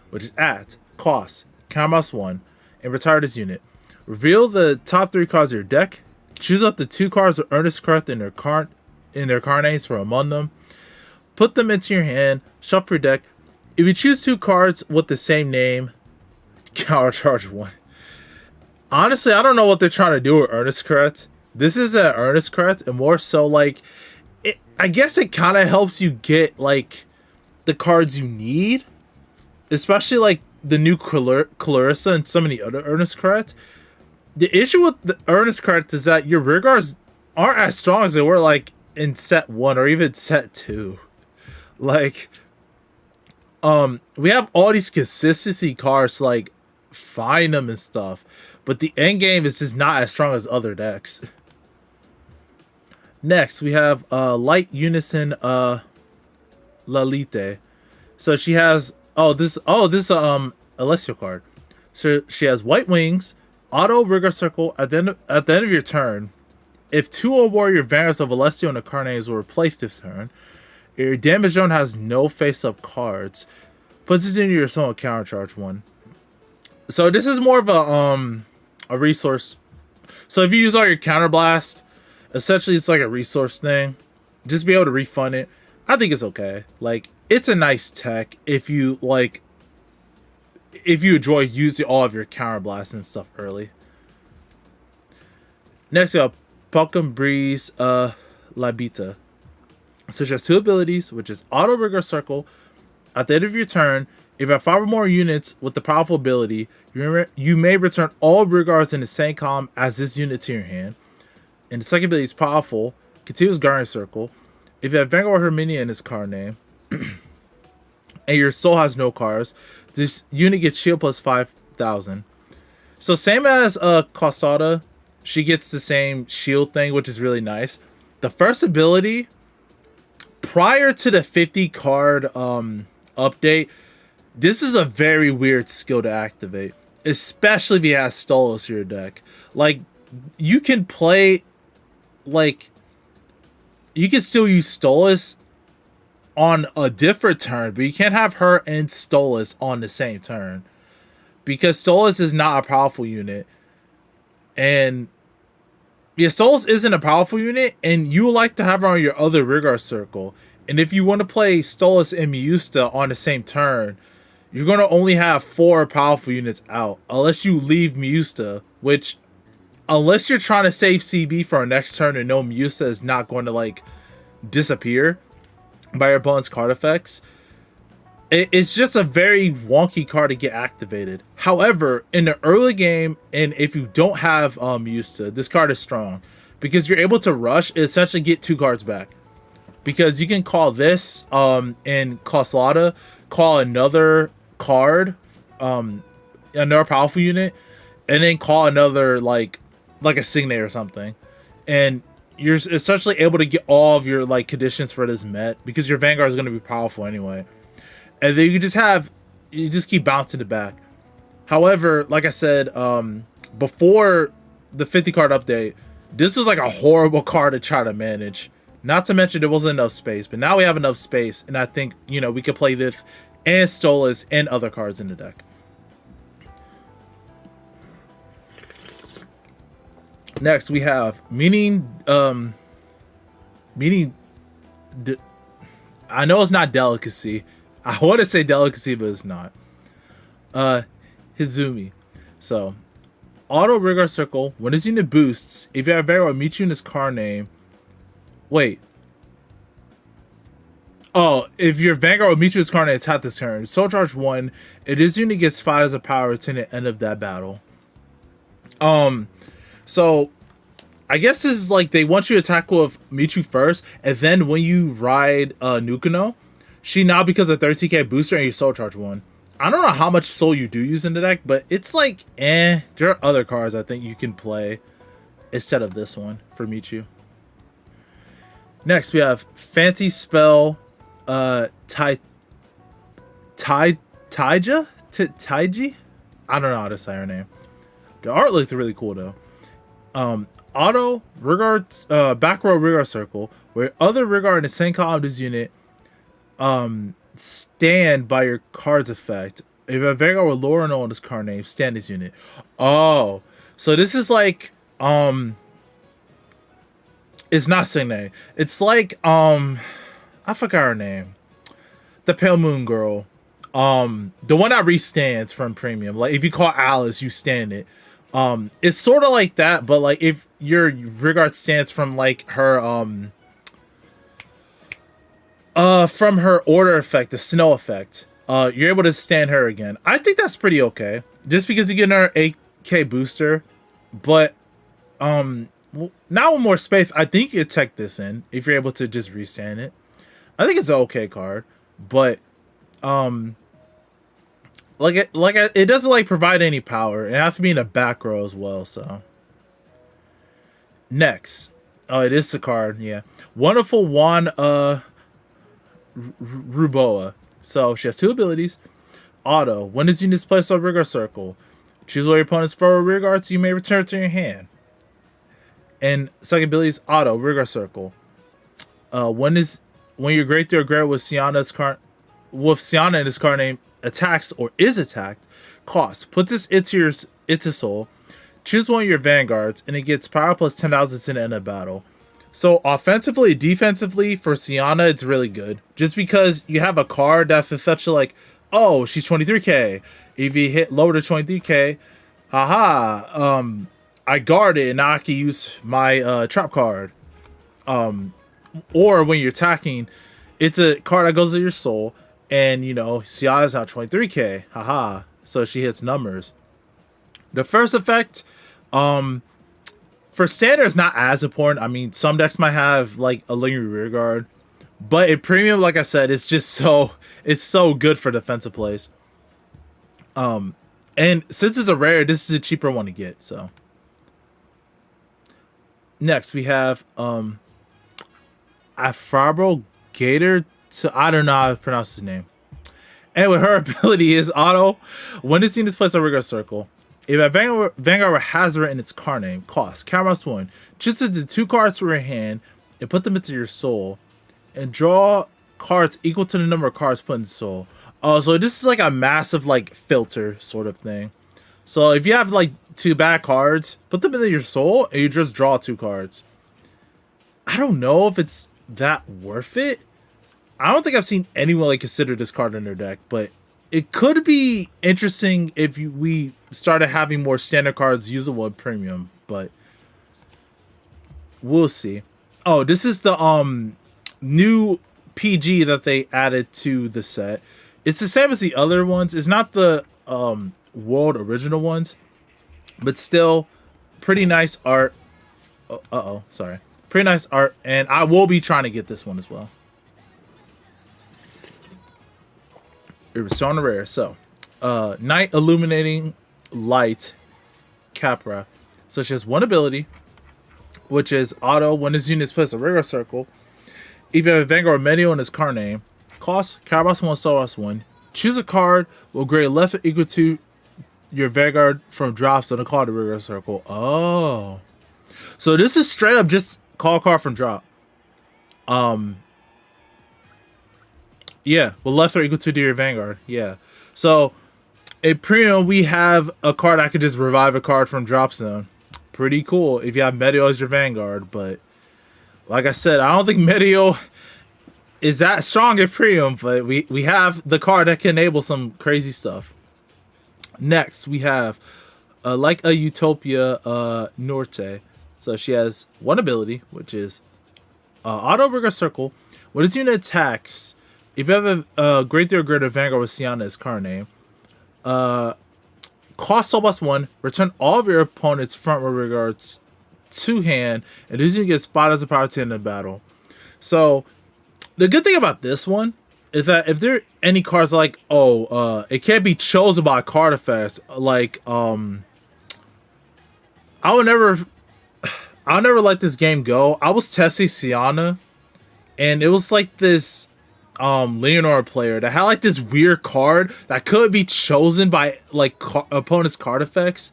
which is at cost, countermouse 1, and retire this unit. Reveal the top 3 cards of your deck. Choose up to 2 cards of Earnest Crest in their card names from among them. Put them into your hand, shuffle your deck. If you choose 2 cards with the same name, countercharge 1. Honestly, I don't know what they're trying to do with Earnest Crest. This is an Earnest Crest, and more so like, I guess it kind of helps you get like the cards you need, especially like the new Clarissa and some of the other Earnest Crest. The issue with the Earnest Crest is that your rear guards aren't as strong as they were like in set 1 or even set 2. Like, we have all these consistency cards to, like, find them and stuff, but the end game is just not as strong as other decks. Next, we have Light Unison Lalite. So she has this Alessio card. So she has white wings, auto rigor circle at the end of your turn. If 2 or more of your Vanguards of Alessio and the card names were replaced this turn, your damage zone has no face-up cards. Puts this into your zone countercharge 1. So this is more of a resource. So if you use all your counterblast, essentially it's like a resource thing. Just be able to refund it. I think it's okay. Like, it's a nice tech if you enjoy using all of your counterblast and stuff early. Next we have Puckum Breeze Labita. So she has 2 abilities, which is Auto Rigor Circle. At the end of your turn, if you have 5 or more units with the powerful ability, you may return all Rigards in the same column as this unit to your hand. And the second ability is powerful, Continuous Guardian Circle. If you have Vanguard Herminia in its card name, and your soul has no cards, this unit gets shield plus 5,000. So same as Causada, she gets the same shield thing, which is really nice. The first ability prior to the 50 card update, this is a very weird skill to activate, especially if you have Stolas in your deck. Like, you can play, like, you can still use Stolas on a different turn, but you can't have her and Stolas on the same turn because Stolas is not a powerful unit. And yeah, Stolas isn't a powerful unit, and you like to have her on your other Rigor circle. And if you want to play Stolas and Miusta on the same turn, you're going to only have 4 powerful units out, unless you leave Miusta, which, unless you're trying to save CB for our next turn and know Miusta is not going to, like, disappear by your opponent's card effects, it's just a very wonky card to get activated. However, in the early game, and if you don't have Miusta, this card is strong because you're able to rush and essentially get 2 cards back. Because you can call this in Coslada, call another card, another powerful unit, and then call another like a Signe or something, and you're essentially able to get all of your like conditions for this met because your Vanguard is going to be powerful anyway, and then you just keep bouncing it back. However, like I said, before the 50 card update, this was like a horrible card to try to manage. Not to mention there wasn't enough space, but now we have enough space, and I think, you know, we could play this and Stolas and other cards in the deck. Next, we have I know it's not Delicacy. I want to say Delicacy, but it's not. Hizumi. So, auto Rigor Circle. When this unit boosts, if you have Vanguard meet you in his card name. Wait. Oh, if your Vanguard will meet you in his card name, attack this turn. Soul Charge 1. If this unit gets 5 as a power to the end of that battle. So, I guess this is like they want you to attack with Michu first, and then when you ride Nukuno, she now becomes a 13k booster and you Soul Charge 1. I don't know how much Soul you do use in the deck, but it's like, There are other cards I think you can play instead of this one for Michu. Next, we have Fancy Spell Taiji? Taiji? I don't know how to say her name. The art looks really cool though. Auto Rigard back row Rigard circle where other Rigard in the same column of this unit stand by your card's effect. If a Vanguard with lower on this card name, stand this unit. Oh, so this is like it's not Signe. It's like I forgot her name. The Pale Moon girl. The one that restands from premium. Like if you call Alice, you stand it. It's sort of like that, but like if your Rigard stands from like her from her order effect, the snow effect, you're able to stand her again. I think that's pretty okay. Just because you get her 8k booster, but now with more space, I think you could tech this in if you're able to just restand it. I think it's an okay card, but it doesn't like provide any power. It has to be in the back row as well. So next, it is the card. Yeah, Wonderful Juan Ruboa. So she has 2 abilities. Auto. When this unit is placed on Rigor Circle, choose one of your opponent's forward Rigard, so you may return it to your hand. And second ability is Auto Rigor Circle. When your Great Theory Great with Siana in this card name attacks or is attacked, cost. Put this into your soul. Choose one of your Vanguards, and it gets power plus 10,000 to the end of battle. So offensively, defensively for Siana, it's really good. Just because you have a card that's essentially like, oh, she's 23k. If you hit lower to 23k, haha, I guard it and now I can use my trap card. Or when you're attacking, it's a card that goes to your soul, and you know, Siana's out 23k, haha. So she hits numbers. The first effect, for standard, it's not as important. I mean, some decks might have like a lingering rear guard, but in premium, like I said, it's so good for defensive plays. And since it's a rare, this is a cheaper one to get. So next we have Afrabro Gator to I don't know how to pronounce his name. And with her ability is auto. When it's seen this place a rigor circle. If a Vanguard has it in its card name, cost, Caramels 1. Choose the 2 cards from your hand and put them into your soul. And draw cards equal to the number of cards put in soul. Oh, so this is like a massive like filter sort of thing. So if you have like 2 bad cards, put them into your soul and you just draw 2 cards. I don't know if it's that worth it. I don't think I've seen anyone like consider this card in their deck, but it could be interesting if we started having more standard cards usable in premium, but we'll see. Oh, this is the new PG that they added to the set. It's the same as the other ones. It's not the world original ones, but still pretty nice art. Sorry. Pretty nice art, and I will be trying to get this one as well. It was so rare. So, Night Illuminating Light Capra. So she has 1 ability, which is auto. When this unit is placed in a rigor circle, if you have a Vanguard Medio in his card name, cost Carabas 1, Soros 1. Choose a card will grade less or equal to your Vanguard from drops on a card in rigor circle. Oh, so this is straight up just call a card from drop. Yeah, well, less or equal to your Vanguard. Yeah. So, in premium, we have a card I could just revive a card from drop zone. Pretty cool if you have Medio as your Vanguard, but like I said, I don't think Medio is that strong in premium, but we have the card that can enable some crazy stuff. Next, we have like a Utopia Norte. So she has 1 ability, which is Auto Rigor Circle. When this unit attacks, if you have a Great Theory Grid of Vanguard with Sienna's card name, cost Soul Boss 1, return all of your opponent's front row regards to hand, and this unit gets spot as a power to end the battle. So, the good thing about this one is that if there are any cards like, it can't be chosen by card effects, like, I'll never let this game go. I was testing Sienna, and it was like this Leonard player that had like this weird card that could be chosen by like opponent's card effects.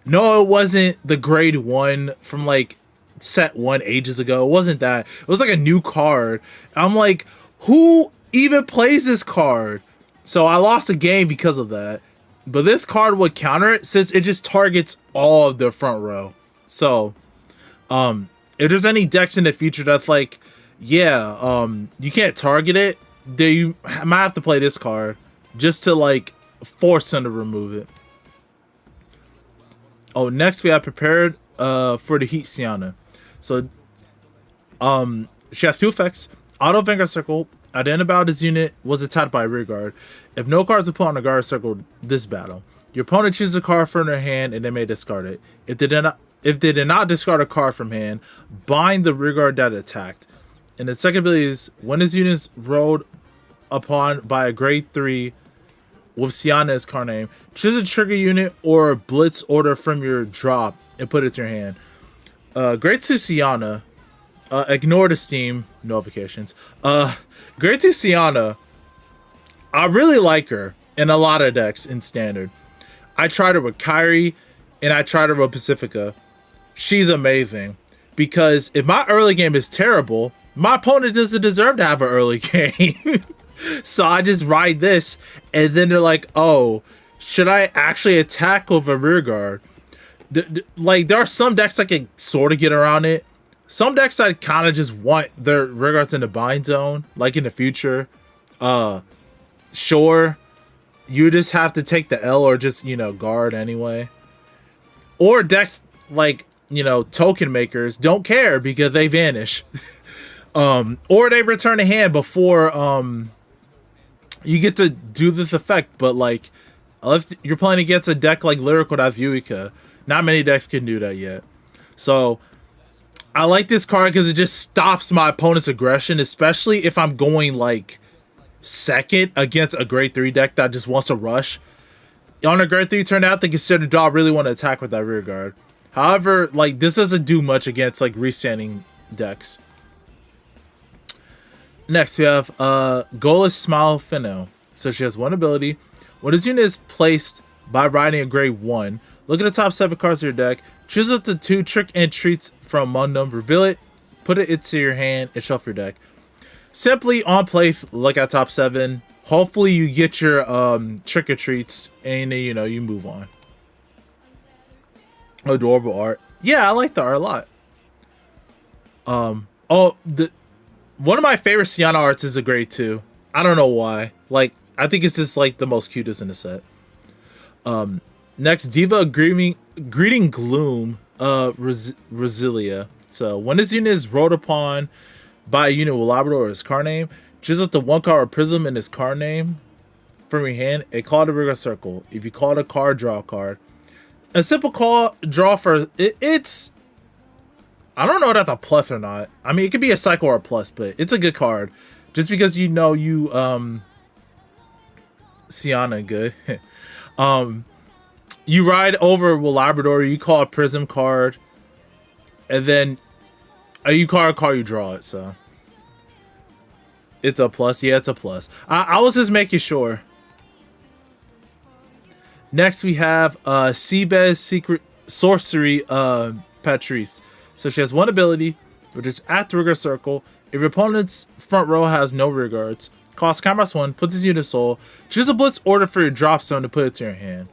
No, it wasn't the grade 1 from like set 1 ages ago. It wasn't that. It was like a new card. I'm like, who even plays this card? So I lost a game because of that. But this card would counter it since it just targets all of the front row. So if there's any decks in the future that's like, you can't target it, then you might have to play this card just to like force them to remove it. Oh, next we have prepared for the Heat Sienna. So she has 2 effects. Auto Vanguard Circle. At the end of battle, this unit was attacked by a rear guard. If no cards are put on the guard circle this battle, your opponent chooses a card from their hand and they may discard it. If they did not discard a card from hand, bind the rear guard that attacked. And the second ability is when this unit is rolled upon by a grade 3 with Sienna as card name, choose a trigger unit or blitz order from your drop and put it to your hand. Grade 2 Sienna, ignore the Steam notifications. Grade 2 Sienna, I really like her in a lot of decks in Standard. I tried her with Kyrie and I tried her with Pacifica. She's amazing because if my early game is terrible, my opponent doesn't deserve to have an early game. So I just ride this, and then they're like, oh, should I actually attack with a rear guard? Like, there are some decks that can sort of get around it. Some decks I kind of just want their rear guards in the bind zone, like in the future. Sure, you just have to take the L or just, guard anyway. Or decks like, token makers don't care because they vanish. Or they return a hand before you get to do this effect, but like unless you're playing against a deck like Lyrical that has Yuika, not many decks can do that yet. So I like this card because it just stops my opponent's aggression, especially if I'm going like second against a grade 3 deck that just wants to rush. On a grade 3 turn out, they consider do I really want to attack with that rear guard. However, like this doesn't do much against like restanding decks. Next, we have Goalless Smile Finno. So she has one ability. When this unit is placed by riding a grade 1, look at the top 7 cards of your deck. Choose up to 2 trick and treats from Mundum. Reveal it, put it into your hand, and shuffle your deck. Simply on place, look at top 7. Hopefully you get your trick or treats, and you know, you move on. Adorable art. Yeah, I like the art a lot. One of my favorite Sienna arts is a grade 2. I don't know why. Like, I think it's just like the most cutest in the set. Next, Diva Greeting Gloom, Rosilia. So when this unit is rolled upon by a unit with Labrador or his card name, choose up the 1 card or prism in his card name from your hand and call it a regular circle. If you call it a card, draw a card. A simple call draw for it's. I don't know if that's a plus or not. I mean, it could be a cycle or a plus, but it's a good card. Just because you know you Sienna good. You ride over with Labrador, you call a prism card, and then you call a card, you draw it, so it's a plus. Yeah, it's a plus. I was just making sure. Next we have Seabez Secret Sorcery Patrice. So she has one ability, which is at the rigor circle. If your opponent's front row has no rear guards, cost commerce 1, put this unit soul. Choose a blitz order for your drop zone to put it to your hand.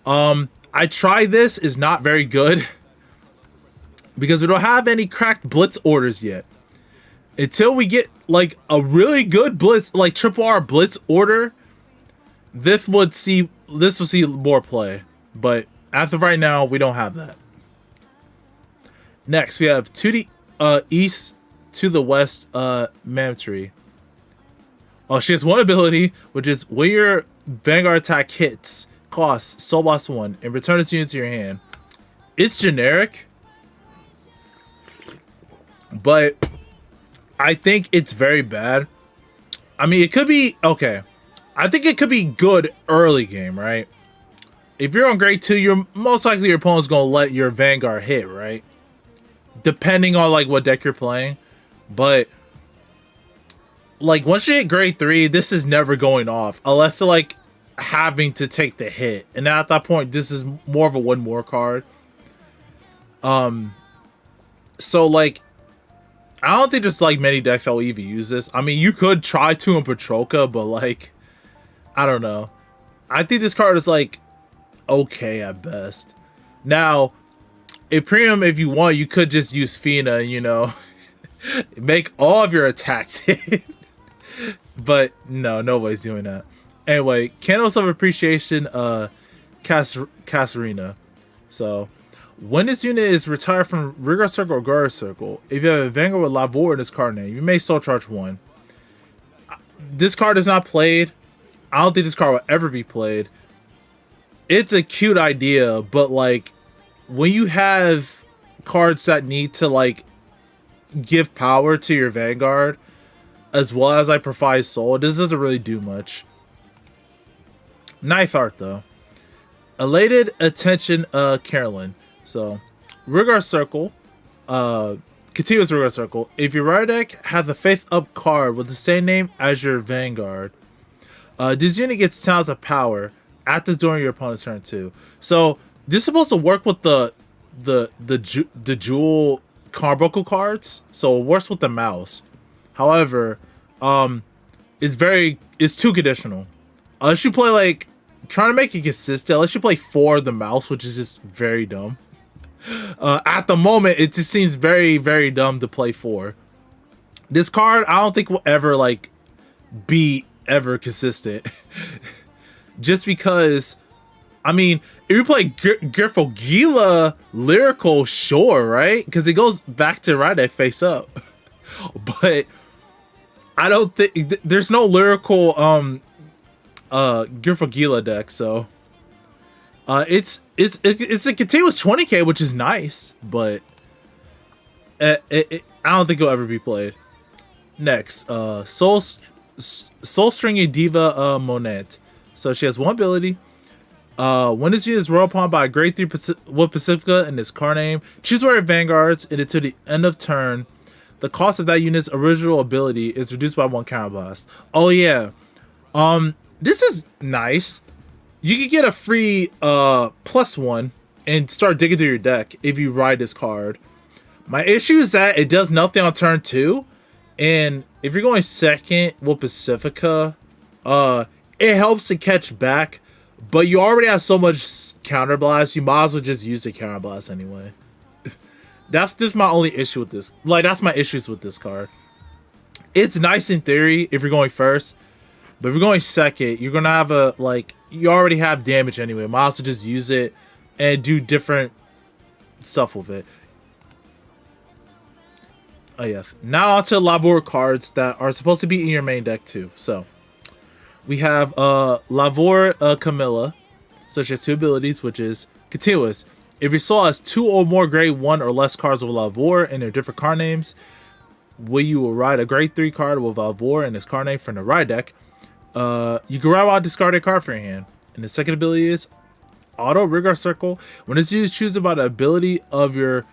I tried this, is not very good. Because we don't have any cracked blitz orders yet. Until we get like a really good blitz, like triple R blitz order, this will see more play. But as of right now, we don't have that. Next, we have to the east to the west Mamtree. Oh, she has one ability, which is when your Vanguard attack hits, costs soul loss 1, and return this unit to your hand. It's generic, but I think it's very bad. I mean, it could be okay. I think it could be good early game, right? If you're on grade 2, you're most likely your opponent's gonna let your Vanguard hit, right? Depending on like what deck you're playing, but like once you hit grade 3, this is never going off unless they're like having to take the hit, and at that point, this is more of a one more card. So like, I don't think there's like many decks that will even use this. I mean, you could try to in Petrolka, but like, I don't know. I think this card is like okay at best. Now, in premium, if you want, you could just use Fina, you know, make all of your attacks hit. But no, nobody's doing that. Anyway, Candles of Appreciation, Kasarina. So, when this unit is retired from Rigor Circle or Guard Circle, if you have a Vanguard with Labor in this card name, you may Soul Charge 1. This card is not played. I don't think this card will ever be played. It's a cute idea, but like, when you have cards that need to like give power to your Vanguard, as well as like provide soul, this doesn't really do much. Nice art though. Elated Attention, Carolyn. So, Rigor Circle, continuous Rigor Circle. If your right deck has a face-up card with the same name as your Vanguard, this unit gets Talents of Power active during your opponent's turn too. So this is supposed to work with the jewel carbuncle cards, so it works with the mouse. However, it's too conditional. Unless you play like trying to make it consistent, unless you play 4 of the mouse, which is just very dumb. At the moment, it just seems very, very dumb to play 4. This card, I don't think will ever like be ever consistent. Just because, I mean, if you play Gila Lyrical, sure, right? Because it goes back to right deck face up. But I don't think there's no Lyrical Gila deck, so it's a continuous 20k, which is nice, but I don't think it'll ever be played. Next, Soul Stringing Diva Monet. So she has one ability. When this unit is rolled upon by a grade 3 with Pacifica and its car name, choose where it vanguards, and until the end of turn, the cost of that unit's original ability is reduced by 1 counterblast. Oh yeah. This is nice. You can get a free +1 and start digging through your deck if you ride this card. My issue is that it does nothing on turn 2, and if you're going second with Pacifica, it helps to catch back, but you already have so much counterblast, you might as well just use the counterblast anyway. That's just my only issue with this. Like, that's my issues with this card. It's nice in theory if you're going first, but if you're going second, you're gonna have you already have damage anyway. Might as well just use it and do different stuff with it. Oh yes. Now onto Lavore cards that are supposed to be in your main deck too. So we have Lavore Camilla. So she has 2 abilities, which is continuous. If your soul has 2 or more grade 1 or less cards with Lavore and their different card names, you will ride a grade 3 card with Lavore and its card name from the ride deck. You can ride while discarding a card from your hand. And the second ability is Auto Rigor Circle. When it's used, choose about the ability of your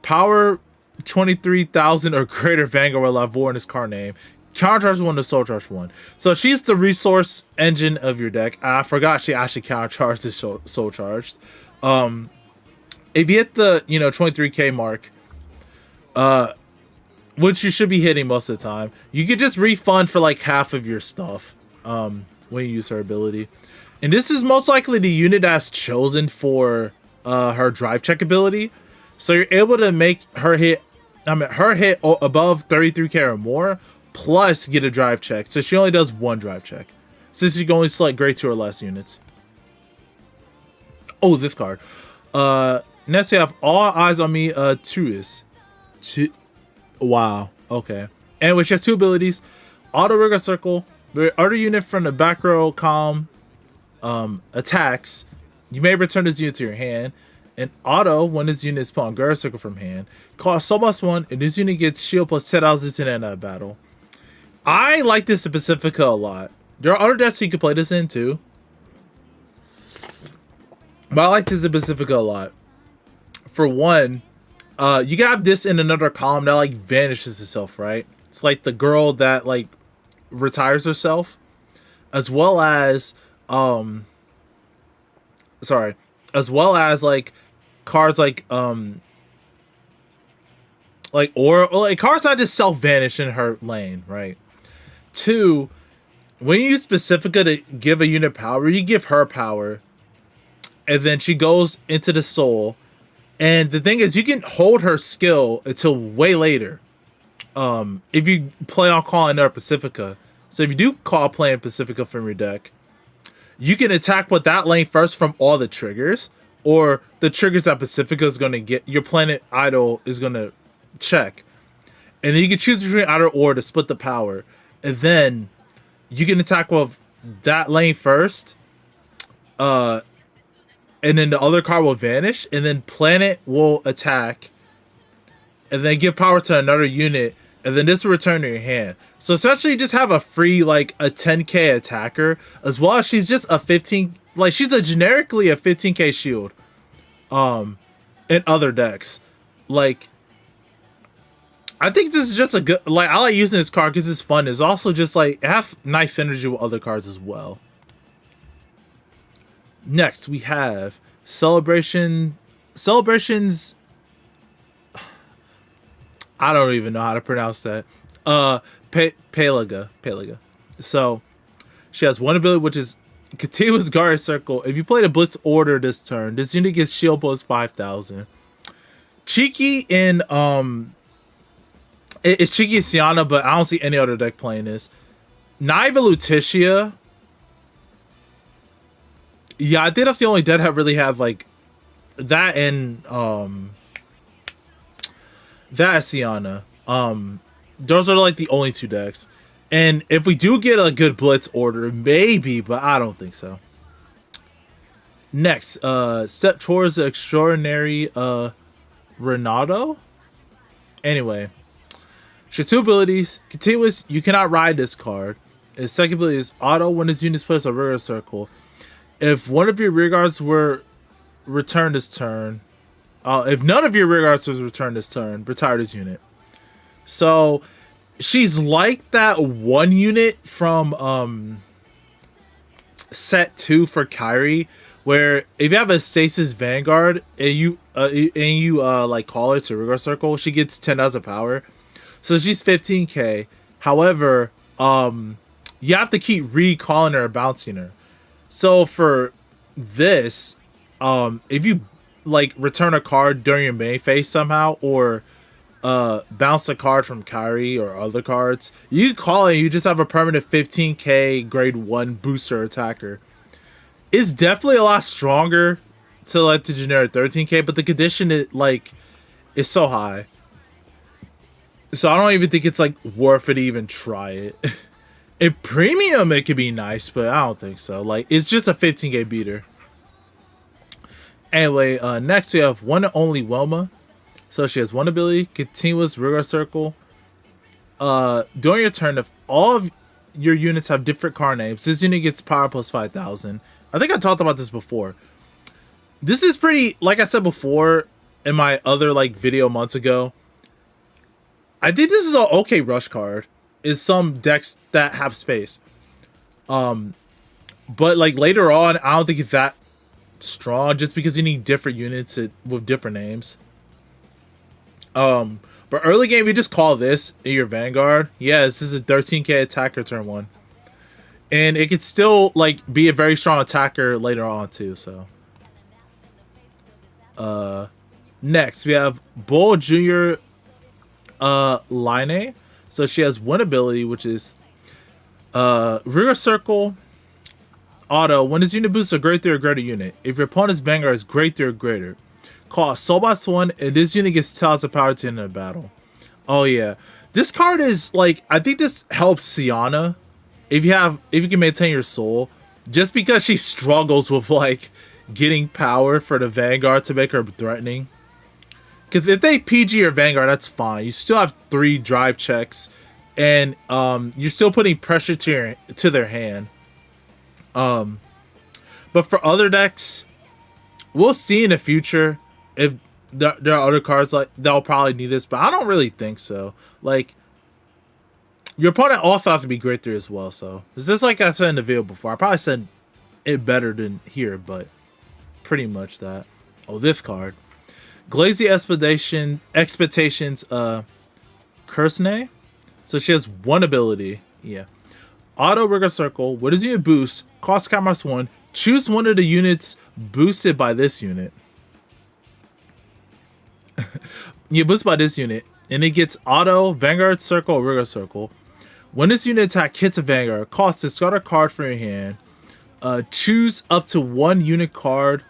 power 23,000 or greater Vanguard with Lavore in its card name. Countercharge 1 to Soul Charge 1. So she's the resource engine of your deck. I forgot she actually countercharged is Soul Charged. If you hit the 23k mark, which you should be hitting most of the time, you could just refund for like half of your stuff when you use her ability. And this is most likely the unit that's chosen for her drive check ability. So you're able to make her hit above 33k or more, plus get a drive check. So she only does 1 drive check, since you can only select grade 2 or less units. Oh, this card. Next we have All Eyes on Me, Truist. Wow. Okay. And which has 2 abilities. Auto Rigor Circle. The other unit from the back row column attacks. You may return this unit to your hand. And auto, when this unit is put on Rigor Circle from hand, costs so +1, and this unit gets shield plus 10,000 to the end of the battle. I like this in Pacifica a lot. There are other decks you can play this in too, but I like this in Pacifica a lot. For one, you can have this in another column that like vanishes itself, right? It's like the girl that like retires herself, as well as like cards like or like cards that just self vanish in her lane, right? 2, when you use Pacifica to give a unit power, you give her power, and then she goes into the soul. And the thing is, you can hold her skill until way later. If you play on calling her Pacifica. So if you do call playing Pacifica from your deck, you can attack with that lane first from all the triggers, or the triggers that Pacifica is going to get, your planet idol is going to check. And then you can choose between either or to split the power. And then you can attack with that lane first. And then the other card will vanish. And then planet will attack. And then give power to another unit. And then this will return to your hand. So essentially you just have a free, like, a 10k attacker. As well as she's just a 15... Like, she's generically a 15k shield. In other decks. Like... I think this is just a good... Like, I like using this card because it's fun. It's also just, like, it has nice synergy with other cards as well. Next, we have Celebrations... I don't even know how to pronounce that. Pelaga. So, she has 1 ability, which is Continuous Guard Circle. If you play the Blitz Order this turn, this unit gets shield plus 5,000. Cheeky in... It's Cheeky and Sienna, but I don't see any other deck playing this. Naiva Lutetia. Yeah, I think that's the only deck that really has, like, that and, that is Sienna. Those are, like, the only 2 decks. And if we do get a good Blitz Order, maybe, but I don't think so. Next, Step Towards the Extraordinary, Renato? Anyway. She has 2 abilities. Continuous, you cannot ride this card. His second ability is Auto. When this unit is placed on Rigor Circle, If one of your rear guards were returned this turn, if none of your rear guards was returned this turn, retire this unit. So she's like that one unit from set 2 for Kyrie, where if you have a Stasis Vanguard and you like call it to rear guard circle, she gets 10,000 power. So she's 15k. However, you have to keep recalling her and bouncing her. So for this, if you like return a card during your main phase somehow, or bounce a card from Kyrie or other cards, you can call it. You just have a permanent 15k grade 1 booster attacker. It's definitely a lot stronger to like the generic 13k, but the condition is so high. So I don't even think it's like worth it to even try it. In premium, it could be nice, but I don't think so. Like, it's just a 15k beater. Anyway, next we have one and only Wilma. So she has one ability, continuous rear guard circle. During your turn, if all of your units have different card names, this unit gets power plus 5,000. I think I talked about this before. This is pretty, like I said before in my other like video months ago. I think this is an okay rush card. Is some decks that have space. But like later on, I don't think it's that strong just because you need different units with different names. But early game, you just call this in your Vanguard. Yeah, this is a 13k attacker turn 1. And it could still like be a very strong attacker later on too, so. Next, we have Bull Jr. Line. So she has one ability, which is rear circle auto. When this unit boosts a grade 3 or greater unit, if your opponent's Vanguard is grade 3 or greater, cost Soul Blast 1, and this unit gets 10,000 power to the end of the battle. Oh yeah, this card is like, I think this helps Sienna if you can maintain your soul, just because she struggles with like getting power for the Vanguard to make her threatening. Because if they PG your Vanguard, that's fine. You still have 3 drive checks, and you're still putting pressure to their hand. But for other decks, we'll see in the future if there are other cards like that'll probably need this, but I don't really think so. Like, your opponent also has to be grade 3 as well. So it's just like I said in the video before. I probably said it better than here, but pretty much that. Oh, this card. Glazy Expectations, Kursne. So she has one ability. Yeah. Auto Rigor Circle. What is unit boost? Cost Commerce 1. Choose one of the units boosted by this unit. You boost by this unit, and it gets Auto, Vanguard Circle, Rigor Circle. When this unit attack hits a Vanguard, cost discard a card from your hand. Choose up to one unit card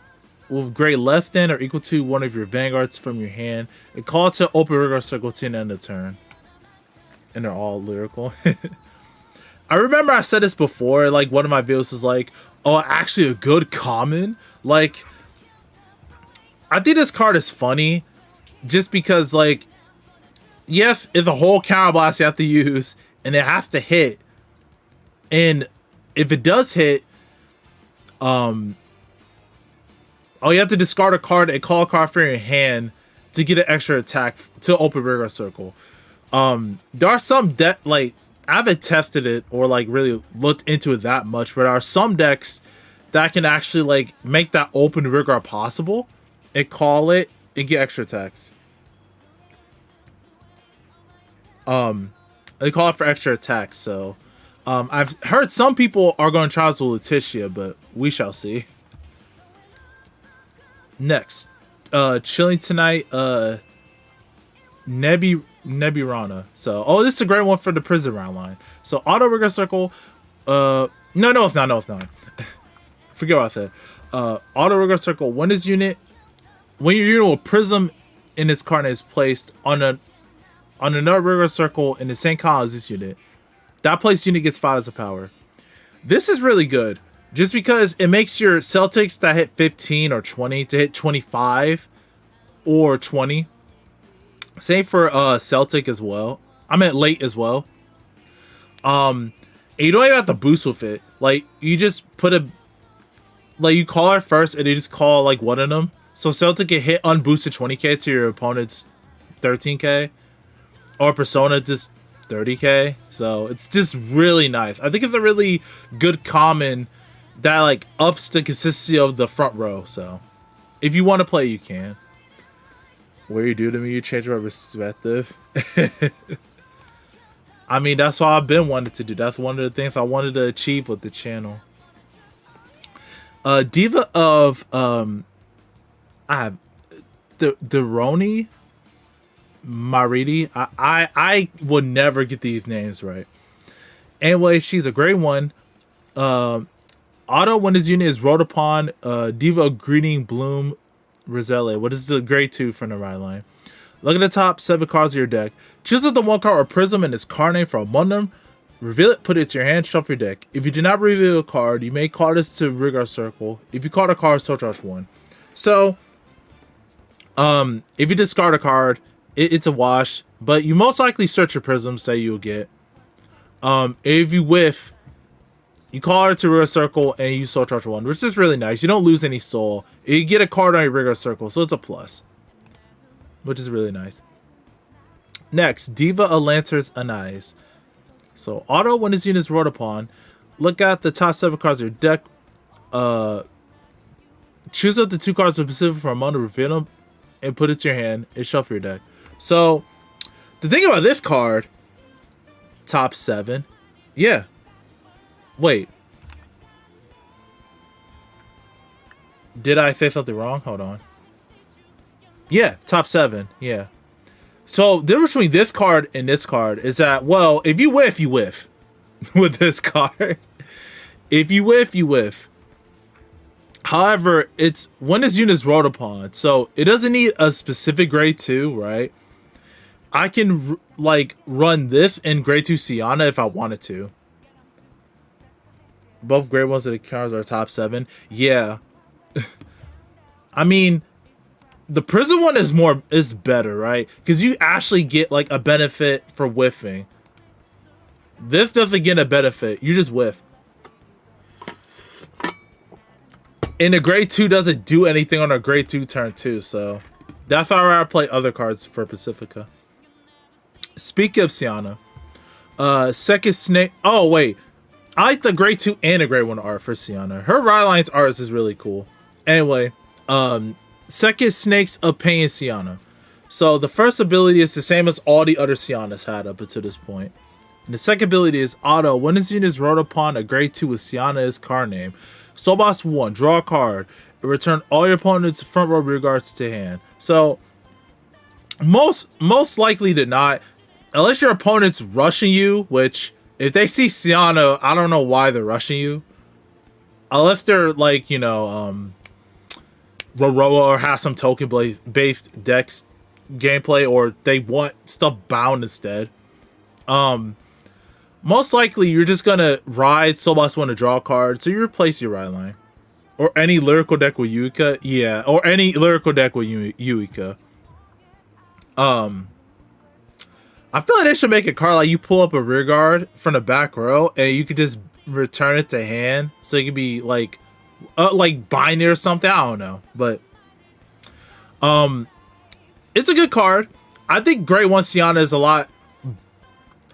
with grade less than or equal to one of your Vanguards from your hand, and call it to open Rigor Circle to the end of the turn. And they're all lyrical. I remember I said this before, like one of my videos is like, oh, actually a good common. Like, I think this card is funny just because, like, yes, it's a whole counter blast you have to use, and it has to hit. And if it does hit, you have to discard a card and call a card from your hand to get an extra attack to open Rigor Circle. There are some like, I haven't tested it or like really looked into it that much, but there are some decks that can actually like make that open Rigor possible and call it and get extra attacks. They call it for extra attacks, so I've heard some people are going to try this with Letitia, but we shall see. Next, chilling tonight, Nebirana. So, oh, this is a great one for the prison round line. So, auto Rigor Circle. No, it's not. Forget what I said. Auto Rigor Circle. When your unit with Prism in its card is placed on another Rigor Circle in the same column as this unit, that placed unit gets 5 as a power. This is really good, just because it makes your Celtics that hit 15 or 20 to hit 25 or 20. Same for Celtic as well. I meant late as well. And you don't even have to boost with it. Like, you just put a like you call her first, and you just call like one of them. So Celtic can hit unboosted 20k to your opponent's 13k, or Persona just 30k. So it's just really nice. I think it's a really good common that like ups the consistency of the front row. So if you want to play, you can. What you do to me, you change my perspective. I mean, that's what I've been wanting to do. That's one of the things I wanted to achieve with the channel. Diva of I have the Roni Mariti. I would never get these names right. Anyway, she's a great one. Auto when this unit is rolled upon, Diva Greeting Bloom Roselle. What is the grade 2 from the right line? Look at the top 7 cards of your deck. Choose the one card or prism and its card name from among them. Reveal it, put it to your hand, shuffle your deck. If you do not reveal a card, you may call this to Rigor Circle. If you call a card, soul charge 1. So, if you discard a card, it's a wash. But you most likely search your prisms that you'll get. If you whiff, you call her to Rigor Circle and you soul charge 1, which is really nice. You don't lose any soul. You get a card on your Rigor Circle, so it's a plus, which is really nice. Next, Diva Atlantis Anais. So, auto when this unit is rolled upon, look at the top 7 cards of your deck. Choose up the 2 cards specific from among the reveal them and put it to your hand and shuffle your deck. So, the thing about this card, top 7, yeah. Wait. Did I say something wrong? Hold on. Yeah, top 7, yeah. So, the difference between this card and this card is that, well, if you whiff, you whiff with this card. If you whiff, you whiff. However, it's when this unit is rolled upon, so it doesn't need a specific grade 2, right? I can, like, run this in grade 2 Sienna if I wanted to. Both grade 1s of the cards are top 7. Yeah. I mean, the prison one is better, right? Because you actually get like a benefit for whiffing. This doesn't get a benefit. You just whiff. And the grade 2 doesn't do anything on a grade 2 turn 2, so that's how I play other cards for Pacifica. Speaking of Sienna, second snake. Oh wait, I like the grade 2 and the grade 1 art for Sienna. Her Rylines art is really cool. Anyway, second Snake's Opinion Sienna. So the first ability is the same as all the other Siennas had up until this point. And the second ability is auto. When this unit is rolled upon a grade 2 with Sienna's card name, Soul Boss 1, draw a card, and return all your opponent's front row rear guards to hand. So most likely to not, unless your opponent's rushing you, which if they see Sienna, I don't know why they're rushing you. Unless they're like, you know, Roroa or have some token based decks gameplay, or they want stuff bound instead. Most likely you're just gonna ride Soul Boss 1 to draw a card, so you replace your ride line. Or any lyrical deck with Yuika. Yeah, or any lyrical deck with Yuika. I feel like they should make a card like you pull up a rear guard from the back row and you could just return it to hand, so it could be like binary or something. I don't know, but it's a good card. I think grade 1 Sienna is a lot.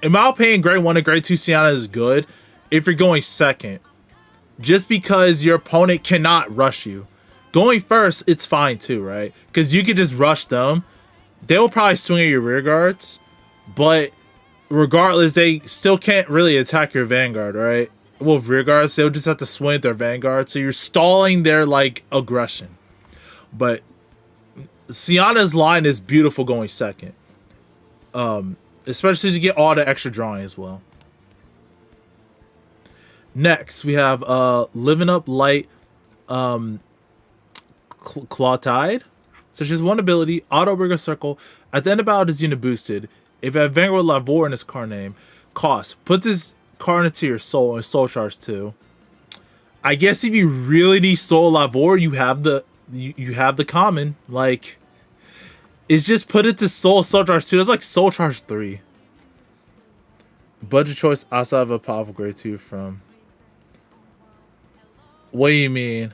In my opinion, grade 1 and grade 2 Sienna is good if you're going second, just because your opponent cannot rush you. Going first, it's fine too, right? Because you could just rush them. They will probably swing at your rear guards, but regardless, they still can't really attack your vanguard, right? Well, rear guards, they'll just have to swing at their vanguard, so you're stalling their like aggression. But Sienna's line is beautiful going second, especially as you get all the extra drawing as well. Next, we have Living Up Light, Clawtide. So she's one ability, auto rigor circle. At the end of battle, is unit boosted. If you have Vanguard Lavore in his card name, cost puts his card into your soul and soul charge 2. I guess if you really need soul Lavore, you have the common. Like, it's just put it to soul charge 2. That's like soul charge 3. Budget choice outside of a powerful grade 2 from. What do you mean?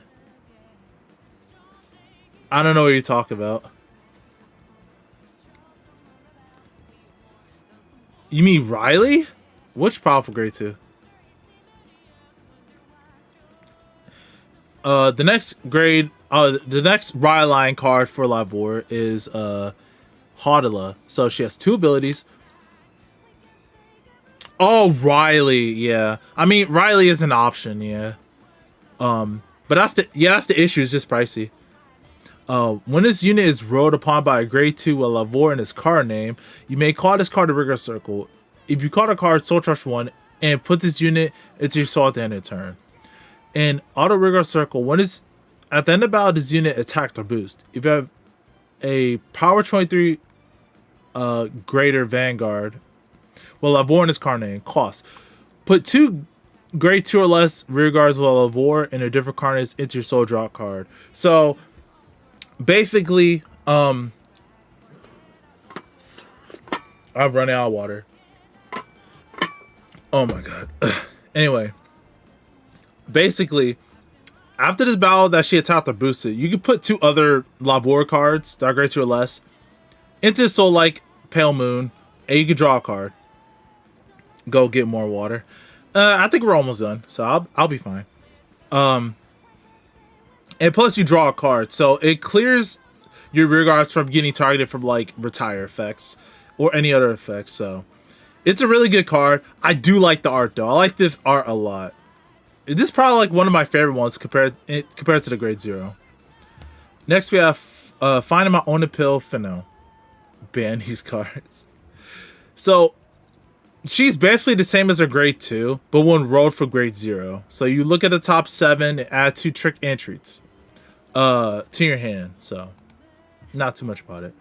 I don't know what you're talking about. You mean Riley? Which powerful grade 2? The next Riley card for Lavore is Hodela. So she has two abilities. Oh, Riley, yeah. I mean, Riley is an option, yeah. But that's the issue. It's just pricey. When this unit is rolled upon by a grade 2 with Lavore in its card name, you may call this card a Rigor Circle. If you call the card Soul Charge 1 and put this unit into your soul at the end of the turn. In Auto Rigor Circle, when it's at the end of battle, this unit attacked or boost. If you have a Power 23 greater Vanguard, well, Lavore in its card name, cost. Put two grade 2 or less rear guards with Lavore and their different card names into your soul drop card. So basically, I'm running out of water. Oh my god. Anyway, basically, after this battle that she attacked or boosted, you can put two other Lavore cards that are grade 2 or less into Soul like Pale Moon, and you can draw a card. Go get more water. I think we're almost done, so I'll be fine. And plus you draw a card, so it clears your rear guards from getting targeted from like retire effects or any other effects. So it's a really good card. I do like the art though. I like this art a lot. This is probably like one of my favorite ones compared to the grade 0. Next we have Finding My Own Pill Finno. Ban these cards. So she's basically the same as her grade 2, but when rolled for grade 0. So you look at the top 7 and add 2 trick entries to your hand. So not too much about it.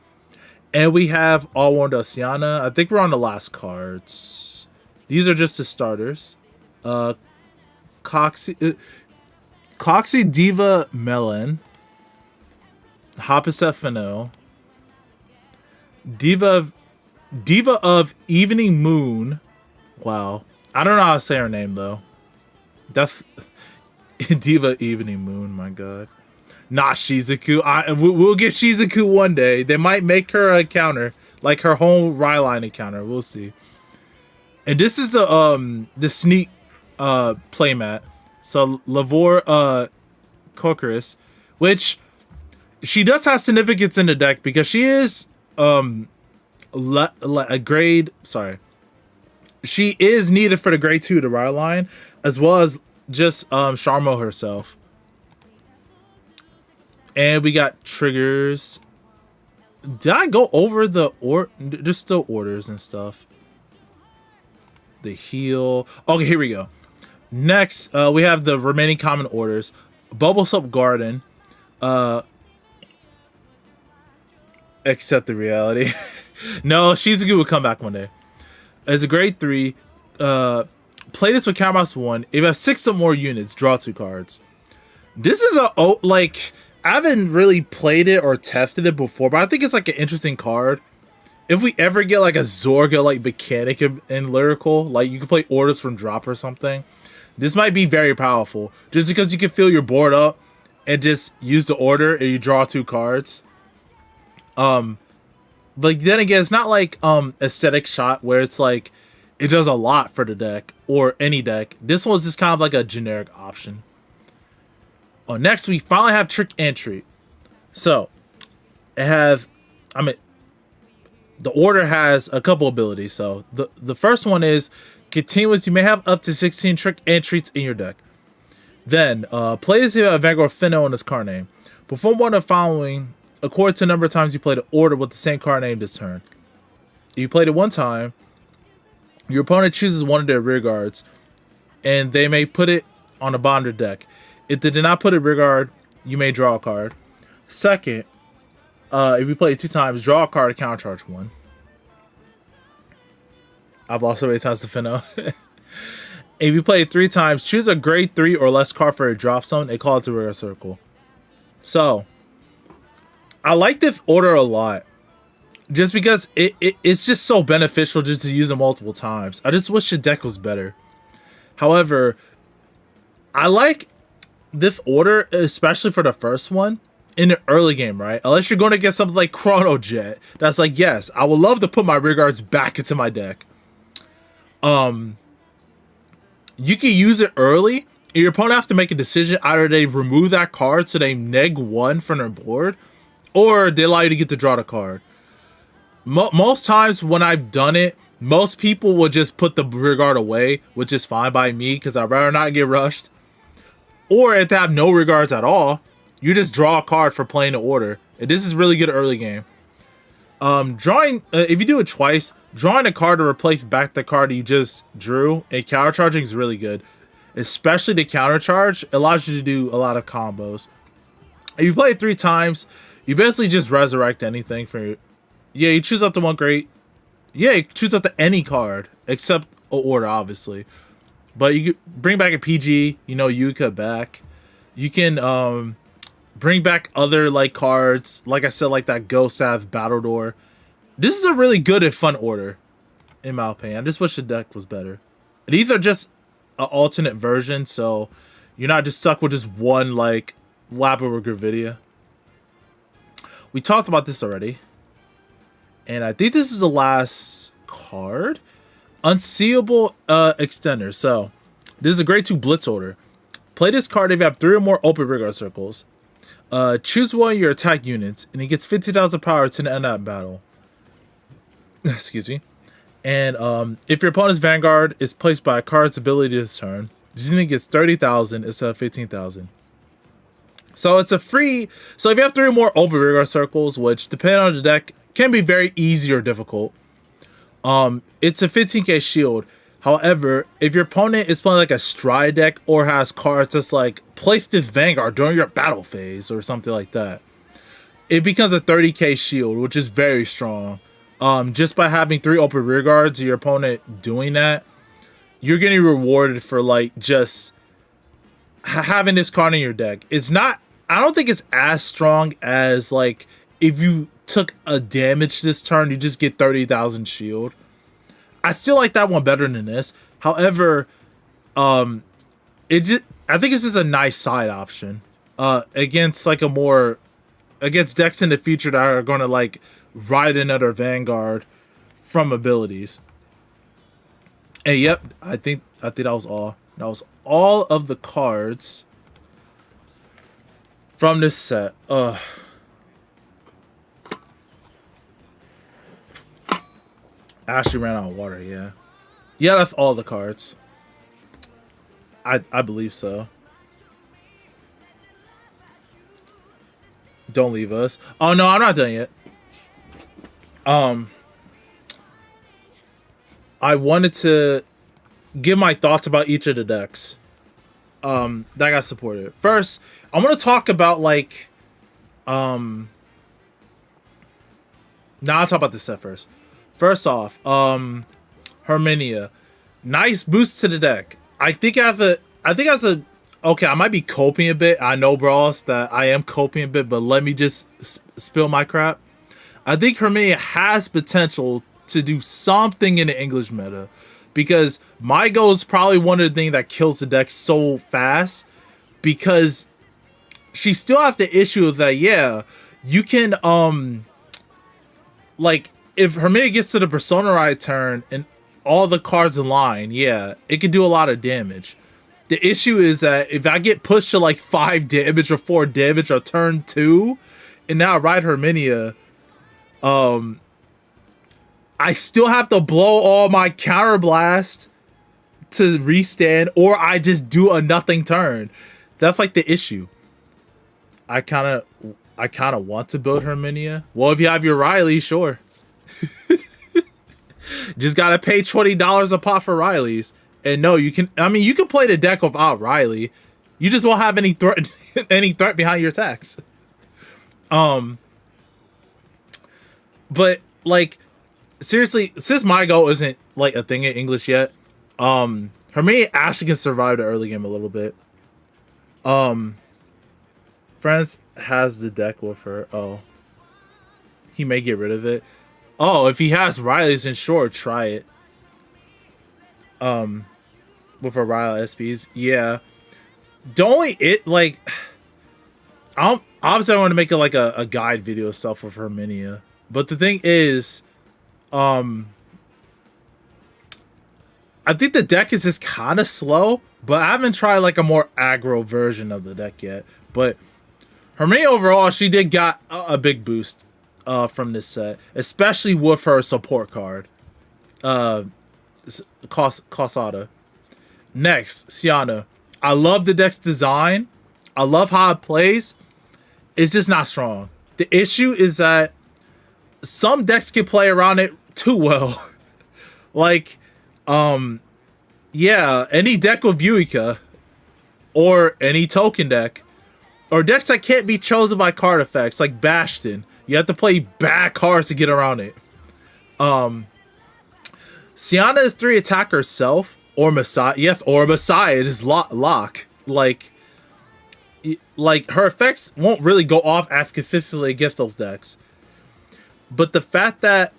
And we have All Warned Oceana. I think we're on the last cards. These are just the starters. Coxy Diva Melon. Hoppiset Fano. Diva of Evening Moon. Wow. I don't know how to say her name though. That's Diva Evening Moon, my god. Not Shizuku. We'll get Shizuku one day. They might make her a counter, like her whole Ryline encounter. We'll see. And this is the sneak playmat. So Lavore Kokeris, which she does have significance in the deck because she is a grade. Sorry, she is needed for the grade 2 to Ryline, as well as just Sharmo herself. And we got triggers. Did I go over there's still orders and stuff. The heal. Okay, here we go. Next, we have the remaining common orders. Bubble Soap Garden. Accept the reality. No, Shizuku will come back one day. As a grade 3, play this with Counterbox 1. If you have 6 or more units, draw 2 cards. This is I haven't really played it or tested it before, but I think it's like an interesting card. If we ever get like a Zorga like mechanic in Lyrical, like you can play orders from drop or something, this might be very powerful. Just because you can fill your board up and just use the order and you draw 2 cards. But then again, it's not like Aesthetic Shot where it's like it does a lot for the deck or any deck. This one's just kind of like a generic option. Oh, next we finally have Trick Entry. So it has, the order has a couple abilities. So the first one is continuous. You may have up to 16 Trick Entries in your deck. Then play this if you have Vanguard Finno in its card name. Perform one of the following according to the number of times you played the order with the same card name this turn. If you played it one time, your opponent chooses one of their rear guards, and they may put it on the bottom of their deck. If they did not put a rear guard, you may draw a card. Second, if you play it 2 times, draw a card, countercharge 1. I've lost so many times to Finno. If you play it 3 times, choose a grade 3 or less card for a drop zone and call it to Rigor Circle. So, I like this order a lot. Just because it's just so beneficial just to use it multiple times. I just wish the deck was better. However, I like this order, especially for the first one. in the early game, right? Unless you're going to get something like Chrono Jet, that's like, yes, I would love to put my rear guards back into my deck. You can use it early. And your opponent have to make a decision. Either they remove that card so they neg 1 from their board, or they allow you to get to draw the card. Most times when I've done it, most people will just put the rear guard away, which is fine by me because I'd rather not get rushed. Or if they have no rear guards at all, you just draw a card for playing the order. And this is really good early game. Drawing, if you do it twice, drawing a card to replace back the card you just drew and countercharging is really good. Especially the countercharge allows you to do a lot of combos. If you play it 3 times, you basically just resurrect anything for your... Yeah, you choose up to 1 great. Yeah, you choose up to any card except a order, obviously. But you can bring back a PG, you know, Yuka back. You can bring back other like cards, like I said, like that Ghost Ass Battle Door. This is a really good and fun order, in my opinion. I just wish the deck was better. These are just an alternate version, so you're not just stuck with just one like Lapis or Gravidia. We talked about this already, and I think this is the last card. Unseeable Extender. So this is a grade 2 Blitz order. Play this card if you have 3 or more open rigor circles. Choose one of your attack units, and it gets 50,000 power to the end of that battle. Excuse me. And if your opponent's Vanguard is placed by a card's ability this turn, this unit gets 30,000 instead of 15,000. So it's a free... So if you have 3 or more open rigor circles, which depending on the deck, can be very easy or difficult. It's a 15k shield. However, if your opponent is playing like a stride deck or has cards that's like place this Vanguard during your battle phase or something like that, it becomes a 30k shield, which is very strong. Just by having 3 open rear guards, your opponent doing that, you're getting rewarded for like just having this card in your deck. It's not, I don't think it's as strong as like if you took a damage this turn, you just get 30,000 shield. I still like that one better than this. However, it just, I think it's just a nice side option against like a more, against decks in the future that are going to like ride another Vanguard from abilities. And yep, I think that was all. That was all of the cards from this set. Ashley ran out of water, yeah. Yeah, that's all the cards. I believe so. Don't leave us. Oh no, I'm not done yet. I wanted to give my thoughts about each of the decks that got supported. First, I want to talk about like now I'll talk about this set first. First off, Herminia. Nice boost to the deck. I think as a okay, I might be coping a bit. I know, bros, that I am coping a bit, but let me just spill my crap. I think Herminia has potential to do something in the English meta, because my goal is probably one of the things that kills the deck so fast, because she still has the issue of that, yeah, you can like if Herminia gets to the Persona Ride turn and all the cards in line, yeah, it can do a lot of damage. The issue is that if I get pushed to like 5 damage or 4 damage or turn 2, and now I ride Herminia, I still have to blow all my counterblast to restand, or I just do a nothing turn. That's like the issue. I kind of want to build Herminia. Well, if you have your Riley, sure. Just gotta pay $20 a pop for Riley's. And no, you can. I mean, you can play the deck without Riley. You just won't have any threat, any threat behind your attacks. But like, seriously, since my goal isn't like a thing in English yet, Herminia actually can survive the early game a little bit. Friends has the deck with her. Oh, he may get rid of it. Oh, if he has Riley's, then sure, try it. With her Riley SPs, yeah. The only like, I'm obviously I want to make it like a guide video stuff with Herminia. But the thing is, um, I think the deck is just kind of slow, but I haven't tried like a more aggro version of the deck yet. But Herminia overall, she did got a big boost from this set, especially with her support card, Causada. Next, Sienna. I love the deck's design. I love how it plays. It's just not strong. The issue is that some decks can play around it too well. Like, yeah, any deck with Yuika, or any token deck, or decks that can't be chosen by card effects, like Bastion. You have to play bad cards to get around it. Sienna is 3 attack herself, or Messiah. Yes, or Messiah is lock. Like her effects won't really go off as consistently against those decks. But the fact that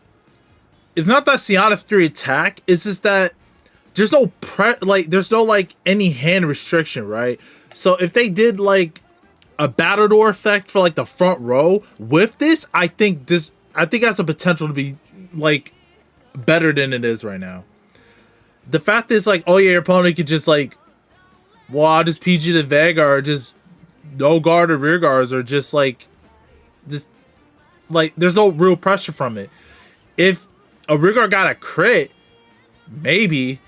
it's not that Sienna's 3 attack, it's just that there's no there's no like any hand restriction, right? So if they did like a Battledore effect for like the front row with this, I think it has the potential to be like better than it is right now. The fact is like, oh yeah, your opponent could just like, well, I'll just PG the Vanguard, just no guard or rear guards, or just like there's no real pressure from it. If a rear guard got a crit, maybe,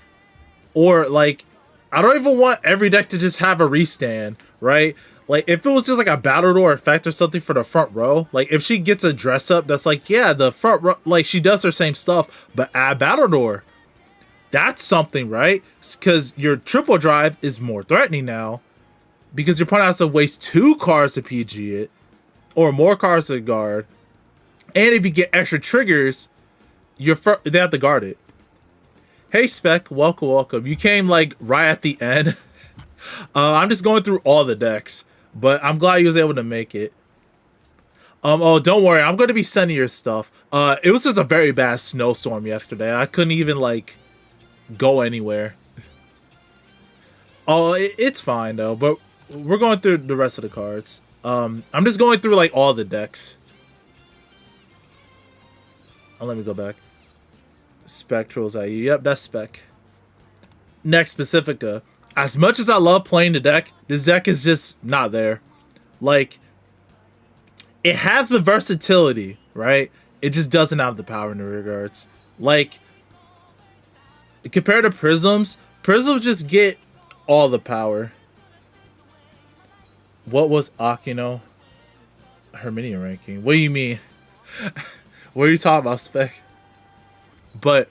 or like, I don't even want every deck to just have a restand, right? Like, if it was just like a Battledore effect or something for the front row, like if she gets a dress up that's like, yeah, the front row, like she does her same stuff, but add Battledore, that's something, right? Because your triple drive is more threatening now, because your opponent has to waste 2 cards to PG it, or more cards to guard, and if you get extra triggers, they have to guard it. Hey Spec, welcome. You came like right at the end. I'm just going through all the decks, but I'm glad you was able to make it. Oh, don't worry, I'm going to be sending your stuff. It was just a very bad snowstorm yesterday. I couldn't even like go anywhere. Oh, it's fine though. But we're going through the rest of the cards. I'm just going through like all the decks. Oh, let me go back. Spectral's at you. Yep, that's Spec. Next, Pacifica. As much as I love playing the deck, this deck is just not there. Like, it has the versatility, right? It just doesn't have the power in the regards. Like, compared to Prisms just get all the power. What was Akino Herminia ranking? What do you mean? What are you talking about, Spec? But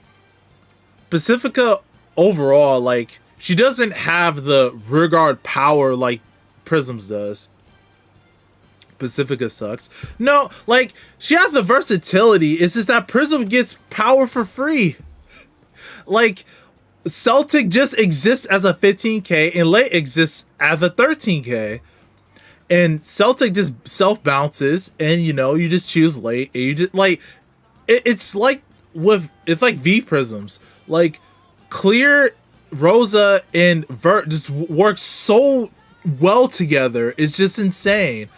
Pacifica overall, like, she doesn't have the rearguard power like Prisms does. Pacifica sucks. No, like, she has the versatility. It's just that Prism gets power for free. Like, Celtic just exists as a 15k and Late exists as a 13k. And Celtic just self-bounces, and you know, you just choose Late, and you just like it's like V Prisms. Like, Clear, Rosa, and Vert just work so well together. It's just insane.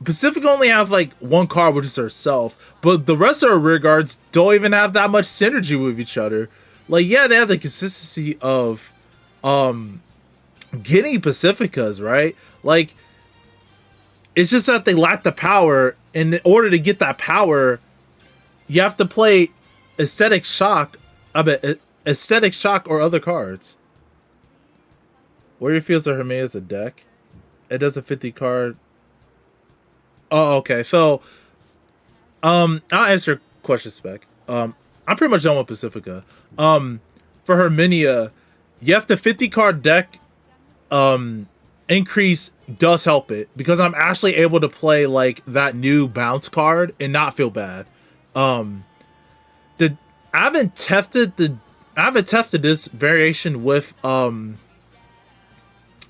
Pacific only has like 1 card, which is herself, but the rest of her rear guards don't even have that much synergy with each other. Like, yeah, they have the consistency of getting Pacificas, right? Like, it's just that they lack the power, and in order to get that power, you have to play Aesthetic Shock or other cards. Warrior Fields of Hermea is a deck. It does a 50 card. Oh, okay. So, I'll answer your question, Spec. I'm pretty much done with Pacifica. For Herminia, yes, the 50 card deck increase does help it, because I'm actually able to play like that new bounce card and not feel bad. I haven't tested this variation with the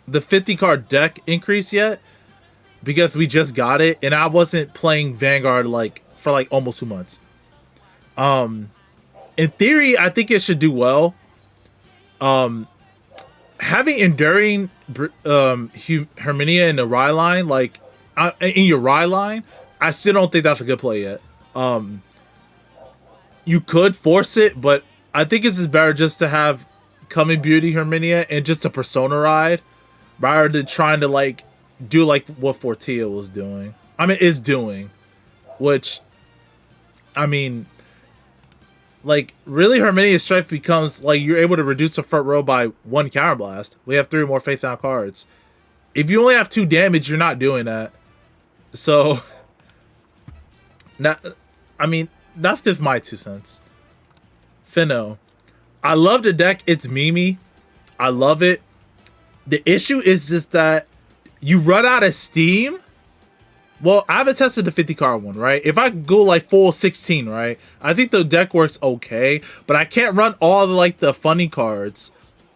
50 card deck increase yet, because we just got it and I wasn't playing Vanguard like for like almost 2 months. In theory, I think it should do well. Having Enduring Herminia in the Rye line, like, in your Rye line, I still don't think that's a good play yet. You could force it, but I think it's just better just to have Coming Beauty Herminia and just a Persona ride rather than trying to like do like what Fortia was doing. I mean, is doing, which, I mean, like really Herminia's Strife becomes like you're able to reduce the front row by 1 counterblast. We have 3 more face down cards. If you only have 2 damage, you're not doing that. So, not, I mean, that's just my 2 cents. Finno. I love the deck. It's memey. I love it. The issue is just that you run out of steam. Well, I haven't tested the 50 card one, right? If I go like full 16, right? I think the deck works okay, but I can't run all the like the funny cards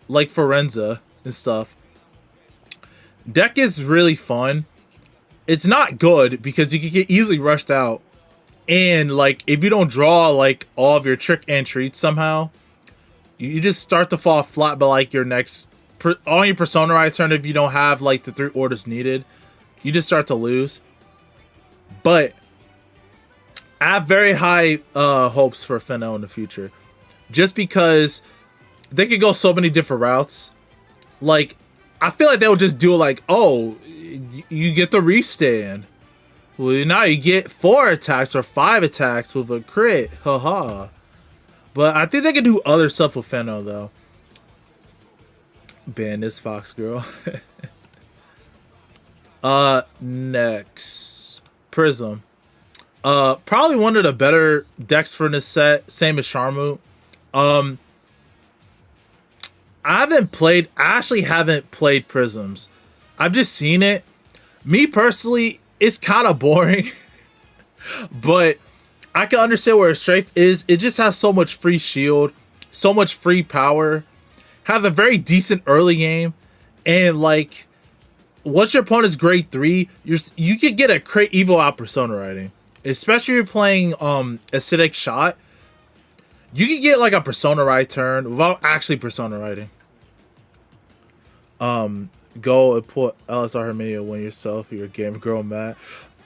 like Forenza and stuff. Deck is really fun. It's not good because you can get easily rushed out. And like if you don't draw like all of your trick and treats somehow, you just start to fall flat by like your next on your Persona Ride turn. If you don't have like the 3 orders needed, you just start to lose. But I have very high hopes for Finno in the future, just because they could go so many different routes. Like I feel like they would just do it like, oh, you get the restand. Well, now you get 4 attacks or 5 attacks with a crit. Haha. But I think they can do other stuff with Finno, though. Ban this Fox girl. Next. Prism. Probably one of the better decks for this set. Same as Sharmu. I actually haven't played Prisms. I've just seen it. Me personally, it's kind of boring. But I can understand where a Strafe is. It just has so much free shield, so much free power, has a very decent early game, and like once your opponent's grade 3, you could get a crit evil out Persona Riding. Especially if you're playing Acidic Shot. You can get like a Persona Ride turn without actually Persona Riding. Go and put LSR Herminia win yourself or your game girl Matt.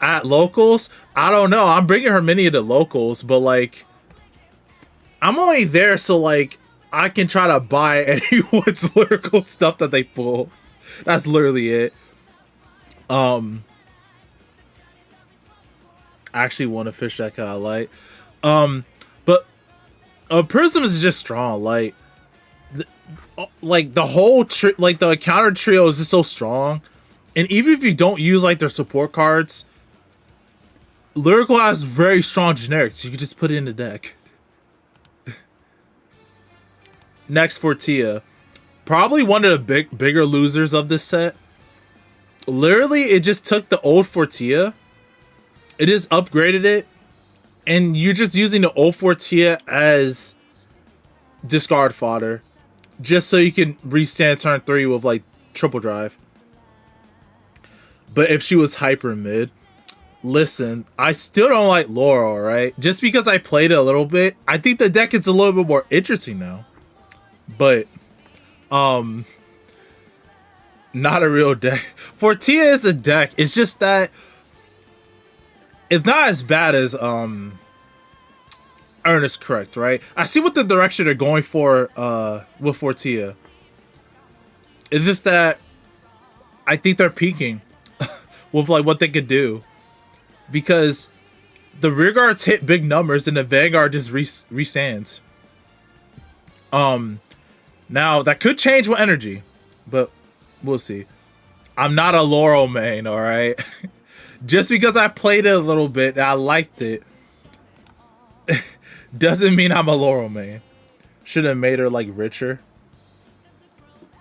At locals, I don't know. I'm bringing Herminia to locals, but like, I'm only there so like I can try to buy anyone's lyrical stuff that they pull. That's literally it. I actually want to fish that kind of light. But Prism is just strong. Like the whole like the counter trio is just so strong, and even if you don't use like their support cards. Lyrical has very strong generics. You can just put it in the deck. Next, Fortia. Probably one of the bigger losers of this set. Literally, it just took the old Fortia. It just upgraded it. And you're just using the old Fortia as discard fodder. Just so you can restand turn 3 with like triple drive. But if she was hyper mid. Listen, I still don't like Laurel, right? Just because I played it a little bit, I think the deck is a little bit more interesting now. But, not a real deck. Fortia is a deck. It's just that it's not as bad as Ernest, correct, right? I see what the direction they're going for with Fortia. It's just that I think they're peaking with like what they could do. Because the rear guards hit big numbers and the Vanguard just restands. Now that could change with energy, but we'll see. I'm not a Laurel main, all right? Just because I played it a little bit and I liked it doesn't mean I'm a Laurel main. Should have made her like richer.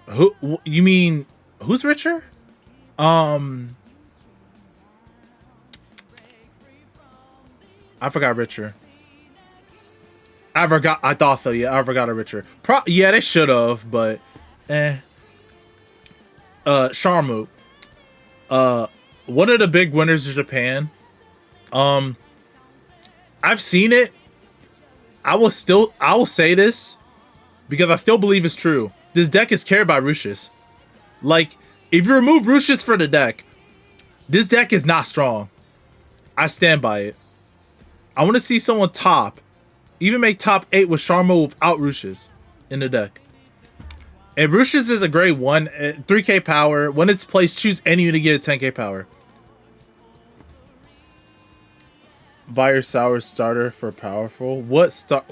Who you mean? Who's richer? I forgot Richer. I thought so, yeah. I forgot a Richer. Yeah, they should have, but Sharmu. One of the big winners of Japan. I've seen it. I will say this because I still believe it's true. This deck is carried by Rushus. Like, if you remove Rushus for the deck, This deck is not strong. I stand by it. I want to see someone top, even make top 8 with Sharma without Ruches in the deck. And Ruches is a great one, 3k power. When it's placed, choose any unit to get a 10k power. Buy your sour starter for powerful. What star?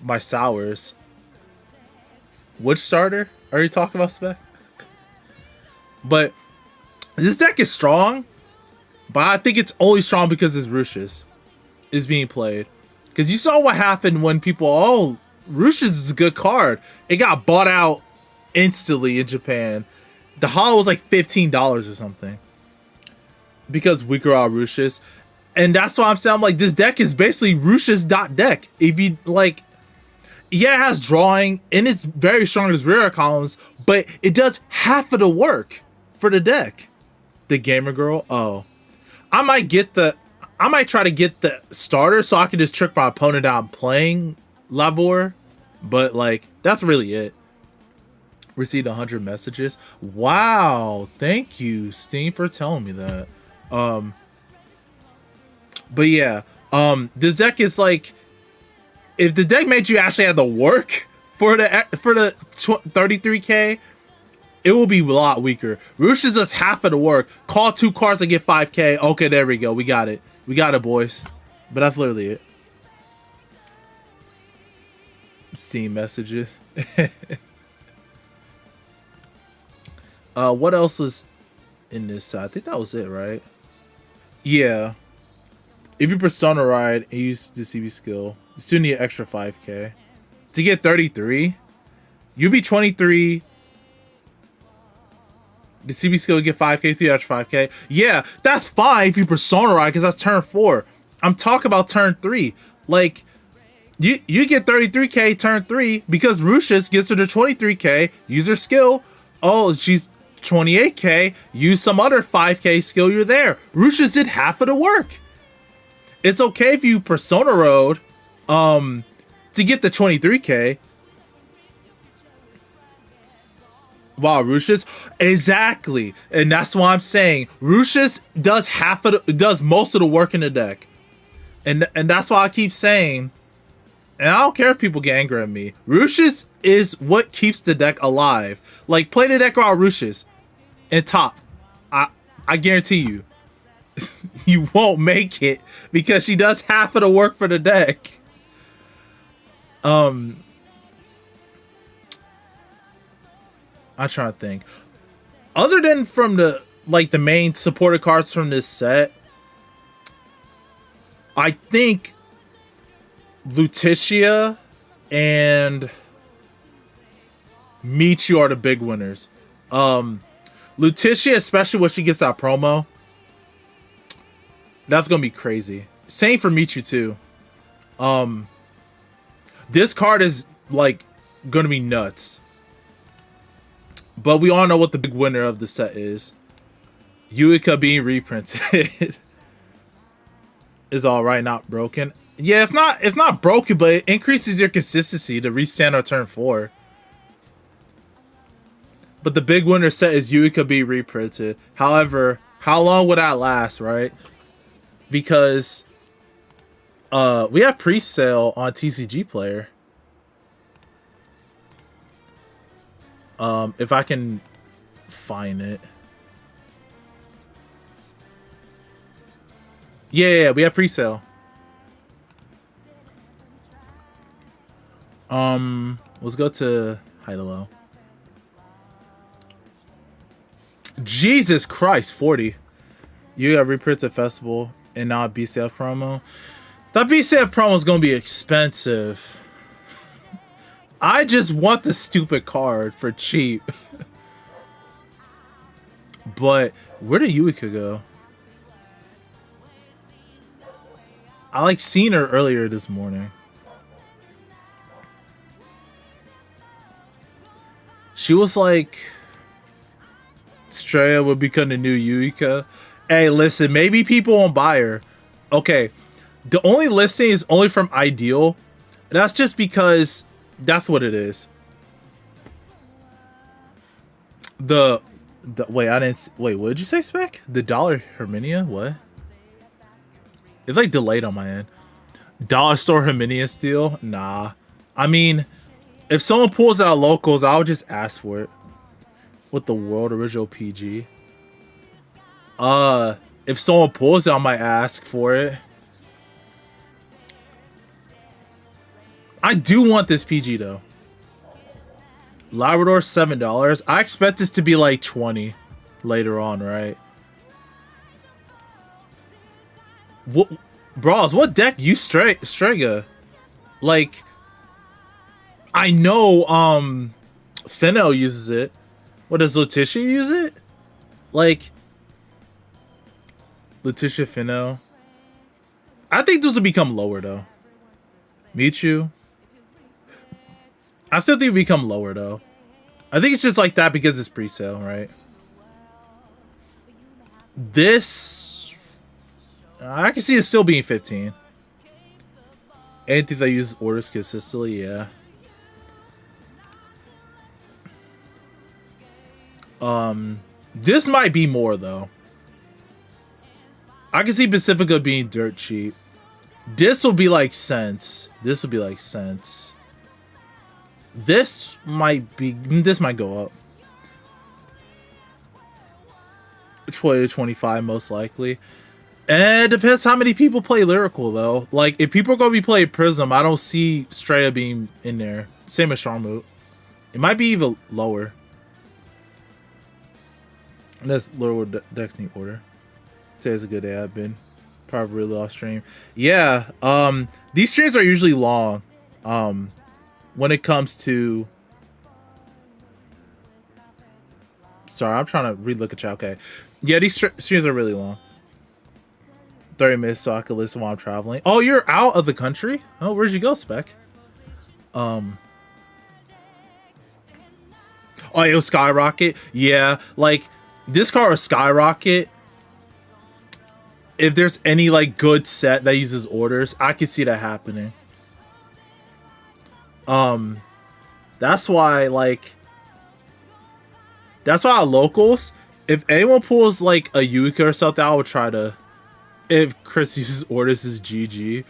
My sours. Which starter are you talking about, Spec? But this deck is strong, but I think it's only strong because it's Ruches is being played. Because you saw what happened when people, oh, Ruches is a good card. It got bought out instantly in Japan. The holo was like $15 or something. Because weaker out Ruches. And that's why I'm saying, like, this deck is basically Ruches.deck. If you, like, yeah, it has drawing, and it's very strong in its rear columns, but it does half of the work for the deck. The Gamer Girl, oh. I might try to get the starter so I can just trick my opponent out playing Lavor. But, like, that's really it. Received 100 messages. Wow. Thank you, Steam, for telling me that. But yeah, this deck is like, if the deck made you actually have to work for the 33k, it will be a lot weaker. Ruches does half of the work. Call 2 cards and get 5k. Okay, there we go. We got it. We got it, boys. But that's literally it. Steam messages. What else was in this? I think that was it, right? Yeah. If you Persona Ride and use the CB skill, you still need an extra 5k. To get 33, you'll be 23. The CB skill will get 5k, 3 extra 5k. Yeah, that's fine if you Persona Ride, because that's turn 4. I'm talking about turn 3. Like, you get 33k turn 3 because Ruches gets her to 23k, use her skill. Oh, she's 28k, use some other 5k skill, you're there. Ruches did half of the work. It's okay if you Persona Road to get the 23k. Wow, Ruches, exactly. And that's why I'm saying Ruches does most of the work in the deck. And that's why I keep saying, and I don't care if people get angry at me, Ruches is what keeps the deck alive. Like, play the deck without Ruches and top. I guarantee you. You won't make it because she does half of the work for the deck. I'm trying to think. Other than from the main supported cards from this set, I think Lutetia and Michu are the big winners. Lutetia, especially when she gets that promo, that's gonna be crazy. Same for Michu too. This card is like gonna be nuts. But we all know what the big winner of the set is. Yuika being reprinted is alright, not broken. Yeah, it's not broken, but it increases your consistency to restand on turn 4. But the big winner set is Yuika being reprinted. However, how long would that last, right? Because we have pre-sale on TCG Player. If I can find it. Yeah, we have pre-sale. Let's go to high to low. Jesus Christ, 40. You got reprinted festival and now a BCF promo. That BCF promo is gonna be expensive. I just want the stupid card for cheap. But where did Yuika go? I like seen her earlier this morning. She was like, Straya would become the new Yuika. Hey, listen, maybe people won't buy her. Okay, the only listing is only from Ideal. That's just because that's what it is. The Wait, I didn't. Wait, what did you say, Spec? The dollar Herminia? What? It's like delayed on my end. Dollar store Herminia steal? Nah. I mean, if someone pulls out locals, I'll just ask for it. With the world original PG. If someone pulls it, I might ask for it. I do want this PG though. Labrador $7. I expect this to be like 20 later on, right? What, bros? What deck you Strega? Like, I know Fennel uses it. What, does Letitia use it? Like, Letitia Fennel. I think those will become lower though. Michu. I still think it become lower though. I think it's just like that because it's pre-sale, right? This, I can see it still being 15. Anything that use orders consistently, yeah. This might be more though. I can see Pacifica being dirt cheap. This will be like cents. This will be like cents. This might go up. 20 to 25 most likely. And it depends how many people play Lyrical though. Like if people are gonna be playing Prism, I don't see Straya being in there. Same as Charmoot. It might be even lower. And that's lower decks need order. Today's a good day. I've been probably really off stream. Yeah. These streams are usually long. When it comes to, sorry, I'm trying to relook at chat. Okay, yeah, these streams are really long. 30 minutes so I can listen while I'm traveling. Oh, you're out of the country? Oh, where'd you go, Spec? Oh, it was Skyrocket. Yeah, like this car was Skyrocket. If there's any like good set that uses orders, I could see that happening. That's why locals, if anyone pulls like a Yuika or something, I would try to, if Chris uses orders, is GG.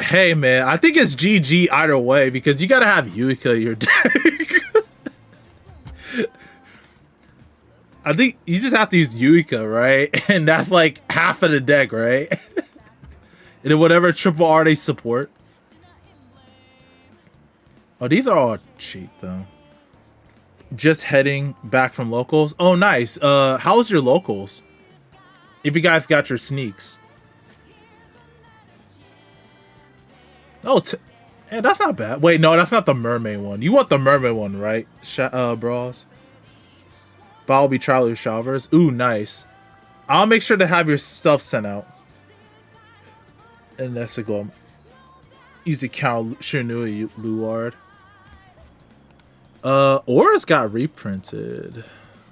Hey man, I think it's GG either way because you gotta have Yuika in your deck. I think you just have to use Yuika, right? And that's like half of the deck, right? And then whatever triple R they support. Oh, these are all cheap though. Just heading back from locals. Oh, nice. How's your locals? If you guys got your sneaks. Oh, hey, that's not bad. Wait, no, that's not the mermaid one. You want the mermaid one, right? Bras. But I'll be traveling showers. Ooh, nice. I'll make sure to have your stuff sent out. And that's a go. Use account Shinui Luard. Aura's got reprinted.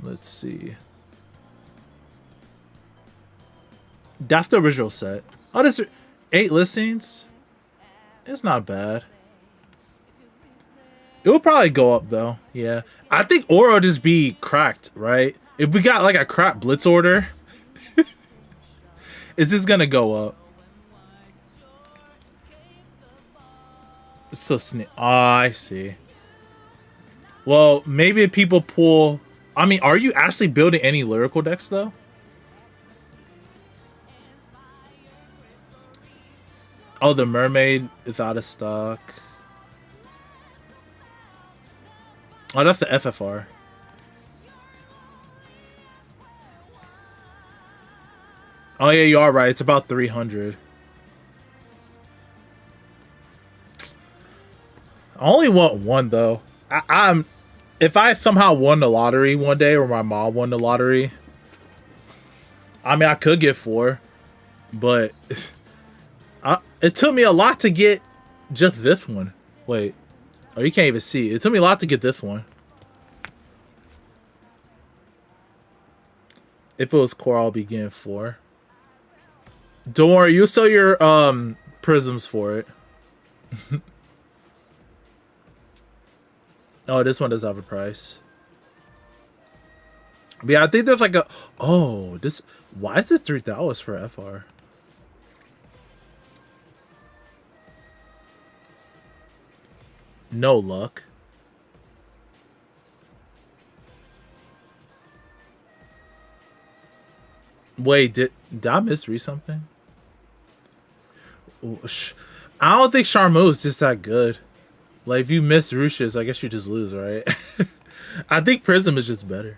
Let's see. That's the original set. Oh, there's 8 listings. It's not bad. It will probably go up though. Yeah, I think Aura will just be cracked, right? If we got like a crap blitz order, it's just gonna go up. It's so oh, I see. Well, maybe if people pull... I mean, are you actually building any Lyrical decks, though? Oh, the mermaid is out of stock. Oh, that's the FFR. Oh, yeah, you are right. It's about 300. I only want one, though. If I somehow won the lottery one day, or my mom won the lottery, I mean, I could get 4, but it took me a lot to get just this one. Wait, oh, you can't even see. It took me a lot to get this one. If it was core, I'll be getting 4. Don't worry, you'll sell your prisms for it. Oh, this one does have a price. But yeah, I think there's like a this why is this $3 for FR? No luck. Wait, did I misread something? I don't think Charmot is just that good. Like if you miss Ruches, I guess you just lose, right? I think Prism is just better.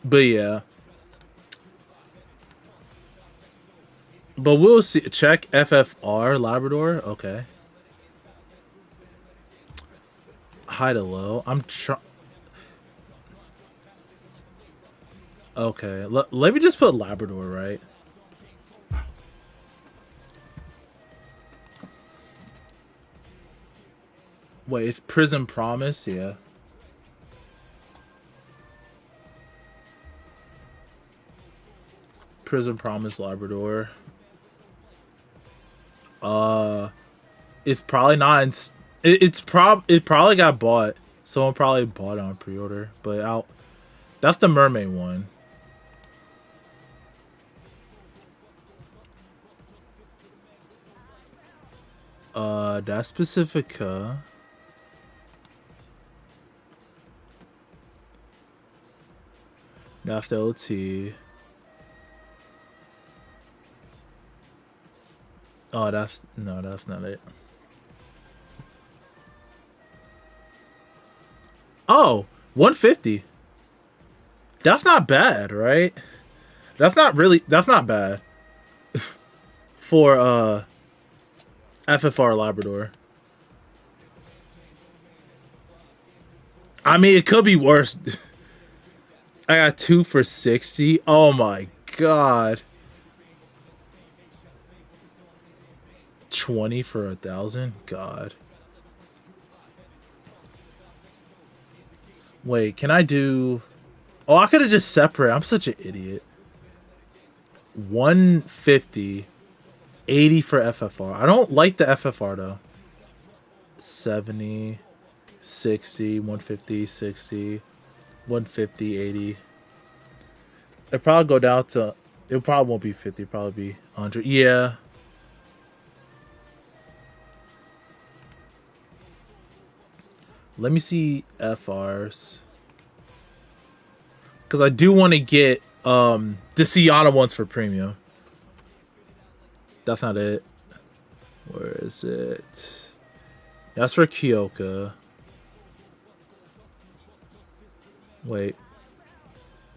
But yeah. But we'll see. Check FFR Labrador. Okay. High to low. I'm trying. Okay. Let me just put Labrador, right? Wait, it's Prism Promise? Yeah. Prism Promise Labrador. Uh, it's probably not. It probably got bought. Someone probably bought it on pre-order, but out. That's the mermaid one. That's Pacifica. That's the OT. Oh, that's not it. Oh, 150. That's not bad, right? That's not bad for FFR Labrador. I mean, it could be worse. I got two for 60. Oh my god. 20 for 1,000? God. Wait, can I do... Oh, I could have just separate. I'm such an idiot. 150. 80 for FFR. I don't like the FFR, though. 70. 60. 150. 60. 150. 80. It'll probably go down to... It probably won't be 50. It'll probably be 100. Yeah. Let me see FRs. Because I do want to get the Sienna ones for premium. That's not it. Where is it? That's for Kyoka. Wait.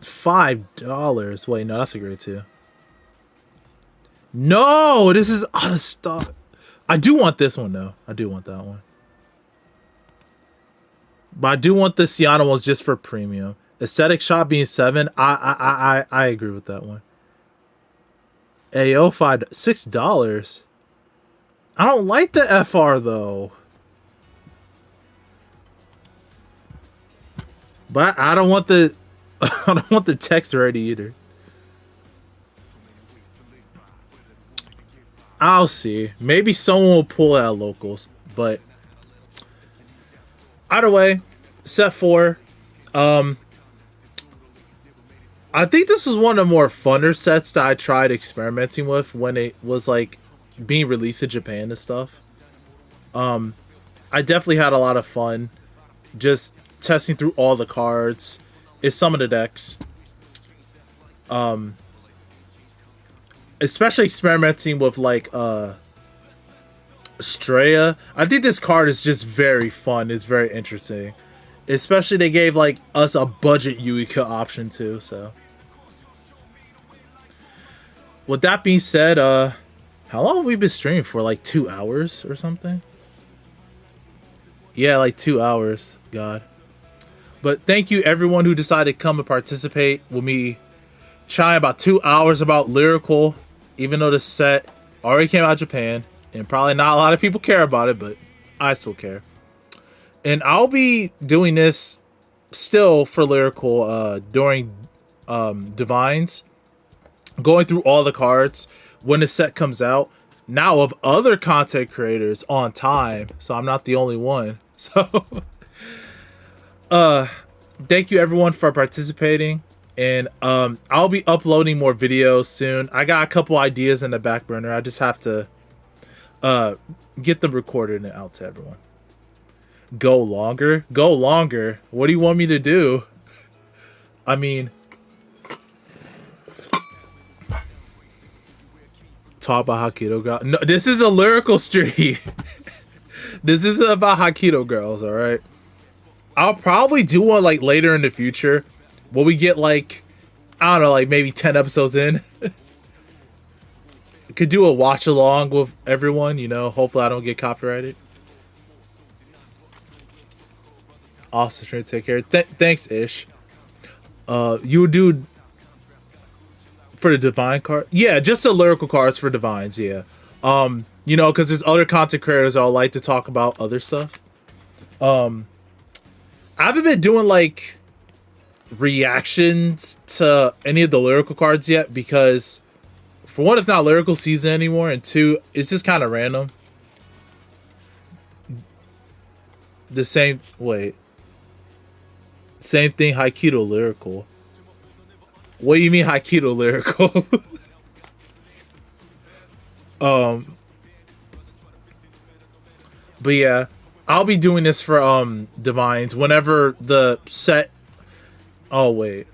$5. Wait, no, that's a grade 2. No, this is out of stock. I do want this one, though. I do want that one. But I do want the Sienna ones just for premium. Aesthetic shot being 7. I agree with that one. AO $6. I don't like the FR though. But I don't want the I don't want the text ready either. I'll see. Maybe someone will pull out locals, but either way, set 4. I think this was one of the more funner sets that I tried experimenting with when it was like being released in Japan and stuff. I definitely had a lot of fun just testing through all the cards. It's some of the decks. Especially experimenting with like Straya. I think this card is just very fun. It's very interesting. Especially they gave like us a budget Yuika option too, so. With that being said, how long have we been streaming for? Like 2 hours or something? Yeah, like 2 hours. God. But thank you everyone who decided to come and participate with me chatting about 2 hours about Lyrical, even though the set already came out of Japan, and probably not a lot of people care about it, but I still care. And I'll be doing this still for Lyrical during Divines, going through all the cards when the set comes out. Now of other content creators on time, so I'm not the only one. So, uh, thank you everyone for participating, and I'll be uploading more videos soon. I got a couple ideas in the back burner. I just have to uh get them recorded and out to everyone. Go longer? Go longer. What do you want me to do? I mean, talk about Hakido girl. No, this is a lyrical stream. This is about Hakido girls, all right? I'll probably do one like later in the future when we get like, I don't know, like maybe 10 episodes in. Could do a watch along with everyone, you know. Hopefully I don't get copyrighted. Also, trying to take care. Thanks, Ish. You would do for the divine card? Yeah, just the lyrical cards for divines. Yeah. You know, because there's other content creators that like to talk about other stuff. I haven't been doing like reactions to any of the lyrical cards yet because, for one, it's not lyrical season anymore, and two, it's just kind of random. The same same thing. Haikido lyrical. What do you mean Haikido lyrical? But yeah, I'll be doing this for divines whenever the set. Oh wait.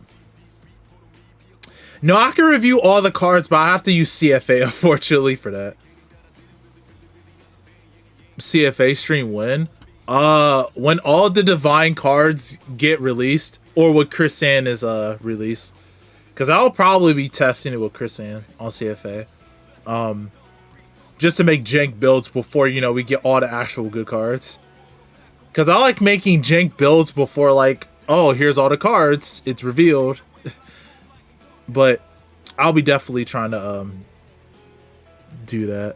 No, I can review all the cards, but I have to use CFA unfortunately for that. CFA stream when? When all the divine cards get released, or when Chris-San is released. Cause I'll probably be testing it with Chris-San on CFA. Just to make jank builds before, you know, we get all the actual good cards. Cause I like making jank builds before, like, oh, here's all the cards, it's revealed. But I'll be definitely trying to do that.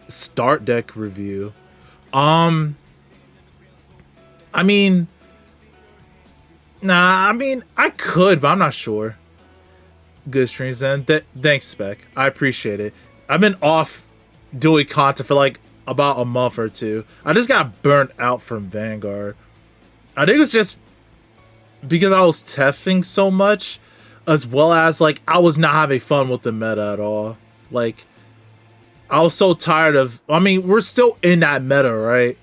Start deck review. I mean, nah, I mean, I could, but I'm not sure. Good streams then. Thanks, Spec. I appreciate it. I've been off doing content for like about a month or two. I just got burnt out from Vanguard. I think it's just because I was testing so much, as well as like I was not having fun with the meta at all. Like, I was so tired of, I mean, we're still in that meta, right?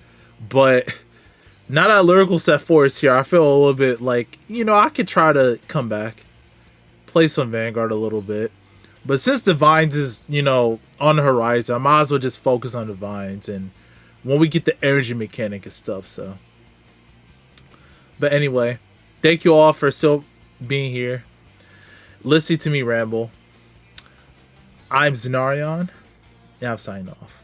But now that Lyrical Set 4 is here, I feel a little bit like, you know, I could try to come back, play some Vanguard a little bit. But since Divines is, you know, on the horizon, I might as well just focus on Divines and when we get the energy mechanic and stuff, so. But anyway, thank you all for still being here, listening to me ramble. I'm Zenarion, and I'm signing off.